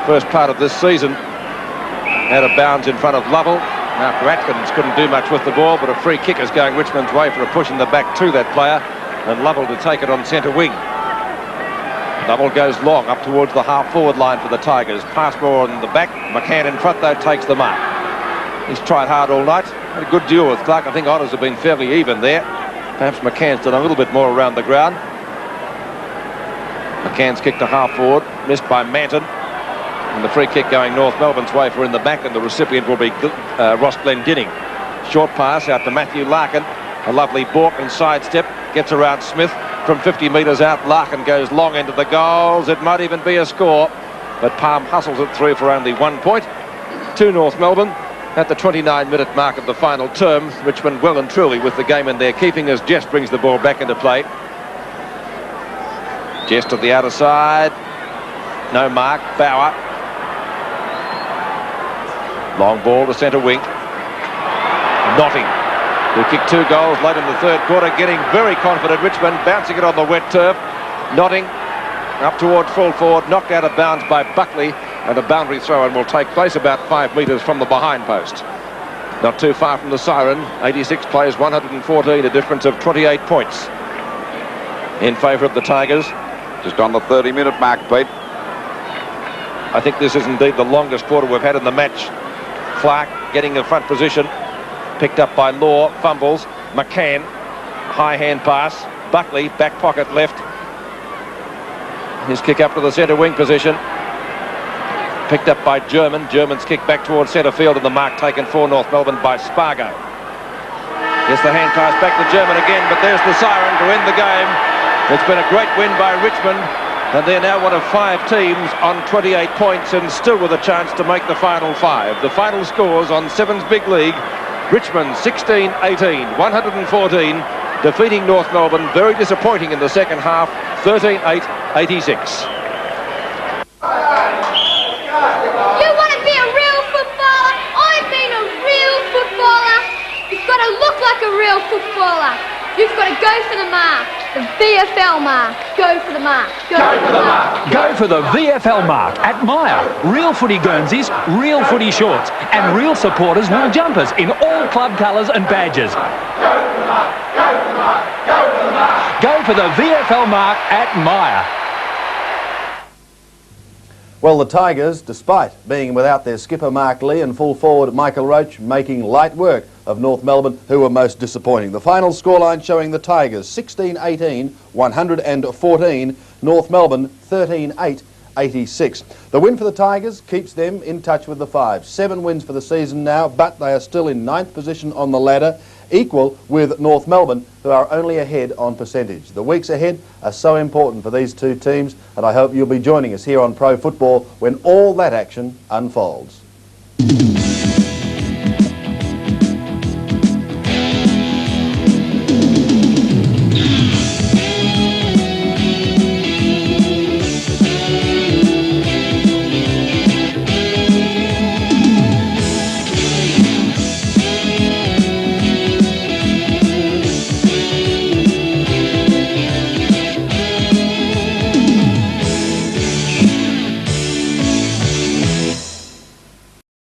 first part of this season. Out of bounds in front of Lovell. After Atkins couldn't do much with the ball, but a free kick is going Richmond's way for a push in the back to that player. And Lovell to take it on centre wing. Lovell goes long up towards the half-forward line for the Tigers. Passmore on the back. McCann in front, though, takes the mark. He's tried hard all night. Had a good duel with Clark. I think honours have been fairly even there. Perhaps McCann's done a little bit more around the ground. McCann's kicked to half-forward. Missed by Manton. And the free kick going North Melbourne's way for in the back, and the recipient will be Ross Glendenning. Short pass out to Matthew Larkin. A lovely balk and sidestep. Gets around Smith from 50 metres out. Larkin goes long into the goals. It might even be a score. But Palm hustles it through for only 1 point. To North Melbourne at the 29-minute mark of the final term. Richmond well and truly with the game in their keeping as Jess brings the ball back into play. Jess to the outer side. No mark. Bauer. Long ball to centre wing. Notting, who kicked 2 goals late in the third quarter, getting very confident. Richmond bouncing it on the wet turf. Notting up toward full forward, knocked out of bounds by Buckley, and a boundary throw and will take place about 5 metres from the behind post. Not too far from the siren. 86 plays 114, a difference of 28 points in favour of the Tigers. Just on the 30-minute mark, Pete. I think this is indeed the longest quarter we've had in the match. Clark getting the front position, picked up by Law, fumbles. McCann, high hand pass. Buckley, back pocket left. His kick up to the centre wing position. Picked up by German. German's kick back towards centre field, and the mark taken for North Melbourne by Spargo. Here's the hand pass back to German again, but there's the siren to end the game. It's been a great win by Richmond, and they're now one of 5 teams on 28 points and still with a chance to make the final 5. The final scores on Sevens Big League: Richmond 16-18, 114, defeating North Melbourne, very disappointing in the second half, 13-8, 86. You want to be a real footballer? I've been a real footballer. You've got to look like a real footballer. You've got to go for the mark. The VFL mark. Go for the mark. Go for the mark. Go for the VFL mark at Myer. Real footy Guernseys, real footy shorts, and real supporters wool jumpers in all club colours and badges. Go for the VFL mark at Myer. Well, the Tigers, despite being without their skipper Mark Lee and full forward Michael Roach, making light work of North Melbourne, who were most disappointing. The final scoreline showing the Tigers 16-18, 114, North Melbourne 13-8, 86. The win for the Tigers keeps them in touch with the 5. 7 wins for the season now, but they are still in 9th position on the ladder, equal with North Melbourne, who are only ahead on percentage. The weeks ahead are so important for these 2 teams, and I hope you'll be joining us here on Pro Football when all that action unfolds.